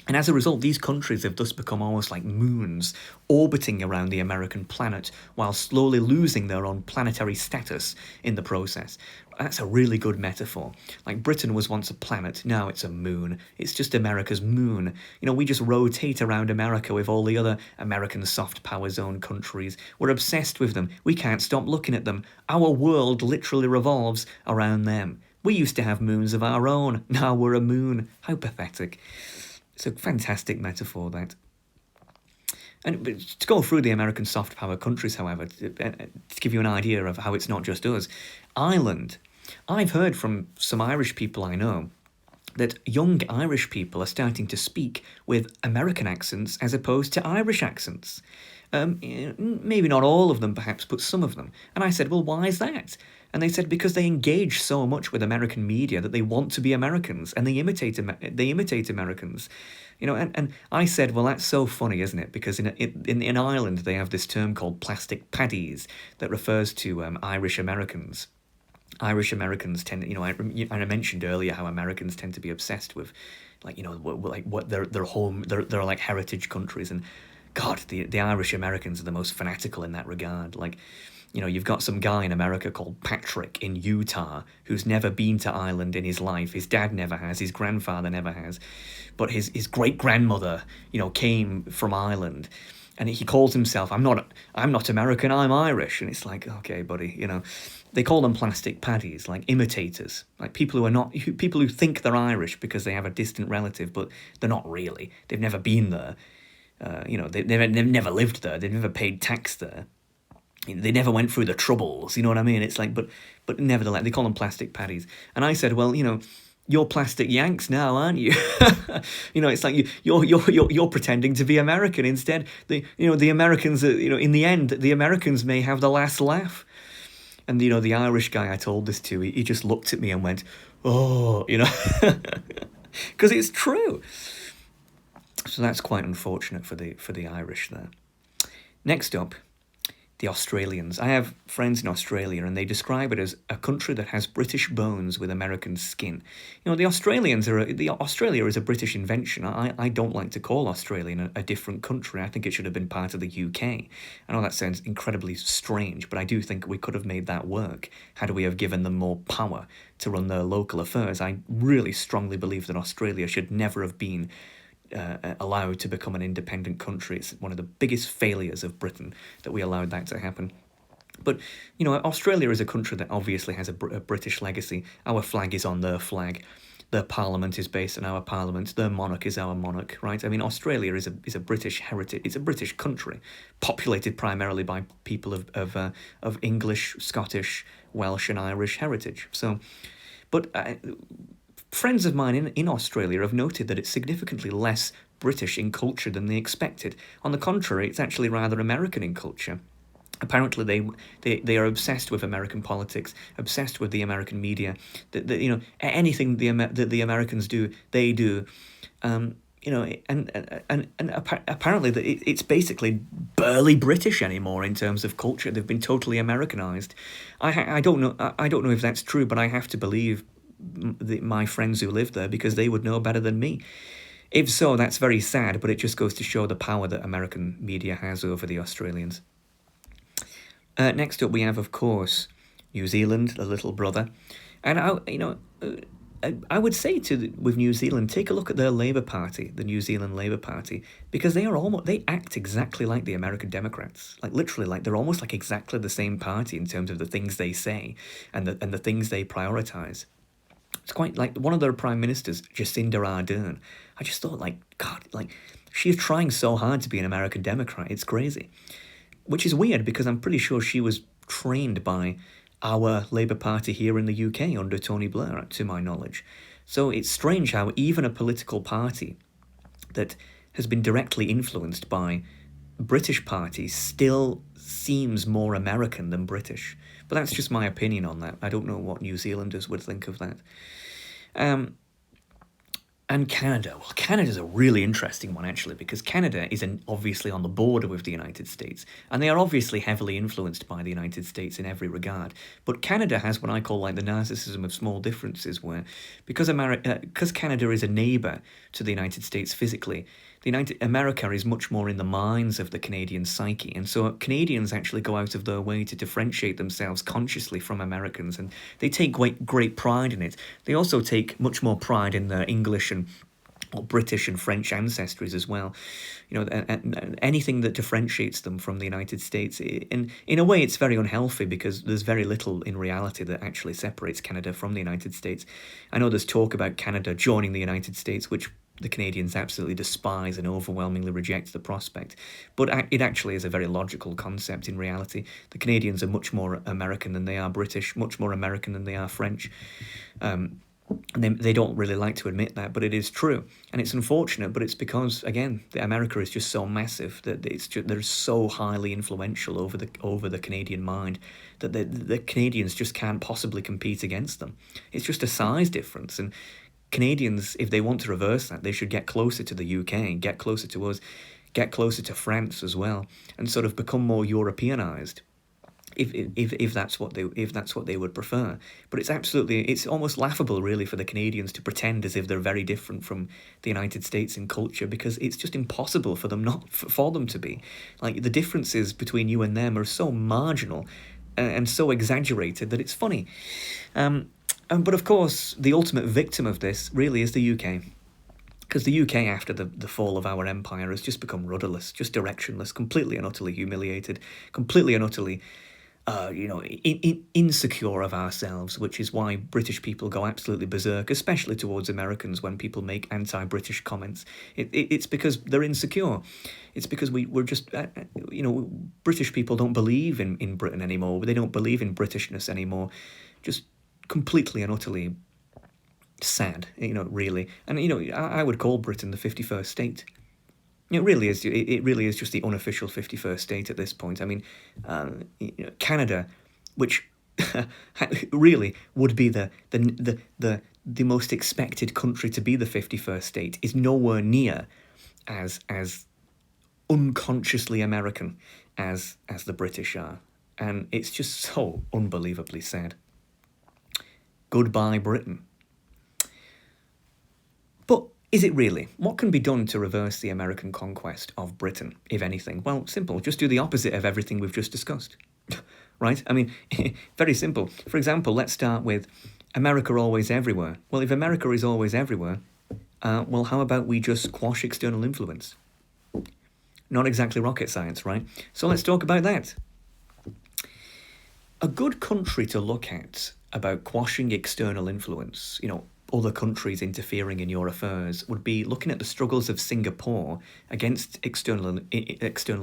And as a result, these countries have thus become almost like moons, orbiting around the American planet while slowly losing their own planetary status in the process. That's a really good metaphor. Britain was once a planet, now it's a moon. It's just America's moon. We just rotate around America with all the other American soft power zone countries. We're obsessed with them. We can't stop looking at them. Our world literally revolves around them. We used to have moons of our own. Now we're a moon. How pathetic. It's a fantastic metaphor, that. And to go through the American soft power countries, however, to give you an idea of how it's not just us, Ireland. I've heard from some Irish people I know that young Irish people are starting to speak with American accents as opposed to Irish accents. Maybe not all of them, perhaps, but some of them. And I said, well, why is that? And they said because they engage so much with American media that they want to be Americans and they imitate Americans. And I said, well, that's so funny, isn't it? Because in Ireland they have this term called plastic paddies that refers to Irish Americans. Irish Americans tend, I mentioned earlier how Americans tend to be obsessed with, what their home, their like heritage countries, and God, the Irish Americans are the most fanatical in that regard. You've got some guy in America called Patrick in Utah who's never been to Ireland in his life. His dad never has. His grandfather never has. But his great-grandmother, came from Ireland. And he calls himself, I'm not American, I'm Irish. And it's like, okay, buddy, They call them plastic paddies, like imitators. Like people who think they're Irish because they have a distant relative, but they're not really. They've never been there. They've never lived there. They've never paid tax there. They never went through the troubles, you know what I mean? It's like, but nevertheless, they call them plastic paddies. And I said, well, you're plastic Yanks now, aren't you? It's like you're pretending to be American instead. The Americans, in the end, the Americans may have the last laugh. And the Irish guy I told this to, he just looked at me and went, oh, because it's true. So that's quite unfortunate for the Irish there. Next up, the Australians. I have friends in Australia and they describe it as a country that has British bones with American skin. Australia is a British invention. I don't like to call Australia a different country. I think it should have been part of the UK. I know that sounds incredibly strange, but I do think we could have made that work had we have given them more power to run their local affairs. I really strongly believe that Australia should never have been allowed to become an independent country. It's one of the biggest failures of Britain that we allowed that to happen. But, Australia is a country that obviously has a British legacy. Our flag is on their flag. Their parliament is based on our parliament. Their monarch is our monarch, right? I mean, Australia is a British heritage. It's a British country, populated primarily by people of English, Scottish, Welsh and Irish heritage. So, but friends of mine in Australia have noted that it's significantly less British in culture than they expected. On the contrary, it's actually rather American in culture. Apparently, they are obsessed with American politics, obsessed with the American media. Anything that the Americans do, they do. Apparently it's basically barely British anymore in terms of culture. They've been totally Americanized. I don't know if that's true, but I have to believe my friends who live there because they would know better than me. If so, that's very sad, but it just goes to show the power that American media has over the Australians. Next up, we have, of course, New Zealand, the little brother, and I would say with New Zealand, take a look at their Labour Party, the New Zealand Labour Party, because they act exactly like the American Democrats, like literally, like they're almost like exactly the same party in terms of the things they say and the things they prioritise. It's quite like one of their prime ministers, Jacinda Ardern. I just thought, like, God, like, she's trying so hard to be an American Democrat. It's crazy. Which is weird because I'm pretty sure she was trained by our Labour Party here in the UK under Tony Blair, to my knowledge. So it's strange how even a political party that has been directly influenced by British parties still seems more American than British. But that's just my opinion on that. I don't know what New Zealanders would think of that. And Canada. Well, Canada's a really interesting one, actually, because Canada is obviously on the border with the United States, and they are obviously heavily influenced by the United States in every regard. But Canada has what I call like the narcissism of small differences, where because Canada is a neighbour to the United States physically, America is much more in the minds of the Canadian psyche, and so Canadians actually go out of their way to differentiate themselves consciously from Americans, and they take great pride in it. They also take much more pride in their English and or British and French ancestries as well. And anything that differentiates them from the United States. In a way, it's very unhealthy because there's very little in reality that actually separates Canada from the United States. I know there's talk about Canada joining the United States, which the Canadians absolutely despise and overwhelmingly reject the prospect. But it actually is a very logical concept in reality. The Canadians are much more American than they are British, much more American than they are French. And they don't really like to admit that, but it is true. And it's unfortunate, but it's because, again, America is just so massive that they're so highly influential over the Canadian mind that the Canadians just can't possibly compete against them. It's just a size difference. And Canadians, if they want to reverse that, they should get closer to the UK, get closer to us, get closer to France as well, and sort of become more Europeanized. If that's what they would prefer. But it's almost laughable really for the Canadians to pretend as if they're very different from the United States in culture, because it's just impossible for them to be. Like, the differences between you and them are so marginal and so exaggerated that it's funny. But of course, the ultimate victim of this really is the UK. Because the UK, after the fall of our empire, has just become rudderless, just directionless, completely and utterly humiliated, completely and utterly insecure of ourselves, which is why British people go absolutely berserk, especially towards Americans when people make anti-British comments. It's because they're insecure. It's because we're just, British people don't believe in Britain anymore. They don't believe in Britishness anymore. Just completely and utterly sad, really. And, I would call Britain the 51st state. It really is. It really is just the unofficial 51st state at this point. I mean, Canada, which really would be the most expected country to be the 51st state, is nowhere near as unconsciously American as the British are, and it's just so unbelievably sad. Goodbye, Britain. But is it really? What can be done to reverse the American conquest of Britain, if anything? Well, simple. Just do the opposite of everything we've just discussed. Right? I mean, very simple. For example, let's start with America always everywhere. Well, if America is always everywhere, well, how about we just quash external influence? Not exactly rocket science, right? So let's talk about that. A good country to look at about quashing external influence, other countries interfering in your affairs, would be looking at the struggles of Singapore against external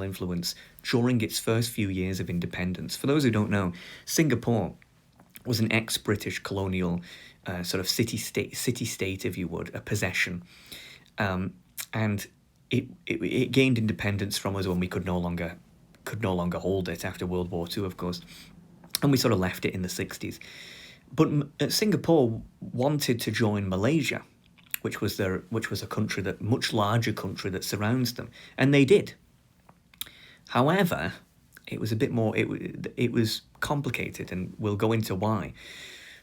influence during its first few years of independence. For those who don't know, Singapore was an ex-British colonial sort of city-state, if you would, a possession, and it gained independence from us when we could no longer hold it after World War II, of course, and we sort of left it in the 60s. But Singapore wanted to join Malaysia, which was a much larger country that surrounds them, and they did. However, it was a bit more. It was complicated, and we'll go into why.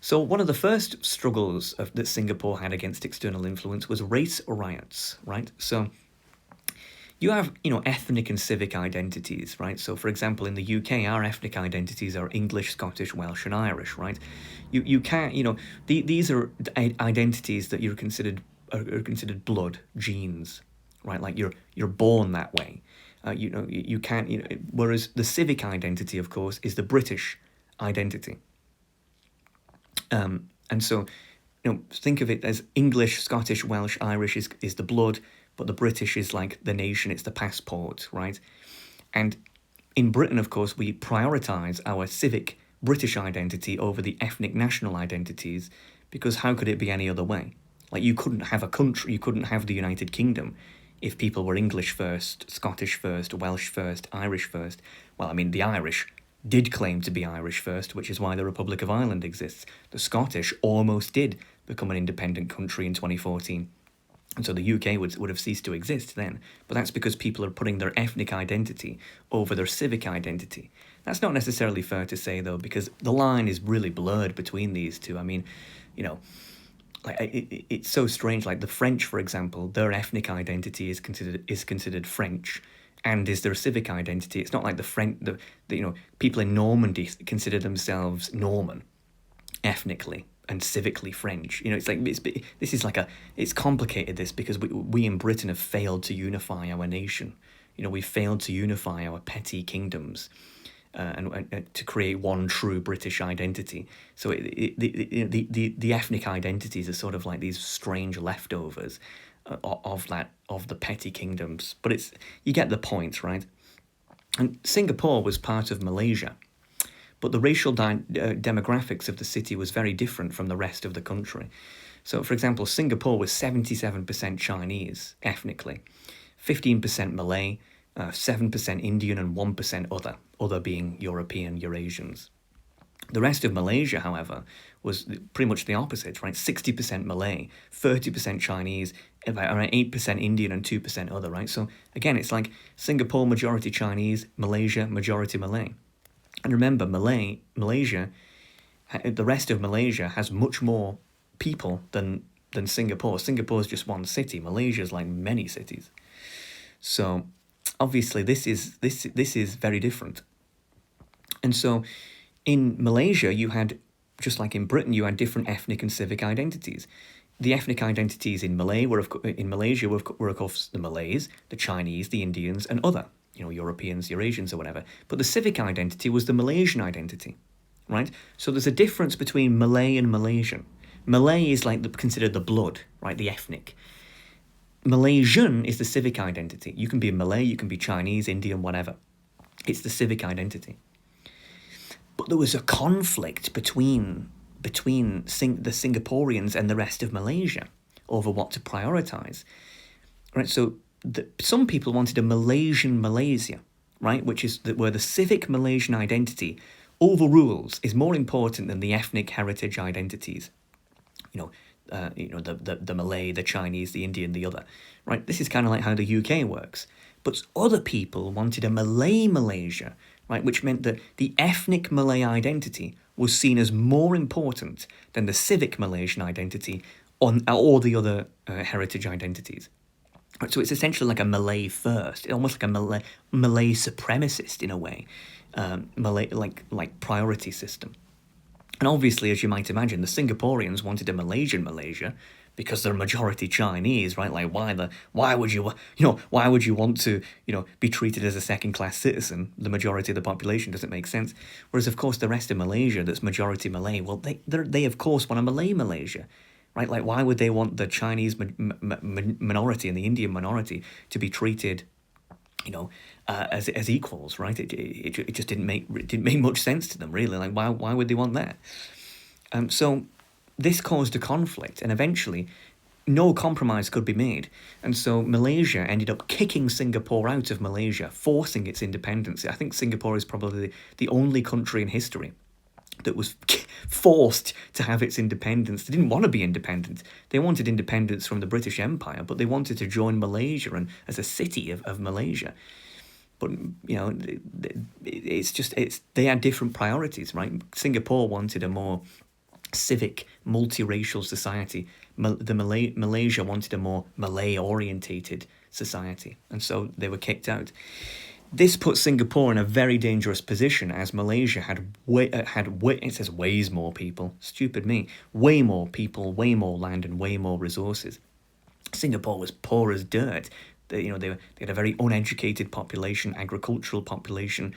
So one of the first struggles that Singapore had against external influence was race riots, right? So you have, ethnic and civic identities, right? So, for example, in the UK, our ethnic identities are English, Scottish, Welsh, and Irish, right? You can't, these are identities that are considered blood, genes, right? Like you're born that way. You can't, whereas the civic identity, of course, is the British identity. And so, think of it as English, Scottish, Welsh, Irish is the blood, but the British is like the nation, it's the passport, right? And in Britain, of course, we prioritise our civic British identity over the ethnic national identities, because how could it be any other way? Like, you couldn't have a country, you couldn't have the United Kingdom if people were English first, Scottish first, Welsh first, Irish first. Well, I mean, the Irish did claim to be Irish first, which is why the Republic of Ireland exists. The Scottish almost did become an independent country in 2014. And so the UK would have ceased to exist then. But that's because people are putting their ethnic identity over their civic identity. That's not necessarily fair to say, though, because the line is really blurred between these two. I mean, like it's so strange. Like the French, for example, their ethnic identity is considered French, and is their civic identity. It's not like people in Normandy consider themselves Norman ethnically, and civically French. It's like it's complicated, this, because we in Britain have failed to unify our nation. We failed to unify our petty kingdoms, and to create one true British identity. So the ethnic identities are sort of like these strange leftovers of the petty kingdoms. But you get the point, right? And Singapore was part of Malaysia, but the racial demographics of the city was very different from the rest of the country. So, for example, Singapore was 77% Chinese ethnically, 15% Malay, 7% Indian, and 1% other being European, Eurasians. The rest of Malaysia, however, was pretty much the opposite, right? 60% Malay, 30% Chinese, about around 8% Indian, and 2% other, right? So again, it's like Singapore majority Chinese, Malaysia majority Malay. And remember, Malaysia, the rest of Malaysia has much more people than Singapore. Singapore is just one city. Malaysia is like many cities. So obviously this is very different. And so in Malaysia, you had, just like in Britain, you had different ethnic and civic identities. The ethnic identities in Malaysia were of course the Malays, the Chinese, the Indians, and other, Europeans, Eurasians, or whatever. But the civic identity was the Malaysian identity, right? So there's a difference between Malay and Malaysian. Malay is considered the blood, right? The ethnic. Malaysian is the civic identity. You can be Malay, you can be Chinese, Indian, whatever. It's the civic identity. But there was a conflict between the Singaporeans and the rest of Malaysia over what to prioritise. Right, so some people wanted a Malaysian Malaysia, right, which is where the civic Malaysian identity overrules, is more important than the ethnic heritage identities. The Malay, the Chinese, the Indian, the other, right? This is kind of like how the UK works. But other people wanted a Malay Malaysia, right, which meant that the ethnic Malay identity was seen as more important than the civic Malaysian identity or the other heritage identities. Right, so it's essentially like a Malay first, almost like a Malay supremacist in a way, Malay like priority system. And obviously, as you might imagine, the Singaporeans wanted a Malaysian Malaysia because they're majority Chinese, right? Like, why would you want to, be treated as a second-class citizen? The majority of the population doesn't make sense. Whereas, of course, the rest of Malaysia that's majority Malay, well, they of course want a Malay Malaysia, right? Like, why would they want the Chinese minority and the Indian minority to be treated, as equals, right? It just didn't make much sense to them, really. Like, why would they want that? So this caused a conflict, and eventually no compromise could be made. And so Malaysia ended up kicking Singapore out of Malaysia, forcing its independence. I think Singapore is probably the only country in history that was forced to have its independence. They didn't want to be independent. They wanted independence from the British Empire, but they wanted to join Malaysia and as a city of Malaysia. But, they had different priorities, right? Singapore wanted a more civic, multiracial society. Malaysia wanted a more Malay-orientated society, and so they were kicked out. This put Singapore in a very dangerous position, as Malaysia had ways more people, stupid me, way more people, way more land, and way more resources. Singapore was poor as dirt. They had a very uneducated population, agricultural population.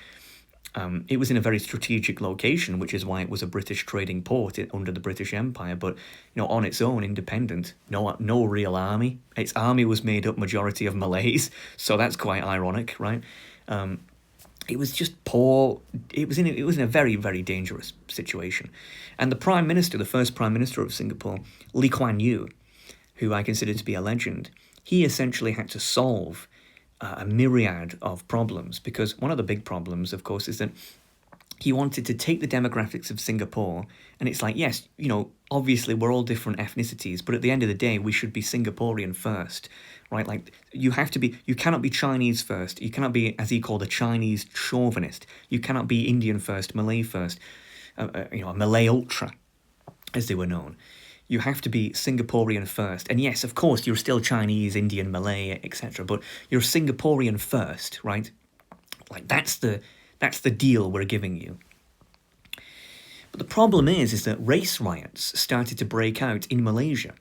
It was in a very strategic location, which is why it was a British trading port under the British Empire. But on its own, independent, no real army. Its army was made up majority of Malays, so that's quite ironic, right? It was just poor. It was in a very, very dangerous situation, and the first Prime Minister of Singapore, Lee Kuan Yew, who I consider to be a legend, he essentially had to solve a myriad of problems, because one of the big problems, of course, is that he wanted to take the demographics of Singapore, and it's like, yes, obviously we're all different ethnicities, but at the end of the day, we should be Singaporean first, right? Like, you cannot be Chinese first. You cannot be, as he called, a Chinese chauvinist. You cannot be Indian first, Malay first, a Malay ultra, as they were known. You have to be Singaporean first. And yes, of course, you're still Chinese, Indian, Malay, etc. But you're Singaporean first, right? Like, that's the deal we're giving you. But the problem is that race riots started to break out in Malaysia,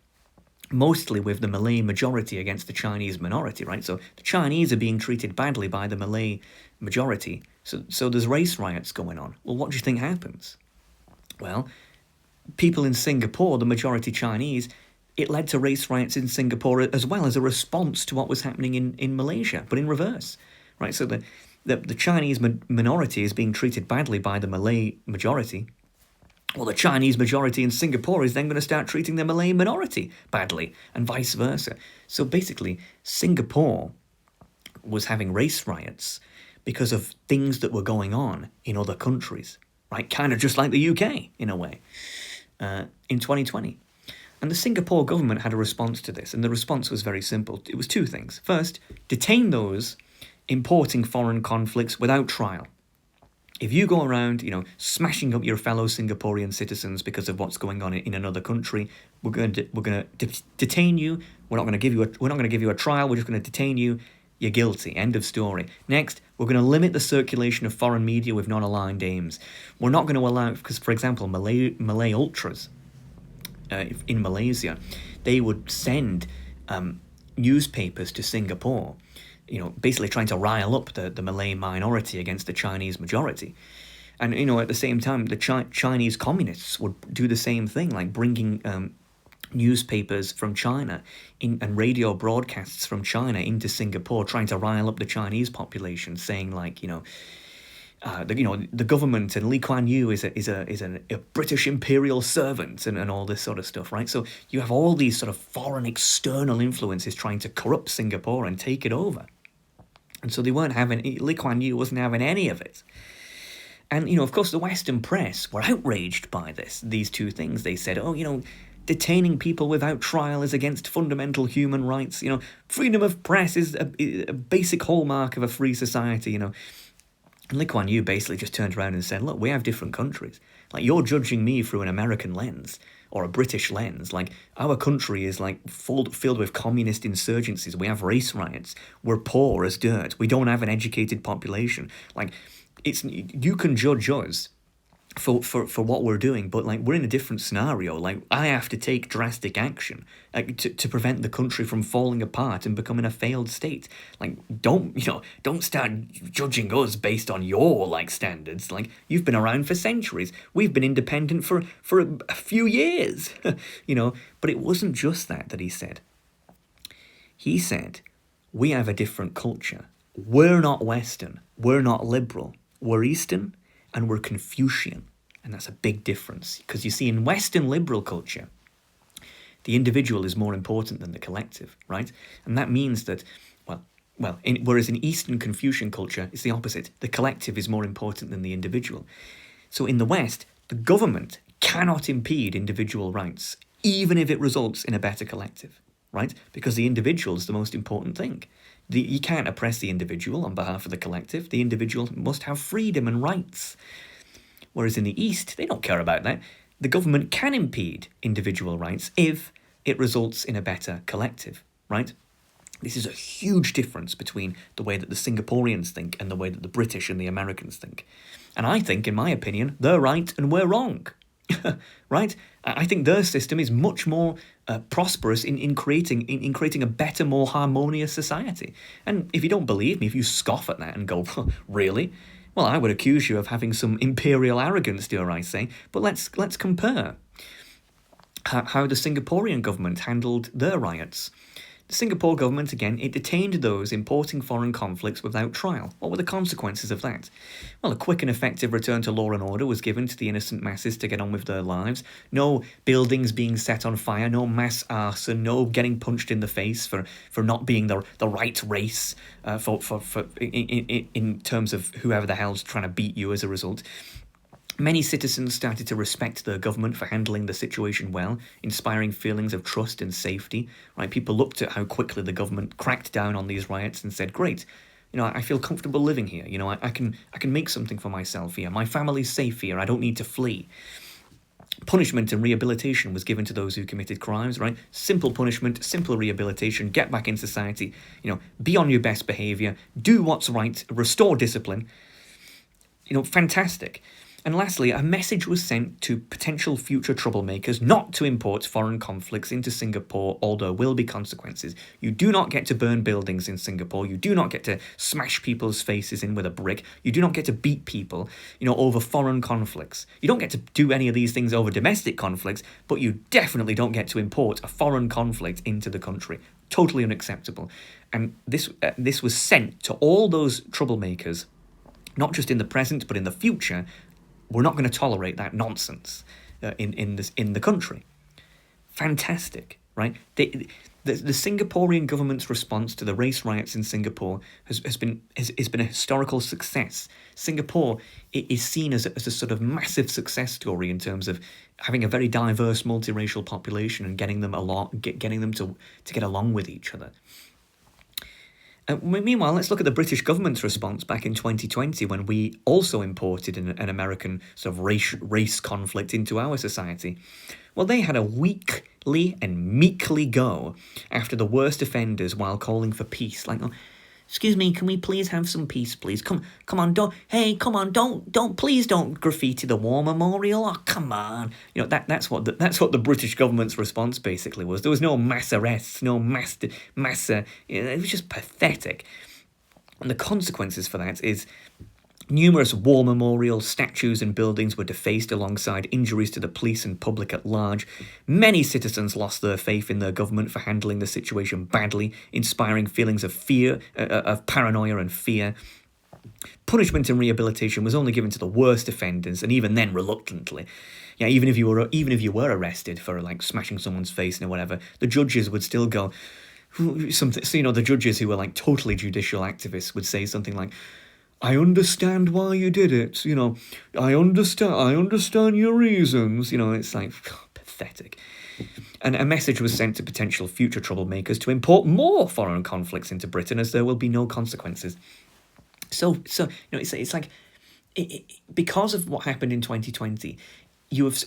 mostly with the Malay majority against the Chinese minority, right? So the Chinese are being treated badly by the Malay majority. So there's race riots going on. Well, what do you think happens? Well, people in Singapore, the majority Chinese, it led to race riots in Singapore as well as a response to what was happening in Malaysia, but in reverse, right? So the Chinese minority is being treated badly by the Malay majority. Well, the Chinese majority in Singapore is then going to start treating the Malay minority badly, and vice versa. So basically, Singapore was having race riots because of things that were going on in other countries, right? Kind of just like the UK, in a way, in 2020. And the Singapore government had a response to this, and the response was very simple. It was two things. First, detain those importing foreign conflicts without trial. If you go around, smashing up your fellow Singaporean citizens because of what's going on in another country, we're going to detain you. We're not going to give you a trial. We're just going to detain you. You're guilty. End of story. Next, we're going to limit the circulation of foreign media with non-aligned aims. We're not going to allow, because for example, Malay ultras in Malaysia, they would send newspapers to Singapore, basically trying to rile up the Malay minority against the Chinese majority. And, at the same time, the Chinese communists would do the same thing, like bringing newspapers from China and radio broadcasts from China into Singapore, trying to rile up the Chinese population, saying like, the government and Lee Kuan Yew is a British imperial servant and all this sort of stuff, right? So you have all these sort of foreign external influences trying to corrupt Singapore and take it over. And so Lee Kuan Yew wasn't having any of it. And, of course, the Western press were outraged by these two things. They said, detaining people without trial is against fundamental human rights. Freedom of press is a basic hallmark of a free society, And Lee Kuan Yew basically just turned around and said, look, we have different countries. Like, you're judging me through an American lens or a British lens. Like, our country is like filled with communist insurgencies. We have race riots. We're poor as dirt. We don't have an educated population. Like, you can judge us for what we're doing, but like, we're in a different scenario. Like, I have to take drastic action to prevent the country from falling apart and becoming a failed state. Like, don't start judging us based on your like standards. Like, you've been around for centuries. We've been independent for a few years. But it wasn't just that he said. He said, we have a different culture. We're not Western. We're not liberal. We're Eastern. And we're Confucian. And that's a big difference. Because you see, in Western liberal culture, the individual is more important than the collective, right? And that means that, whereas in Eastern Confucian culture, it's the opposite. The collective is more important than the individual. So in the West, the government cannot impede individual rights, even if it results in a better collective, right? Because the individual is the most important thing. You can't oppress the individual on behalf of the collective. The individual must have freedom and rights. Whereas in the East, they don't care about that. The government can impede individual rights if it results in a better collective, right? This is a huge difference between the way that the Singaporeans think and the way that the British and the Americans think. And I think, in my opinion, they're right and we're wrong. Right? I think their system is much more prosperous in creating a better, more harmonious society. And if you don't believe me, if you scoff at that and go, really? Well, I would accuse you of having some imperial arrogance, dare I say. But let's compare how the Singaporean government handled their riots. The Singapore government, again, it detained those importing foreign conflicts without trial. What were the consequences of that? Well, a quick and effective return to law and order was given to the innocent masses to get on with their lives. No buildings being set on fire, no mass arson, no getting punched in the face for not being the right race, in terms of whoever the hell's trying to beat you as a result. Many citizens started to respect their government for handling the situation well, inspiring feelings of trust and safety. Right? People looked at how quickly the government cracked down on these riots and said, great, I feel comfortable living here. I can make something for myself here. My family's safe here. I don't need to flee. Punishment and rehabilitation was given to those who committed crimes, right? Simple punishment, simple rehabilitation, get back in society, be on your best behaviour, do what's right, restore discipline. Fantastic. And lastly, a message was sent to potential future troublemakers not to import foreign conflicts into Singapore, although there will be consequences. You do not get to burn buildings in Singapore. You do not get to smash people's faces in with a brick. You do not get to beat people, over foreign conflicts. You don't get to do any of these things over domestic conflicts, but you definitely don't get to import a foreign conflict into the country. Totally unacceptable. And this was sent to all those troublemakers, not just in the present, but in the future. We're not going to tolerate that nonsense in the country. Fantastic, right? The Singaporean government's response to the race riots in Singapore has been a historical success. Singapore is seen as a sort of massive success story in terms of having a very diverse multiracial population and getting them to get along with each other. Meanwhile, let's look at the British government's response back in 2020 when we also imported an American sort of race conflict into our society. Well, they had a weakly and meekly go after the worst offenders while calling for peace. Like, excuse me, can we please have some peace, please? Come on, please don't graffiti the war memorial. Oh, come on. That's what the British government's response basically was. There was no mass arrests, no mass, it was just pathetic. And the consequences for that is numerous war memorials, statues and buildings were defaced alongside injuries to the police and public at large. Many citizens lost their faith in their government for handling the situation badly, inspiring feelings of fear, of paranoia and fear. Punishment and rehabilitation was only given to the worst offenders, and even then reluctantly. Yeah, even if you were arrested for like smashing someone's face or whatever, the judges would still go something. So the judges who were like totally judicial activists would say something like, I understand why you did it, I understand your reasons, it's like, pathetic. And a message was sent to potential future troublemakers to import more foreign conflicts into Britain as there will be no consequences. So it's like, because of what happened in 2020,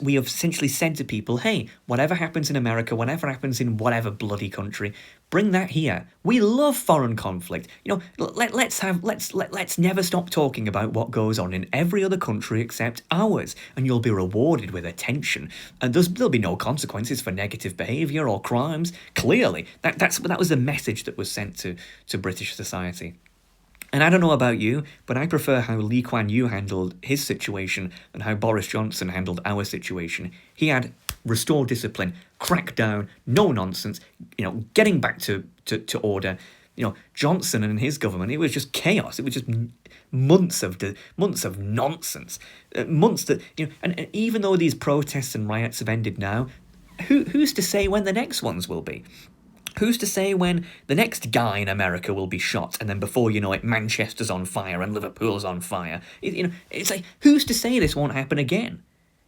we have essentially said to people, hey, whatever happens in America, whatever happens in whatever bloody country, bring that here. We love foreign conflict. Let's never stop talking about what goes on in every other country except ours, and you'll be rewarded with attention. And there'll be no consequences for negative behaviour or crimes. Clearly, that was the message that was sent to British society. And I don't know about you, but I prefer how Lee Kuan Yew handled his situation and how Boris Johnson handled our situation. He had restored discipline, crack down, no nonsense, getting back to order. Johnson and his government, it was just chaos. It was just months of nonsense, months that and even though these protests and riots have ended now, who's to say when the next ones will be? Who's to say when the next guy in America will be shot, and then before you know it, Manchester's on fire and Liverpool's on fire? It's like, who's to say this won't happen again?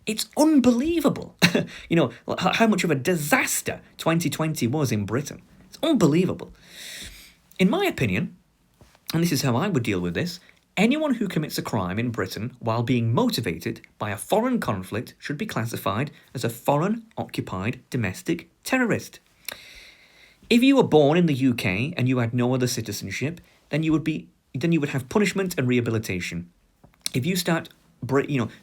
It's unbelievable, how much of a disaster 2020 was in Britain. It's unbelievable. In my opinion, and this is how I would deal with this, anyone who commits a crime in Britain while being motivated by a foreign conflict should be classified as a foreign occupied domestic terrorist. If you were born in the UK and you had no other citizenship, then you would have punishment and rehabilitation. If you start,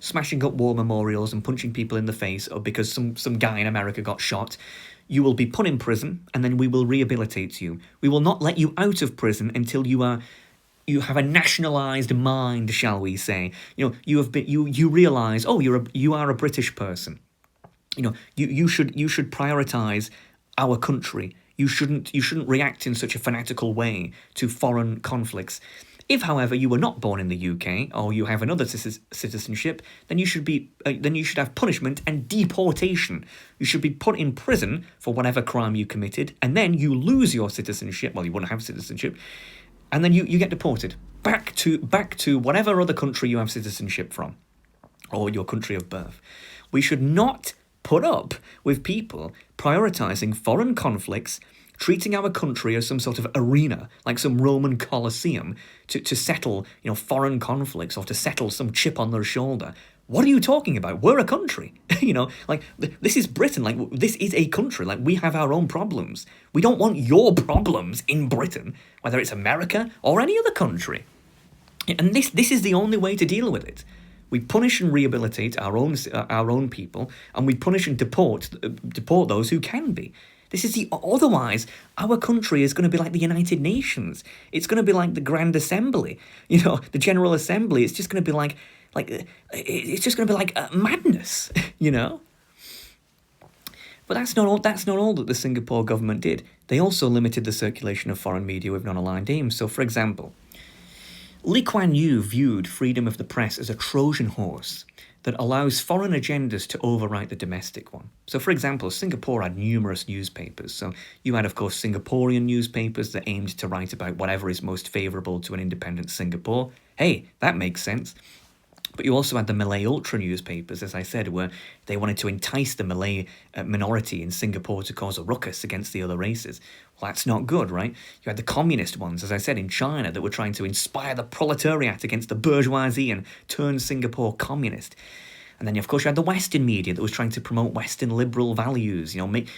smashing up war memorials and punching people in the face, or because some guy in America got shot, you will be put in prison, and then we will rehabilitate you. We will not let you out of prison until you have a nationalised mind, shall we say? You realise, you are a British person. You should prioritise our country. You shouldn't react in such a fanatical way to foreign conflicts. If, however, you were not born in the UK or you have another citizenship, then you should have punishment and deportation. You should be put in prison for whatever crime you committed, and then you lose your citizenship. Well, you wouldn't have citizenship, and then you get deported back to whatever other country you have citizenship from, or your country of birth. We should not put up with people prioritising foreign conflicts, treating our country as some sort of arena, like some Roman Colosseum, to settle, foreign conflicts or to settle some chip on their shoulder. What are you talking about? We're a country. This is Britain. This is a country. We have our own problems. We don't want your problems in Britain, whether it's America or any other country. And this is the only way to deal with it. We punish and rehabilitate our own people, and we punish and deport those who can be. This is otherwise our country is going to be like the United Nations. It's going to be like the Grand Assembly, the General Assembly. It's just going to be like it's just going to be like madness, But that's not all. That's not all that the Singapore government did. They also limited the circulation of foreign media with non-aligned aims. So, for example, Lee Kuan Yew viewed freedom of the press as a Trojan horse that allows foreign agendas to overwrite the domestic one. So, for example, Singapore had numerous newspapers. So you had, of course, Singaporean newspapers that aimed to write about whatever is most favourable to an independent Singapore. Hey, that makes sense. But you also had the Malay Ultra newspapers, as I said, where they wanted to entice the Malay minority in Singapore to cause a ruckus against the other races. Well, that's not good, right? You had the communist ones, as I said, in China, that were trying to inspire the proletariat against the bourgeoisie and turn Singapore communist. And then, of course, you had the Western media that was trying to promote Western liberal values, make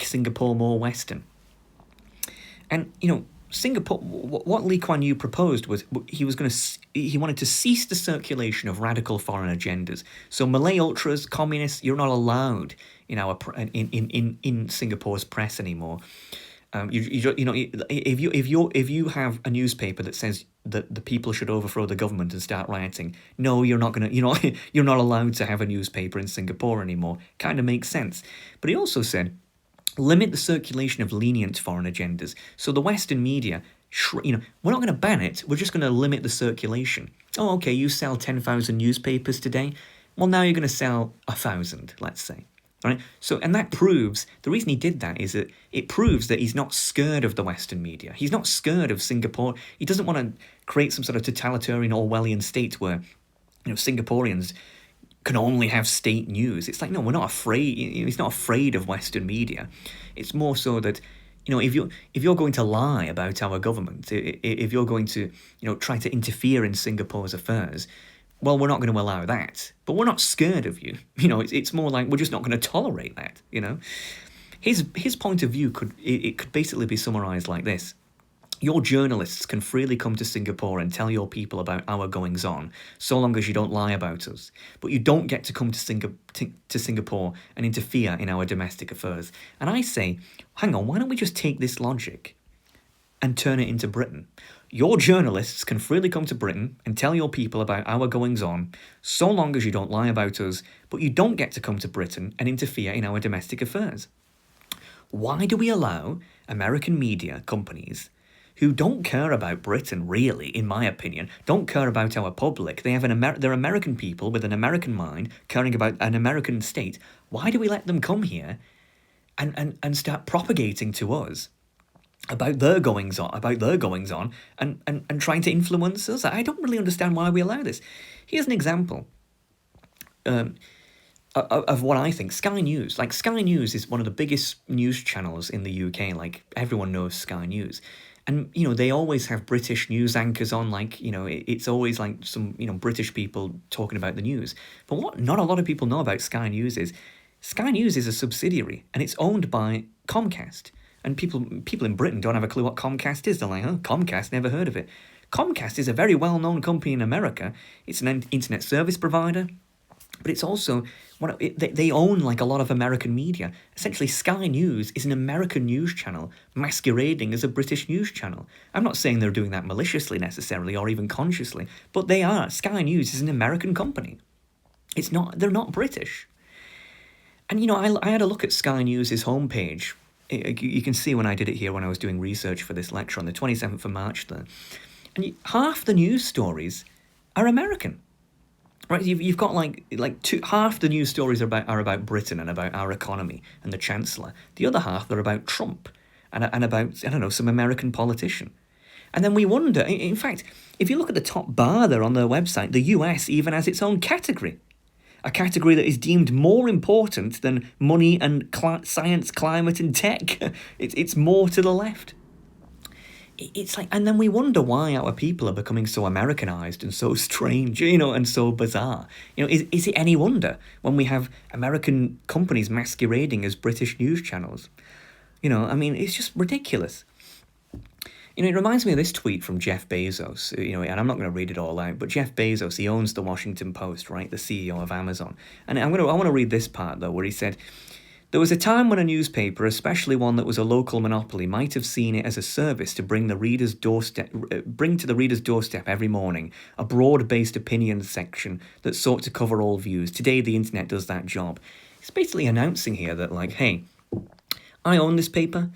Singapore more Western. And, Singapore, what Lee Kuan Yew proposed was he wanted to cease the circulation of radical foreign agendas. So Malay ultras, communists, you're not allowed in Singapore's press anymore. If you have a newspaper that says that the people should overthrow the government and start rioting, no, you're not allowed to have a newspaper in Singapore anymore. Kind of makes sense. But he also said, limit the circulation of lenient foreign agendas. So the Western media, we're not going to ban it, we're just going to limit the circulation. Oh, okay, you sell 10,000 newspapers today? Well, now you're going to sell 1,000, let's say. Right? So, and that proves, the reason he did that is that it proves that he's not scared of the Western media. He's not scared of Singapore. He doesn't want to create some sort of totalitarian Orwellian state where, Singaporeans can only have state news. It's like, no, we're not afraid. He's not afraid of Western media. It's more so that, if you're going to lie about our government, if you're going to, try to interfere in Singapore's affairs, well, we're not going to allow that. But we're not scared of you. It's more like we're just not going to tolerate that. His point of view could basically be summarised like this. Your journalists can freely come to Singapore and tell your people about our goings-on, so long as you don't lie about us. But you don't get to come to Singapore and interfere in our domestic affairs. And I say, hang on, why don't we just take this logic and turn it into Britain? Your journalists can freely come to Britain and tell your people about our goings-on, so long as you don't lie about us, but you don't get to come to Britain and interfere in our domestic affairs. Why do we allow American media companies who don't care about Britain, really, in my opinion, don't care about our public? They have they're American people with an American mind, caring about an American state. Why do we let them come here and start propagating to us about their goings on, and trying to influence us? I don't really understand why we allow this. Here's an example of what I think. Sky News. Like, Sky News is one of the biggest news channels in the UK. Like, everyone knows Sky News. And, they always have British news anchors on, it's always like some, British people talking about the news. But what not a lot of people know about Sky News is a subsidiary, and it's owned by Comcast. And people in Britain don't have a clue what Comcast is. They're like, Comcast, never heard of it. Comcast is a very well-known company in America. It's an internet service provider. But it's also, they own like a lot of American media. Essentially, Sky News is an American news channel masquerading as a British news channel. I'm not saying they're doing that maliciously necessarily or even consciously, but they are. Sky News is an American company. They're not British. And, I had a look at Sky News' homepage. You can see when I did it here when I was doing research for this lecture on the 27th of March there. And half the news stories are American. Right, you've got half the news stories are about Britain and about our economy and the Chancellor. The other half are about Trump and about, some American politician. And then we wonder, in fact, if you look at the top bar there on their website, the US even has its own category. A category that is deemed more important than money and science, climate and tech. It's more to the left. It's like, and then we wonder why our people are becoming so Americanized and so strange, and so bizarre. Is it any wonder when we have American companies masquerading as British news channels? It's just ridiculous. It reminds me of this tweet from Jeff Bezos, and I'm not going to read it all out, but Jeff Bezos, he owns the Washington Post, right? The CEO of Amazon. And I want to read this part, though, where he said, "There was a time when a newspaper, especially one that was a local monopoly, might have seen it as a service to bring to the reader's doorstep every morning a broad-based opinion section that sought to cover all views. Today, the internet does that job." It's basically announcing here that, like, hey, I own this paper,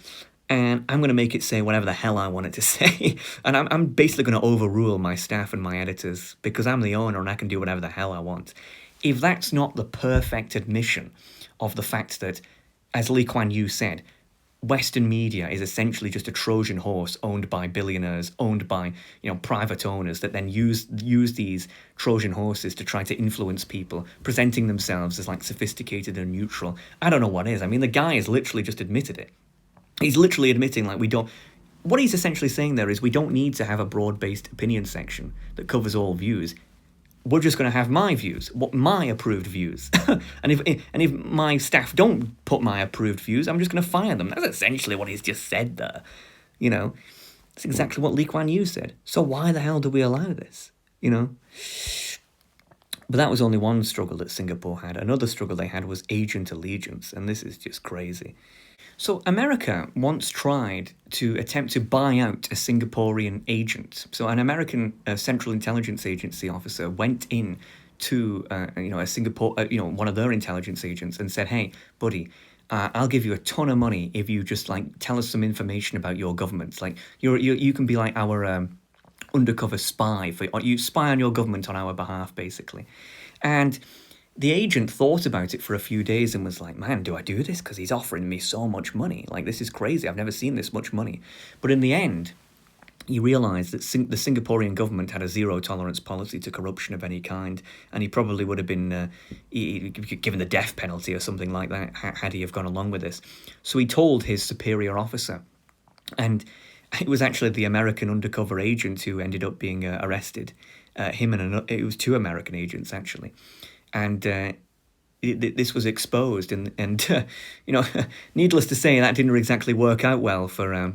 and I'm going to make it say whatever the hell I want it to say. And I'm basically going to overrule my staff and my editors because I'm the owner and I can do whatever the hell I want. If that's not the perfect admission of the fact that, as Lee Kuan Yew said, Western media is essentially just a Trojan horse owned by billionaires, owned by private owners that then use these Trojan horses to try to influence people, presenting themselves as like sophisticated and neutral. I don't know what is. I mean, the guy has literally just admitted it. He's literally admitting like we don't. What he's essentially saying there is we don't need to have a broad-based opinion section that covers all views. We're just going to have my views, my approved views. and if my staff don't put my approved views, I'm just going to fire them. That's essentially what he's just said there. It's exactly what Lee Kuan Yew said. So why the hell do we allow this? But that was only one struggle that Singapore had. Another struggle they had was agent allegiance, and this is just crazy. So America once tried to attempt to buy out a Singaporean agent. So an American Central Intelligence Agency officer went in to a Singapore, one of their intelligence agents and said, "Hey, buddy, I'll give you a ton of money if you just like tell us some information about your government. Like you can be like our undercover spy you spy on your government on our behalf, basically." And the agent thought about it for a few days and was like, "Man, do I do this? Because he's offering me so much money. Like, this is crazy. I've never seen this much money." But in the end, he realised that the Singaporean government had a zero-tolerance policy to corruption of any kind, and he probably would have been given the death penalty or something like that had he have gone along with this. So he told his superior officer, and it was actually the American undercover agent who ended up being arrested. It was two American agents, actually. And this was exposed, and needless to say, that didn't exactly work out well for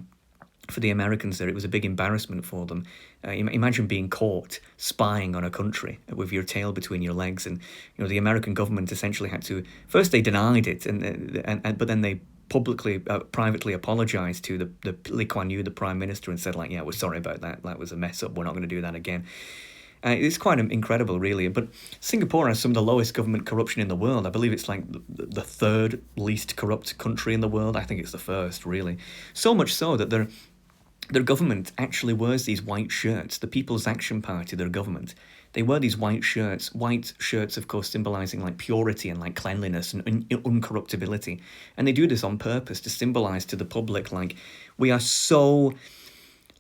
the Americans there. It was a big embarrassment for them. Imagine being caught spying on a country with your tail between your legs, and the American government essentially had to. First, they denied it, but then they privately apologized to the Lee Kuan Yew, the Prime Minister, and said like, "Yeah, we're sorry about that. That was a mess up. We're not going to do that again." It's quite incredible, really. But Singapore has some of the lowest government corruption in the world. I believe it's like the third least corrupt country in the world. I think it's the first, really. So much so that their government actually wears these white shirts. The People's Action Party, their government, they wear these white shirts. White shirts, of course, symbolising like purity and like cleanliness and uncorruptibility. And they do this on purpose to symbolise to the public like we are so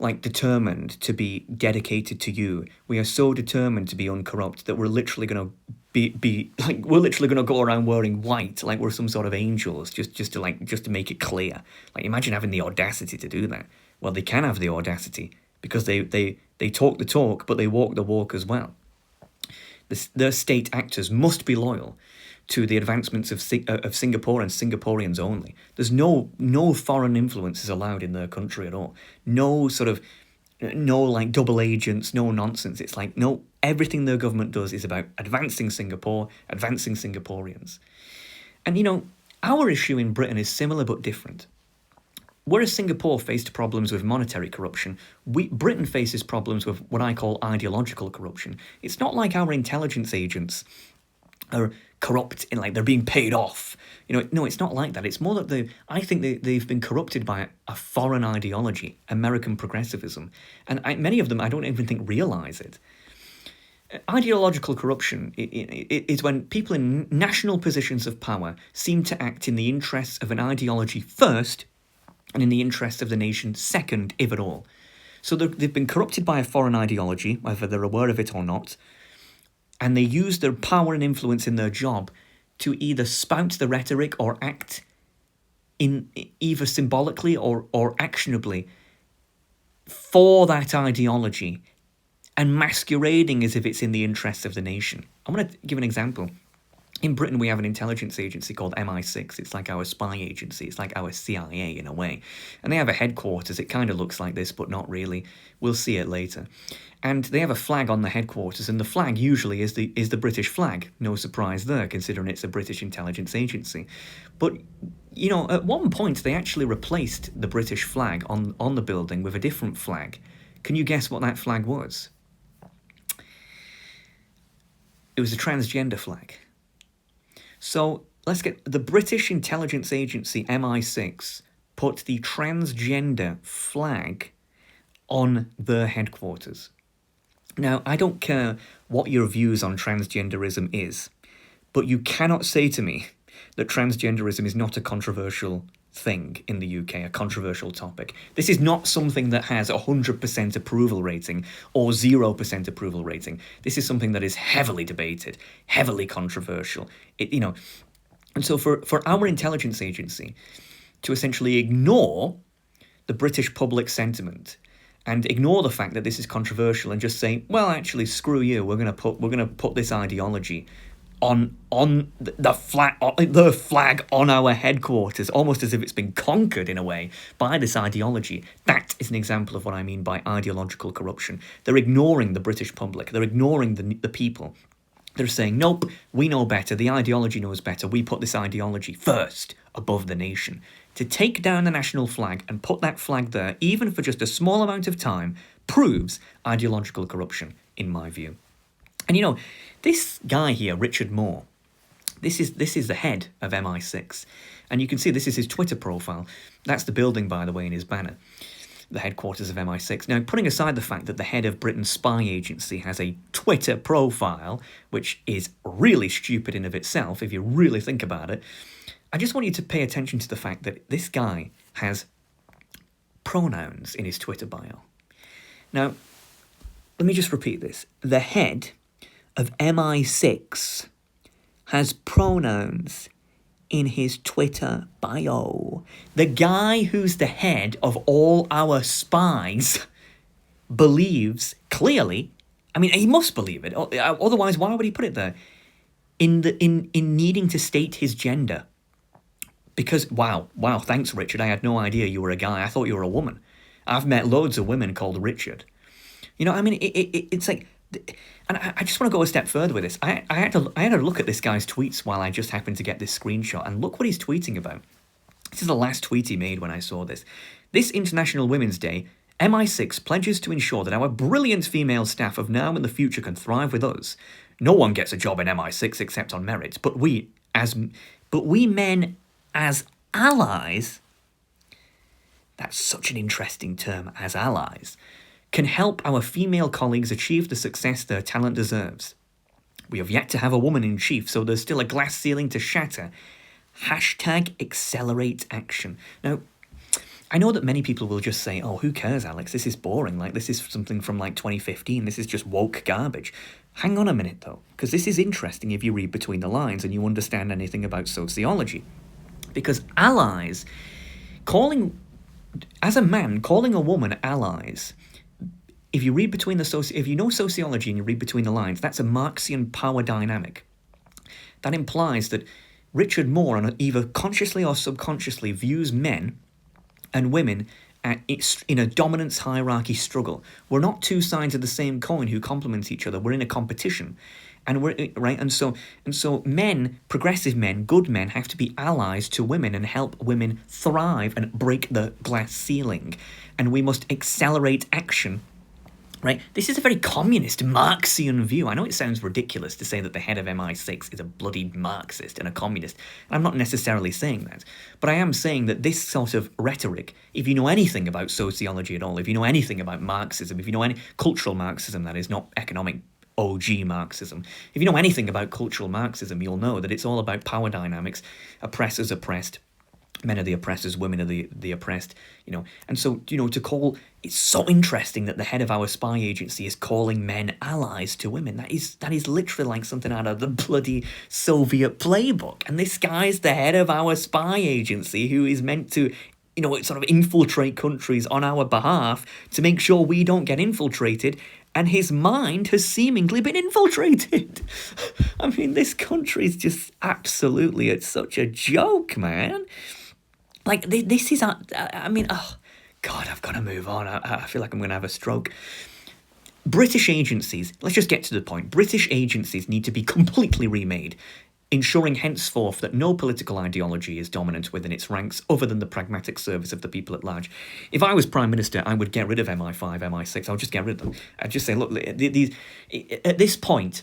like determined to be dedicated to you. We are so determined to be uncorrupt that we're literally going to we're literally going to go around wearing white like we're some sort of angels just to make it clear. Like imagine having the audacity to do that. Well, they can have the audacity because they talk the talk, but they walk the walk as well. Their state actors must be loyal to the advancements of Singapore and Singaporeans only. There's no foreign influences allowed in their country at all. No like double agents, no nonsense. It's like, no, everything their government does is about advancing Singapore, advancing Singaporeans. And our issue in Britain is similar but different. Whereas Singapore faced problems with monetary corruption, Britain faces problems with what I call ideological corruption. It's not like our intelligence agents are corrupt in like they're being paid off. No, it's not like that. It's more that I think they've been corrupted by a foreign ideology, American progressivism, and many of them I don't even think realise it. Ideological corruption is when people in national positions of power seem to act in the interests of an ideology first, and in the interests of the nation second, if at all. So they've been corrupted by a foreign ideology, whether they're aware of it or not, and they use their power and influence in their job to either spout the rhetoric or act in either symbolically or actionably for that ideology and masquerading as if it's in the interests of the nation. I'm going to give an example. In Britain, we have an intelligence agency called MI6. It's like our spy agency. It's like our CIA in a way. And they have a headquarters. It kind of looks like this, but not really. We'll see it later. And they have a flag on the headquarters, and the flag usually is the British flag. No surprise there, considering it's a British intelligence agency. But, you know, at one point, they actually replaced the British flag on the building with a different flag. Can you guess what that flag was? It was a transgender flag. So let's get the British intelligence agency MI6 put the transgender flag on their headquarters. Now, I don't care what your views on transgenderism is, but you cannot say to me that transgenderism is not a controversial thing in the UK, a controversial topic. This is not something that has 100% approval rating or 0% approval rating. This is something that is heavily debated, heavily controversial. And so for our intelligence agency to essentially ignore the British public sentiment and ignore the fact that this is controversial and just say, well, actually, screw you. We're gonna put this ideology on the flag on our headquarters, almost as if it's been conquered in a way by this ideology. That is an example of what I mean by ideological corruption. They're ignoring the British public. They're ignoring the people. They're saying, nope, we know better. The ideology knows better. We put this ideology first above the nation. To take down the national flag and put that flag there, even for just a small amount of time, proves ideological corruption, in my view. And you know, this guy here, Richard Moore, this is the head of MI6. And you can see this is his Twitter profile. That's the building, by the way, in his banner, the headquarters of MI6. Now, putting aside the fact that the head of Britain's spy agency has a Twitter profile, which is really stupid in of itself, if you really think about it, I just want you to pay attention to the fact that this guy has pronouns in his Twitter bio. Now, let me just repeat this. The head of MI6 has pronouns in his Twitter bio. The guy who's the head of all our spies believes, clearly, I mean, he must believe it, otherwise why would he put it there, in needing to state his gender. Because, wow, thanks, Richard, I had no idea you were a guy, I thought you were a woman. I've met loads of women called Richard. You know, I mean, it's like... And I just want to go a step further with this. I had to look at this guy's tweets while I just happened to get this screenshot, and look what he's tweeting about. This is the last tweet he made when I saw this. This International Women's Day, MI6 pledges to ensure that our brilliant female staff of now and the future can thrive with us. No one gets a job in MI6 except on merit, but we men as allies, that's such an interesting term, as allies, can help our female colleagues achieve the success their talent deserves. We have yet to have a woman in chief, so there's still a glass ceiling to shatter. #accelerate action. Now, I know that many people will just say, oh, who cares, Alex? This is boring. Like, this is something from, 2015. This is just woke garbage. Hang on a minute, though, because this is interesting if you read between the lines and you understand anything about sociology. Because allies, as a man, calling a woman allies... If you read between if you know sociology and you read between the lines, that's a Marxian power dynamic. That implies that Richard Moore, either consciously or subconsciously, views men and women in a dominance hierarchy struggle. We're not two sides of the same coin who complement each other. We're in a competition, and so men, progressive men, good men, have to be allies to women and help women thrive and break the glass ceiling. And we must accelerate action. Right? This is a very communist Marxian view. I know it sounds ridiculous to say that the head of MI6 is a bloody Marxist and a communist. And I'm not necessarily saying that. But I am saying that this sort of rhetoric, if you know anything about sociology at all, if you know anything about Marxism, if you know any cultural Marxism, that is, not economic OG Marxism, if you know anything about cultural Marxism, you'll know that it's all about power dynamics, oppressors, oppressed, men are the oppressors, women are the oppressed, And so, it's so interesting that the head of our spy agency is calling men allies to women. That is literally like something out of the bloody Soviet playbook. And this guy's the head of our spy agency who is meant to, sort of infiltrate countries on our behalf to make sure we don't get infiltrated. and his mind has seemingly been infiltrated. I mean, this country is just absolutely, it's such a joke, man. Like, this is, I mean, oh, God, I've got to move on. I feel like I'm going to have a stroke. British agencies, let's just get to the point. British agencies need to be completely remade, ensuring henceforth that no political ideology is dominant within its ranks other than the pragmatic service of the people at large. If I was Prime Minister, I would get rid of MI5, MI6. I would just get rid of them. I'd just say, look, these, at this point,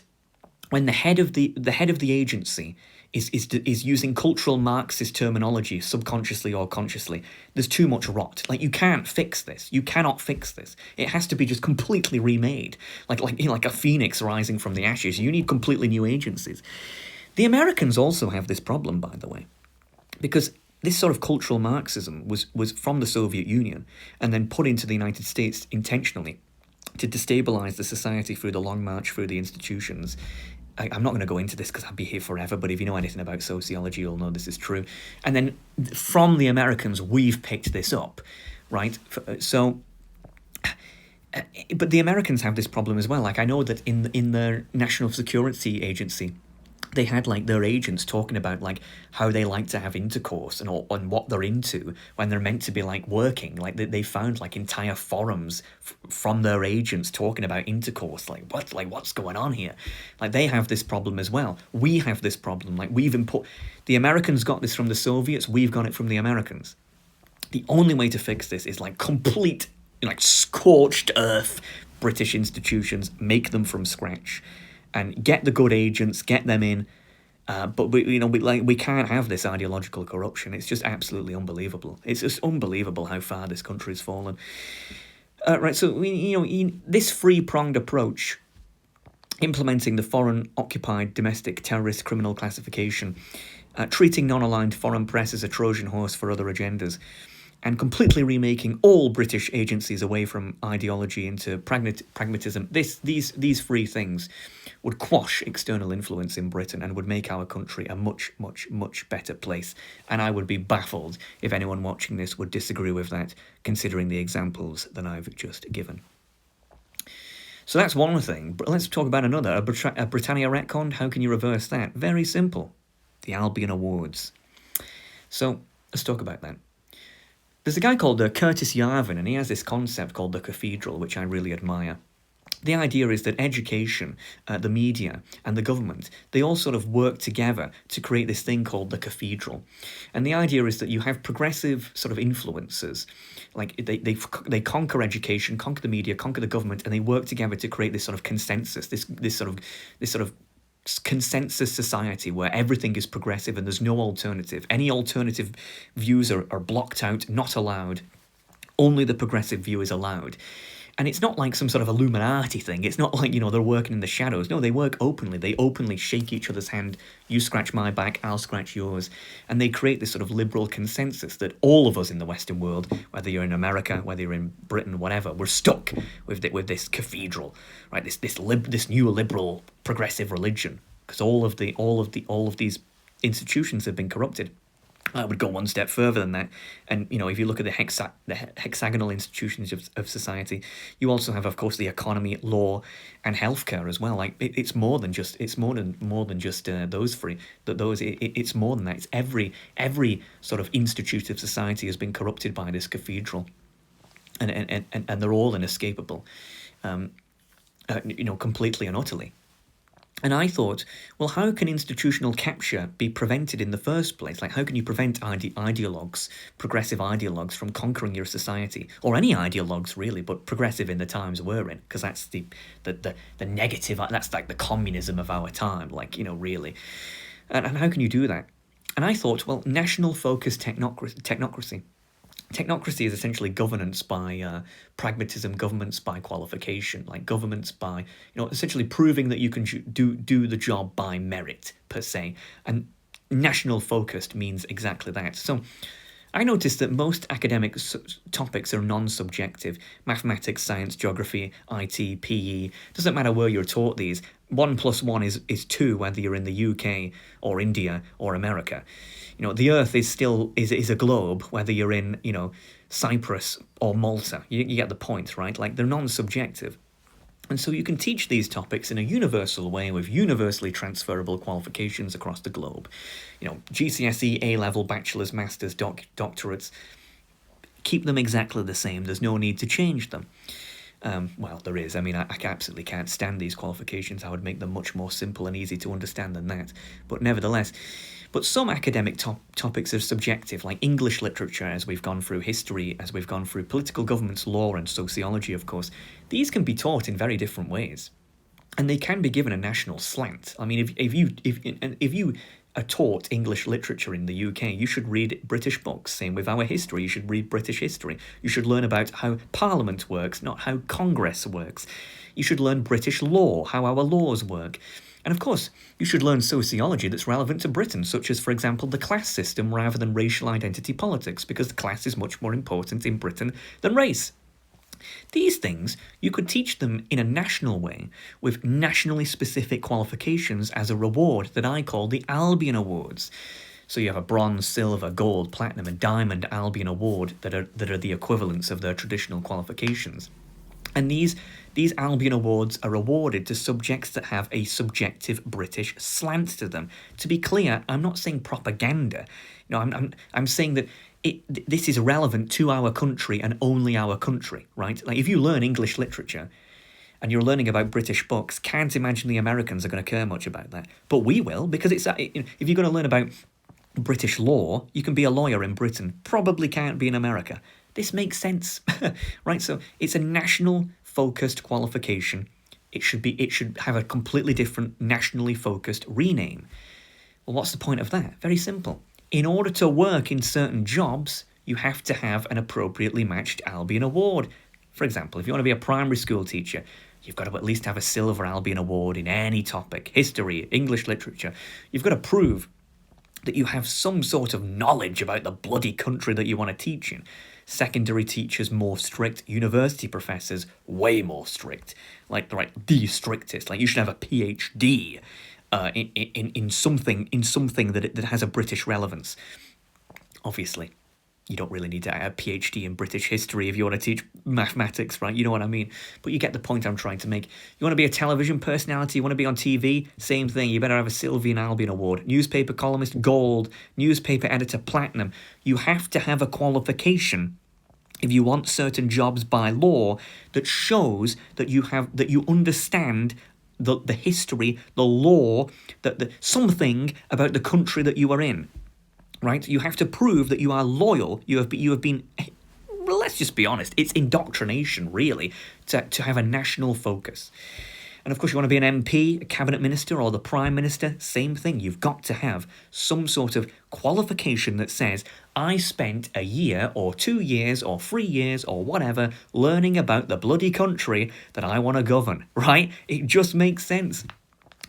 when the head of the agency is using cultural Marxist terminology subconsciously or consciously, there's too much rot. Like, you can't fix this. You cannot fix this. It has to be just completely remade, like a phoenix rising from the ashes. You need completely new agencies. The Americans also have this problem, by the way, because this sort of cultural Marxism was from the Soviet Union and then put into the United States intentionally to destabilize the society through the long march through the institutions. I'm not going to go into this because I'd be here forever, but if you know anything about sociology, you'll know this is true. And then from the Americans, we've picked this up, right? So, but the Americans have this problem as well. Like, I know that in their National Security Agency, they had like their agents talking about like how they like to have intercourse and what they're into when they're meant to be like working. Like they found like entire forums from their agents talking about intercourse. Like what's going on here? Like, they have this problem as well. We have this problem. Like, the Americans got this from the Soviets. We've got it from the Americans. The only way to fix this is like complete, like, scorched earth British institutions, make them from scratch. And get the good agents, get them in, but we can't have this ideological corruption. It's just absolutely unbelievable. It's just unbelievable how far this country's fallen. Right, so this three-pronged approach, implementing the foreign occupied domestic terrorist criminal classification, treating non-aligned foreign press as a Trojan horse for other agendas, and completely remaking all British agencies away from ideology into pragmatism. These three things would quash external influence in Britain and would make our country a much, much, much better place. And I would be baffled if anyone watching this would disagree with that, considering the examples that I've just given. So that's one thing. But let's talk about another. A Britannia retconned. How can you reverse that? Very simple. The Albion Awards. So let's talk about that. There's a guy called Curtis Yarvin, and he has this concept called the cathedral, which I really admire. The idea is that education, the media, and the government, they all sort of work together to create this thing called the cathedral. And the idea is that you have progressive sort of influences, like they conquer education, conquer the media, conquer the government, and they work together to create this sort of consensus, this sort of consensus society where everything is progressive and there's no alternative. Any alternative views are blocked out, not allowed. Only the progressive view is allowed. And it's not like some sort of Illuminati thing. It's not like, they're working in the shadows. No, they work openly. They openly shake each other's hand. You scratch my back, I'll scratch yours. And they create this sort of liberal consensus that all of us in the Western world, whether you're in America, whether you're in Britain, whatever, we're stuck with this cathedral, right? This new liberal progressive religion, because all of these institutions have been corrupted. I would go one step further than that, and if you look at the hexagonal institutions of society, you also have, of course, the economy, law, and healthcare as well. Like it's more than just those three. It's more than that. It's every sort of institute of society has been corrupted by this cathedral, and they're all inescapable, completely and utterly. And I thought, well, how can institutional capture be prevented in the first place? Like, how can you prevent ideologues, progressive ideologues, from conquering your society? Or any ideologues, really, but progressive in the times we're in, because that's the negative, that's like the communism of our time, really. And how can you do that? And I thought, well, national-focused technocracy. Technocracy is essentially governance by pragmatism, governance by qualification, like governments by, essentially proving that you can do the job by merit, per se. And national-focused means exactly that. So I noticed that most academic topics are non-subjective. Mathematics, science, geography, IT, PE, doesn't matter where you're taught these. 1 + 1 is 2, whether you're in the UK or India or America. The Earth is still is a globe, whether you're in, Cyprus or Malta. You get the point, right? Like, they're non-subjective. And so you can teach these topics in a universal way with universally transferable qualifications across the globe. GCSE, A-level, bachelor's, master's, doctorates, keep them exactly the same. There's no need to change them. Well, there is. I mean, I absolutely can't stand these qualifications. I would make them much more simple and easy to understand than that. But nevertheless, some academic topics are subjective, like English literature, as we've gone through history, as we've gone through political governance, law, and sociology, of course. These can be taught in very different ways, and they can be given a national slant. I mean, if you are taught English literature in the UK, you should read British books. Same with our history, you should read British history. You should learn about how Parliament works, not how Congress works. You should learn British law, how our laws work. And of course, you should learn sociology that's relevant to Britain, such as, for example, the class system rather than racial identity politics, because class is much more important in Britain than race. These things, you could teach them in a national way, with nationally specific qualifications as a reward that I call the Albion Awards. So you have a bronze, silver, gold, platinum, and diamond Albion Award that are the equivalents of their traditional qualifications. And these Albion Awards are awarded to subjects that have a subjective British slant to them. To be clear, I'm not saying propaganda. I'm saying that this is relevant to our country and only our country, right? Like, if you learn English literature and you're learning about British books, can't imagine the Americans are going to care much about that. But we will, because if you're going to learn about British law, you can be a lawyer in Britain, probably can't be in America. This makes sense, right? So it's a national-focused qualification. It should have a completely different, nationally focused rename. Well, what's the point of that? Very simple. In order to work in certain jobs, you have to have an appropriately matched Albion Award. For example, if you want to be a primary school teacher, you've got to at least have a silver Albion Award in any topic, history, English literature. You've got to prove that you have some sort of knowledge about the bloody country that you want to teach in. Secondary teachers more strict, university professors way more strict, like the strictest. Like, you should have a PhD in something that has a British relevance. Obviously, you don't really need to have a PhD in British history if you want to teach mathematics, right? You know what I mean? But you get the point I'm trying to make. You want to be a television personality, you want to be on TV, same thing. You better have a Sylvian Albion Award. Newspaper columnist, gold. Newspaper editor, platinum. You have to have a qualification if you want certain jobs by law that shows that you understand the history, the law, something about the country that you are in. Right? You have to prove that you are loyal. You have been. Well, let's just be honest. It's indoctrination, really, to have a national focus. And of course, you want to be an MP, a cabinet minister, or the prime minister. Same thing. You've got to have some sort of qualification that says, I spent a year or 2 years or 3 years or whatever learning about the bloody country that I want to govern. Right? It just makes sense.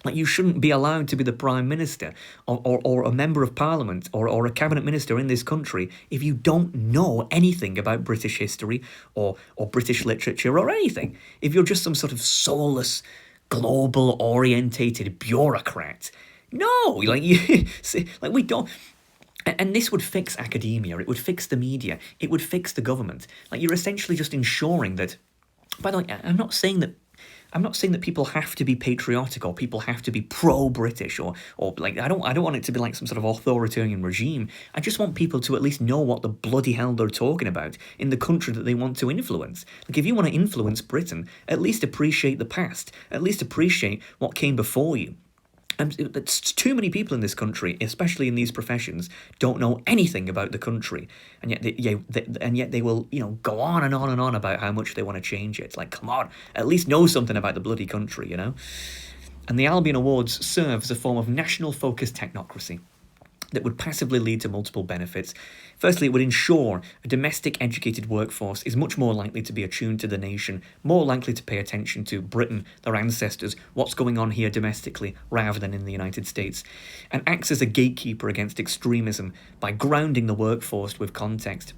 Like, you shouldn't be allowed to be the Prime Minister or a Member of Parliament or a Cabinet Minister in this country if you don't know anything about British history or British literature or anything. If you're just some sort of soulless, global-orientated bureaucrat. No! We don't... And this would fix academia, it would fix the media, it would fix the government. Like, you're essentially just ensuring that... By the way, I'm not saying that people have to be patriotic or people have to be pro-British or like, I don't want it to be like some sort of authoritarian regime. I just want people to at least know what the bloody hell they're talking about in the country that they want to influence. Like, if you want to influence Britain, at least appreciate the past. At least appreciate what came before you. And too many people in this country, especially in these professions, don't know anything about the country, and yet they will, go on and on and on about how much they want to change it. It's like, come on, at least know something about the bloody country, And the Albion Awards serve as a form of national-focused technocracy that would passively lead to multiple benefits. Firstly, it would ensure a domestic educated workforce is much more likely to be attuned to the nation, more likely to pay attention to Britain, their ancestors, what's going on here domestically, rather than in the United States, and acts as a gatekeeper against extremism by grounding the workforce with context.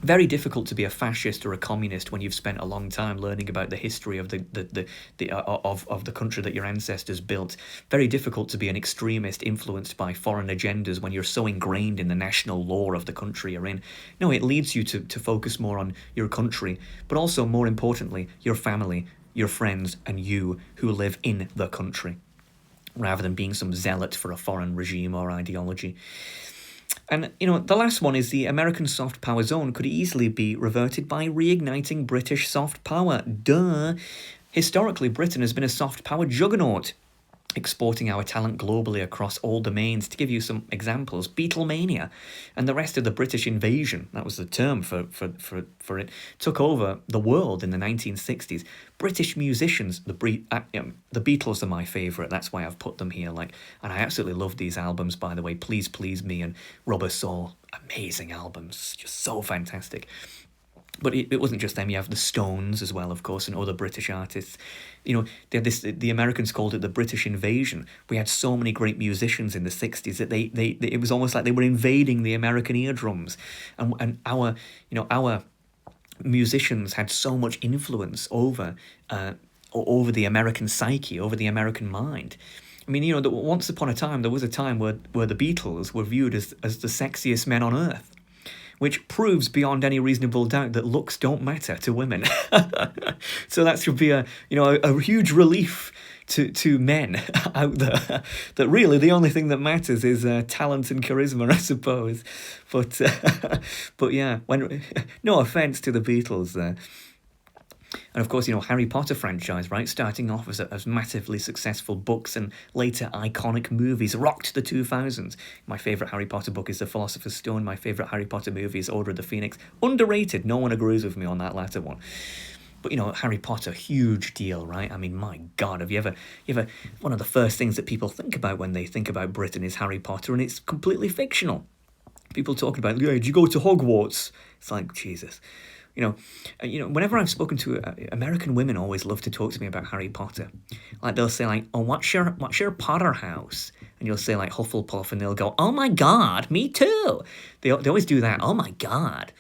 Very difficult to be a fascist or a communist when you've spent a long time learning about the history of the country that your ancestors built. Very difficult to be an extremist influenced by foreign agendas when you're so ingrained in the national lore of the country you're in. No, it leads you to focus more on your country, but also, more importantly, your family, your friends and you who live in the country, rather than being some zealot for a foreign regime or ideology. And, the last one is the American soft power zone could easily be reverted by reigniting British soft power. Duh! Historically, Britain has been a soft power juggernaut, exporting our talent globally across all domains. To give you some examples, Beatlemania and the rest of the British invasion, that was the term for it, took over the world in the 1960s. British musicians, the Beatles are my favourite, that's why I've put them here. And I absolutely love these albums, by the way. Please Please Me and Rubber Soul, amazing albums, just so fantastic. But it wasn't just them. You have the Stones as well, of course, and other British artists. They had this. The Americans called it the British invasion. We had so many great musicians in the 60s that they it was almost like they were invading the American eardrums, and our musicians had so much influence over the American psyche, over the American mind. I mean, once upon a time there was a time where the Beatles were viewed as the sexiest men on earth, which proves beyond any reasonable doubt that looks don't matter to women. So that should be a huge relief to men out there, that really the only thing that matters is talent and charisma, I suppose. But yeah, no offence to the Beatles there. And of course, Harry Potter franchise, right? Starting off as massively successful books and later iconic movies, rocked the 2000s. My favourite Harry Potter book is The Philosopher's Stone. My favourite Harry Potter movie is Order of the Phoenix. Underrated. No one agrees with me on that latter one. But, Harry Potter, huge deal, right? I mean, my God, have you ever, one of the first things that people think about when they think about Britain is Harry Potter, and it's completely fictional. People talking about, did you go to Hogwarts? It's like, Jesus. Whenever I've spoken to American women, always love to talk to me about Harry Potter. Like they'll say oh, what's your Potter house? And you'll say Hufflepuff, and they'll go, oh my God, me too. They always do that. Oh my God.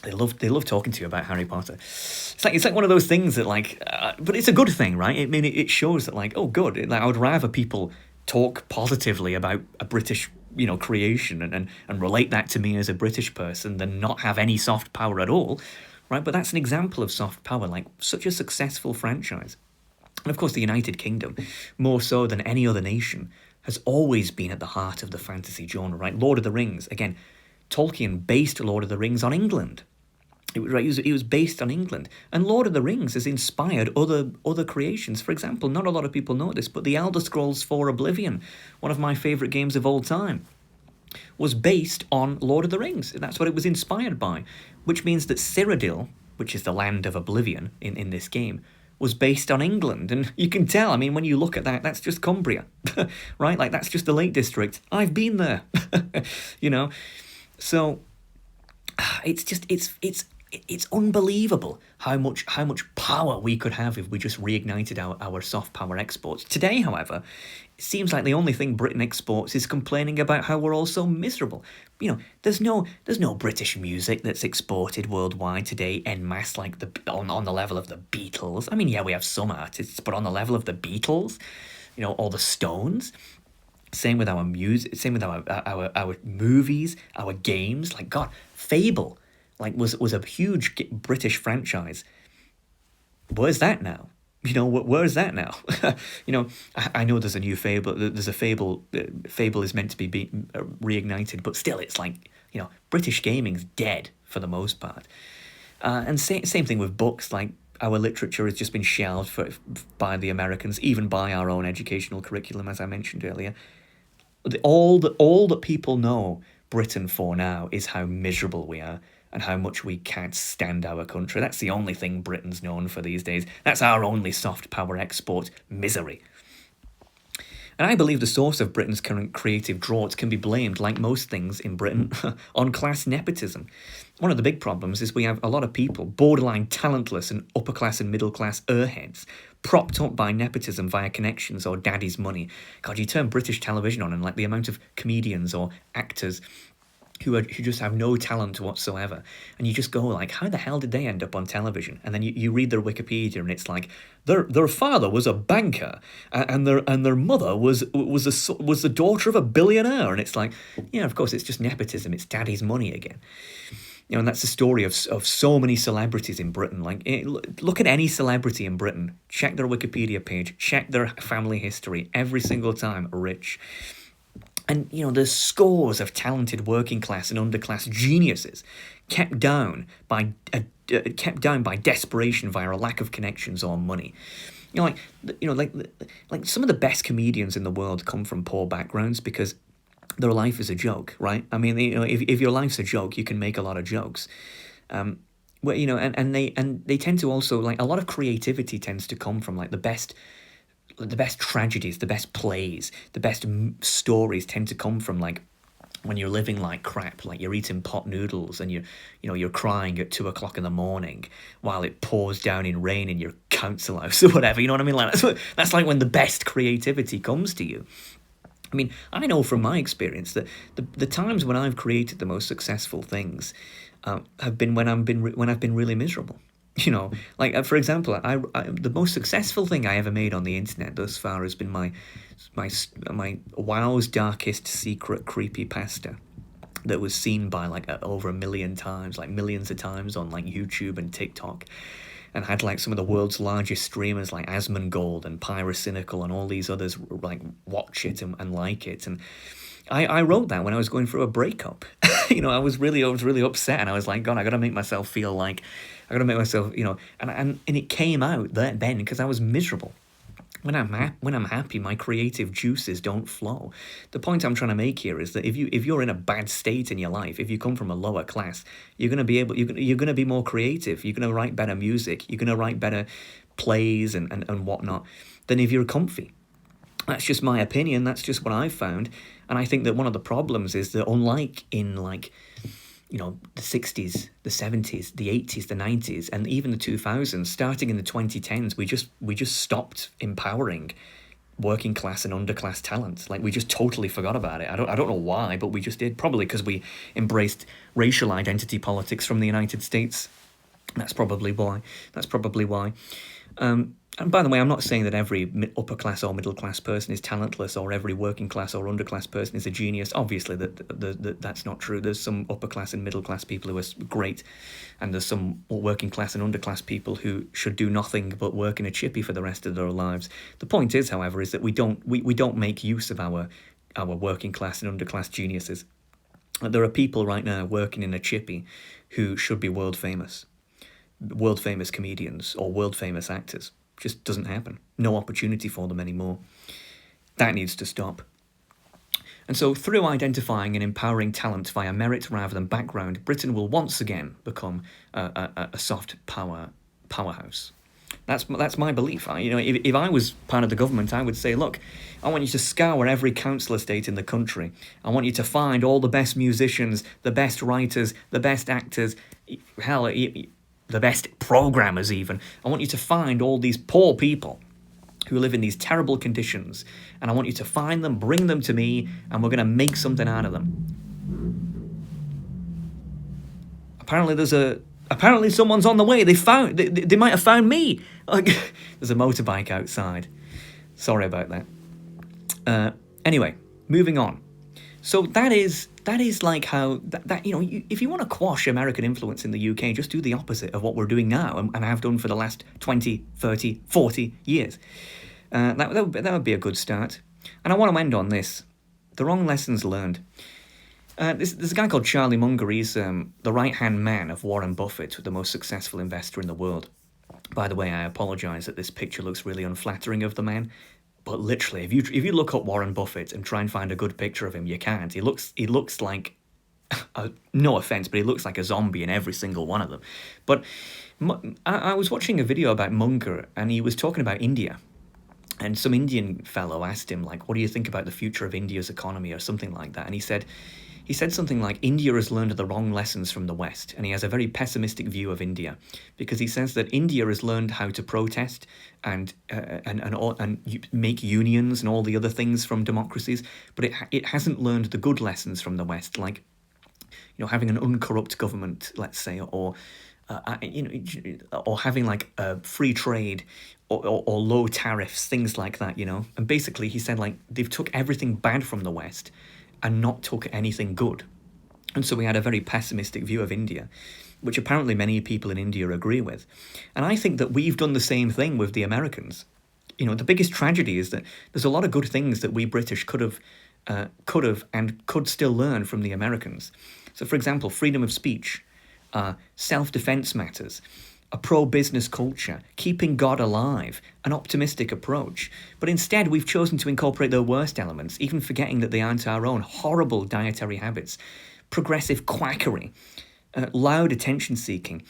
They love talking to you about Harry Potter. It's like one of those things that but it's a good thing, right? I mean, it shows that oh good. I would rather people talk positively about a British creation and relate that to me as a British person than not have any soft power at all, right? But that's an example of soft power, such a successful franchise. And of course the United Kingdom, more so than any other nation, has always been at the heart of the fantasy genre, right? Lord of the Rings, again, Tolkien based Lord of the Rings on England. It was based on England, and Lord of the Rings has inspired other creations. For example, not a lot of people know this, but the Elder Scrolls IV Oblivion, one of my favourite games of all time, was based on Lord of the Rings. That's what it was inspired by, which means that Cyrodiil, which is the land of Oblivion in this game, was based on England. And you can tell, I mean, when you look at that, that's just Cumbria, right? That's just the Lake District. I've been there, So it's unbelievable how much power we could have if we just reignited our soft power exports. Today, however, it seems like the only thing Britain exports is complaining about how we're all so miserable. There's no British music that's exported worldwide today en masse on the level of the Beatles. I mean, yeah, we have some artists, but on the level of the Beatles, or the Stones. Same with our music, same with our movies, our games. God, Fable, was a huge British franchise. Where's that now? Where's that now? I know there's a new Fable. There's a Fable. Fable is meant to be reignited, but still, it's British gaming's dead for the most part. And same thing with books. Our literature has just been shelved by the Americans, even by our own educational curriculum, as I mentioned earlier. All that people know Britain for now is how miserable we are and how much we can't stand our country. That's the only thing Britain's known for these days. That's our only soft power export, misery. And I believe the source of Britain's current creative drought can be blamed, like most things in Britain, on class nepotism. One of the big problems is we have a lot of people, borderline talentless and upper class and middle class airheads, propped up by nepotism via connections or daddy's money. God, you turn British television on and the amount of comedians or actors who just have no talent whatsoever, and you just go how the hell did they end up on television? And then you read their Wikipedia, and it's their father was a banker, and their mother was the daughter of a billionaire, and it's yeah, of course it's just nepotism, it's daddy's money again. And that's the story of so many celebrities in Britain. Like, look at any celebrity in Britain, check their Wikipedia page, check their family history, every single time rich. And, there's scores of talented working class and underclass geniuses kept down by desperation via a lack of connections or money. Like some of the best comedians in the world come from poor backgrounds because their life is a joke, right? I mean, if your life's a joke, you can make a lot of jokes. Well, and they tend to also, like, a lot of creativity tends to come from, like, the best tragedies, the best plays, the best stories tend to come from, like, when you're living like crap, like you're eating pot noodles and you're crying at 2 o'clock in the morning while it pours down in rain in your council house or whatever. You know what I mean? Like, that's like when the best creativity comes to you. I mean, I know from my experience that the times when I've created the most successful things have been when I've been really miserable. Like, for example, I the most successful thing I ever made on the internet thus far has been my Wow's Darkest Secret creepypasta that was seen by, like, over 1 million times, like millions of times on, like, YouTube and TikTok, and had, like, some of the world's largest streamers like Asmongold and Pyrocynical and all these others, like, watch it and like it. And I wrote that when I was going through a breakup. I was really upset, and I was like, God, I got to make myself feel like, I got to make myself, and it came out then because I was miserable. When I'm happy, my creative juices don't flow. The point I'm trying to make here is that if you're in a bad state in your life, if you come from a lower class, you're going to be more creative. You're going to write better music. You're going to write better plays and whatnot than if you're comfy. That's just my opinion. That's just what I've found. And I think that one of the problems is that, unlike in, like, the 60s, the 70s, the 80s, the 90s, and even the 2000s, starting in the 2010s, we just stopped empowering working class and underclass talent. Like, we just totally forgot about it. I don't know why, but we just did. Probably because we embraced racial identity politics from the United States. That's probably why. And by the way, I'm not saying that every upper class or middle class person is talentless, or every working class or underclass person is a genius. Obviously, that's not true. There's some upper class and middle class people who are great, and there's some working class and underclass people who should do nothing but work in a chippy for the rest of their lives. The point is, however, is that we don't make use of our working class and underclass geniuses. There are people right now working in a chippy who should be world famous comedians or world famous actors. Just doesn't happen. No opportunity for them anymore. That needs to stop. And so, through identifying and empowering talent via merit rather than background, Britain will once again become a soft powerhouse. That's my belief. If I was part of the government, I would say, look, I want you to scour every council estate in the country. I want you to find all the best musicians, the best writers, the best actors, hell, the best programmers even. I want you to find all these poor people who live in these terrible conditions, and I want you to find them, bring them to me, and we're going to make something out of them. Apparently someone's on the way. They might have found me. Like, there's a motorbike outside. Sorry about that. Anyway, moving on. So that is like how that if you want to quash American influence in the UK, just do the opposite of what we're doing now and have done for the last 20, 30, 40 years. That would be a good start. And I want to end on this: the wrong lessons learned. There's a guy called Charlie Munger. He's the right-hand man of Warren Buffett, the most successful investor in the world. By the way, I apologise that this picture looks really unflattering of the man. But literally, if you look up Warren Buffett and try and find a good picture of him, you can't. He looks like, no offense, but he looks like a zombie in every single one of them. But I was watching a video about Munger, and he was talking about India. And some Indian fellow asked him, like, what do you think about the future of India's economy, or something like that? And he said something like, India has learned the wrong lessons from the West, and he has a very pessimistic view of India, because he says that India has learned how to protest and make unions and all the other things from democracies, but it hasn't learned the good lessons from the West, like, having an uncorrupt government, let's say, or having, like, free trade or low tariffs, things like that, And basically, he said, like, they've took everything bad from the West and not took anything good. And so we had a very pessimistic view of India, which apparently many people in India agree with. And I think that we've done the same thing with the Americans. The biggest tragedy is that there's a lot of good things that we British could have and could still learn from the Americans. So, for example, freedom of speech, self-defense matters, a pro-business culture, keeping God alive, an optimistic approach. But instead, we've chosen to incorporate their worst elements, even forgetting that they aren't our own: horrible dietary habits, progressive quackery, loud attention-seeking,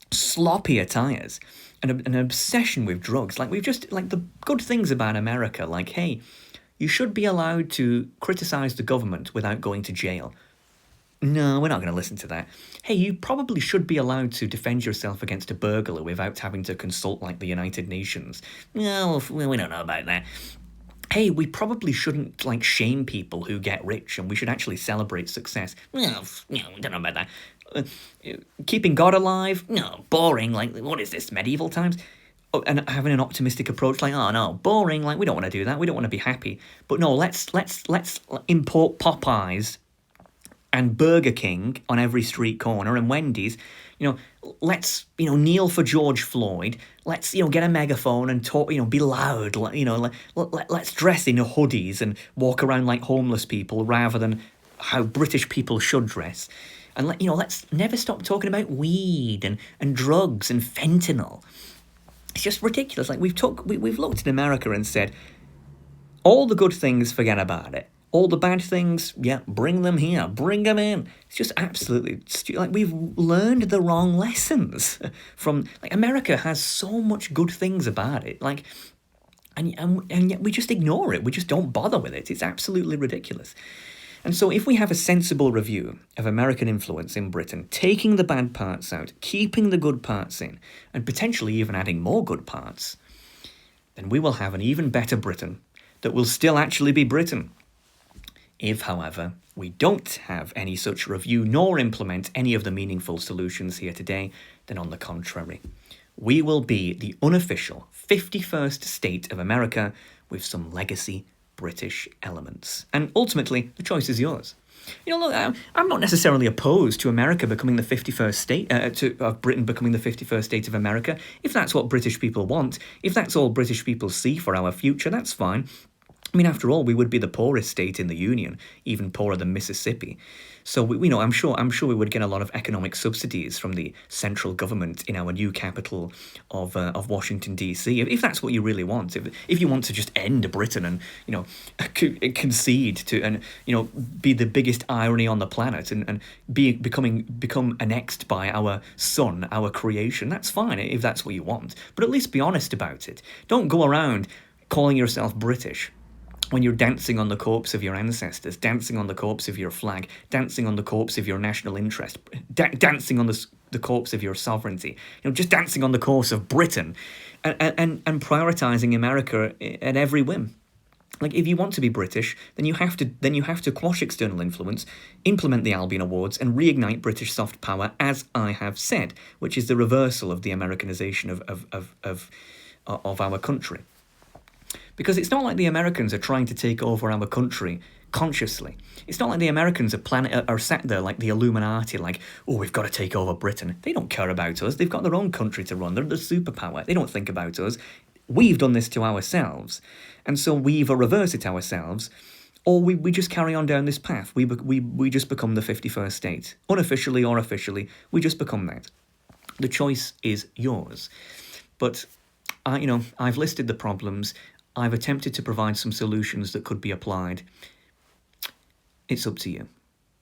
sloppy attires, and an obsession with drugs. We've just, the good things about America, hey, you should be allowed to criticise the government without going to jail. No, we're not going to listen to that. Hey, you probably should be allowed to defend yourself against a burglar without having to consult, the United Nations. No, we don't know about that. Hey, we probably shouldn't, shame people who get rich, and we should actually celebrate success. No, we don't know about that. Keeping God alive? No, boring. What is this, medieval times? Oh, and having an optimistic approach, oh no, boring. We don't want to do that. We don't want to be happy. But no, let's import Popeyes and Burger King on every street corner, and Wendy's. Let's kneel for George Floyd. Let's get a megaphone and talk. Be loud. Let's dress in hoodies and walk around like homeless people rather than how British people should dress. And let's never stop talking about weed and drugs and fentanyl. It's just ridiculous. We've looked in America and said, all the good things, forget about it. All the bad things, yeah, bring them here, bring them in. It's just absolutely stupid. We've learned the wrong lessons from. America has so much good things about it. And yet we just ignore it. We just don't bother with it. It's absolutely ridiculous. And so if we have a sensible review of American influence in Britain, taking the bad parts out, keeping the good parts in, and potentially even adding more good parts, then we will have an even better Britain that will still actually be Britain. If, however, we don't have any such review nor implement any of the meaningful solutions here today, then on the contrary, we will be the unofficial 51st state of America with some legacy British elements. And ultimately, the choice is yours. Look, I'm not necessarily opposed to America becoming the 51st state, of Britain becoming the 51st state of America. If that's what British people want, if that's all British people see for our future, that's fine. After all, we would be the poorest state in the Union, even poorer than Mississippi. So, I'm sure we would get a lot of economic subsidies from the central government in our new capital of Washington, D.C. If that's what you really want, if you want to just end Britain and, concede to, and, be the biggest irony on the planet and become annexed by our sun, our creation, that's fine if that's what you want. But at least be honest about it. Don't go around calling yourself British when you're dancing on the corpse of your ancestors, dancing on the corpse of your flag, dancing on the corpse of your national interest, dancing on the corpse of your sovereignty, just dancing on the course of Britain, and prioritising America at every whim. If you want to be British, then you have to quash external influence, implement the Albion Awards, and reignite British soft power, as I have said, which is the reversal of the Americanization of our country. Because it's not like the Americans are trying to take over our country consciously. It's not like the Americans are sat there like the Illuminati, we've got to take over Britain. They don't care about us. They've got their own country to run. They're the superpower. They don't think about us. We've done this to ourselves. And so we either reverse it ourselves, or we just carry on down this path. We just become the 51st state. Unofficially or officially, we just become that. The choice is yours. But, I've listed the problems. I've attempted to provide some solutions that could be applied. It's up to you.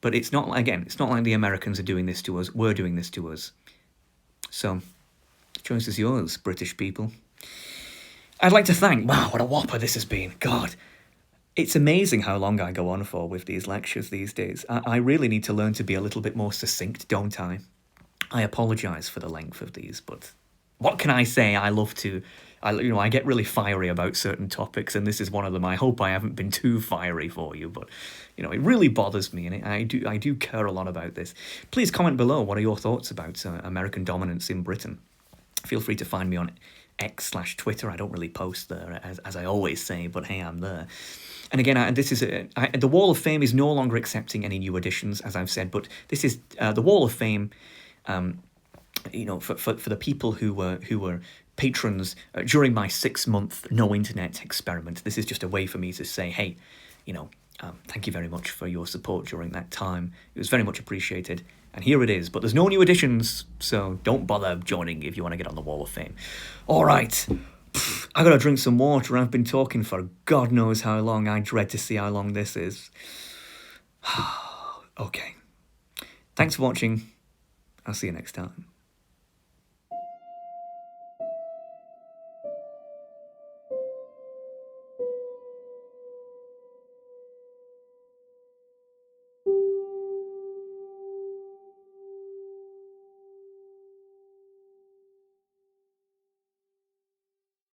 But it's not like the Americans are doing this to us. We're doing this to us. So, the choice is yours, British people. I'd like to thank... Wow, what a whopper this has been. God. It's amazing how long I go on for with these lectures these days. I really need to learn to be a little bit more succinct, don't I? I apologise for the length of these, but what can I say? I get really fiery about certain topics, and this is one of them. I hope I haven't been too fiery for you, but, it really bothers me, and I do care a lot about this. Please comment below, what are your thoughts about American dominance in Britain? Feel free to find me on X/Twitter. I don't really post there, as I always say, but hey, I'm there. And again, this is the Wall of Fame is no longer accepting any new additions, as I've said. But this is the Wall of Fame. For the people who were patrons during my 6-month no internet experiment. This is just a way for me to say, hey, thank you very much for your support during that time. It was very much appreciated. And here it is. But there's no new additions, so don't bother joining if you want to get on the Wall of Fame. All right. I gotta drink some water. I've been talking for God knows how long. I dread to see how long this is. Okay. Thanks for watching. I'll see you next time.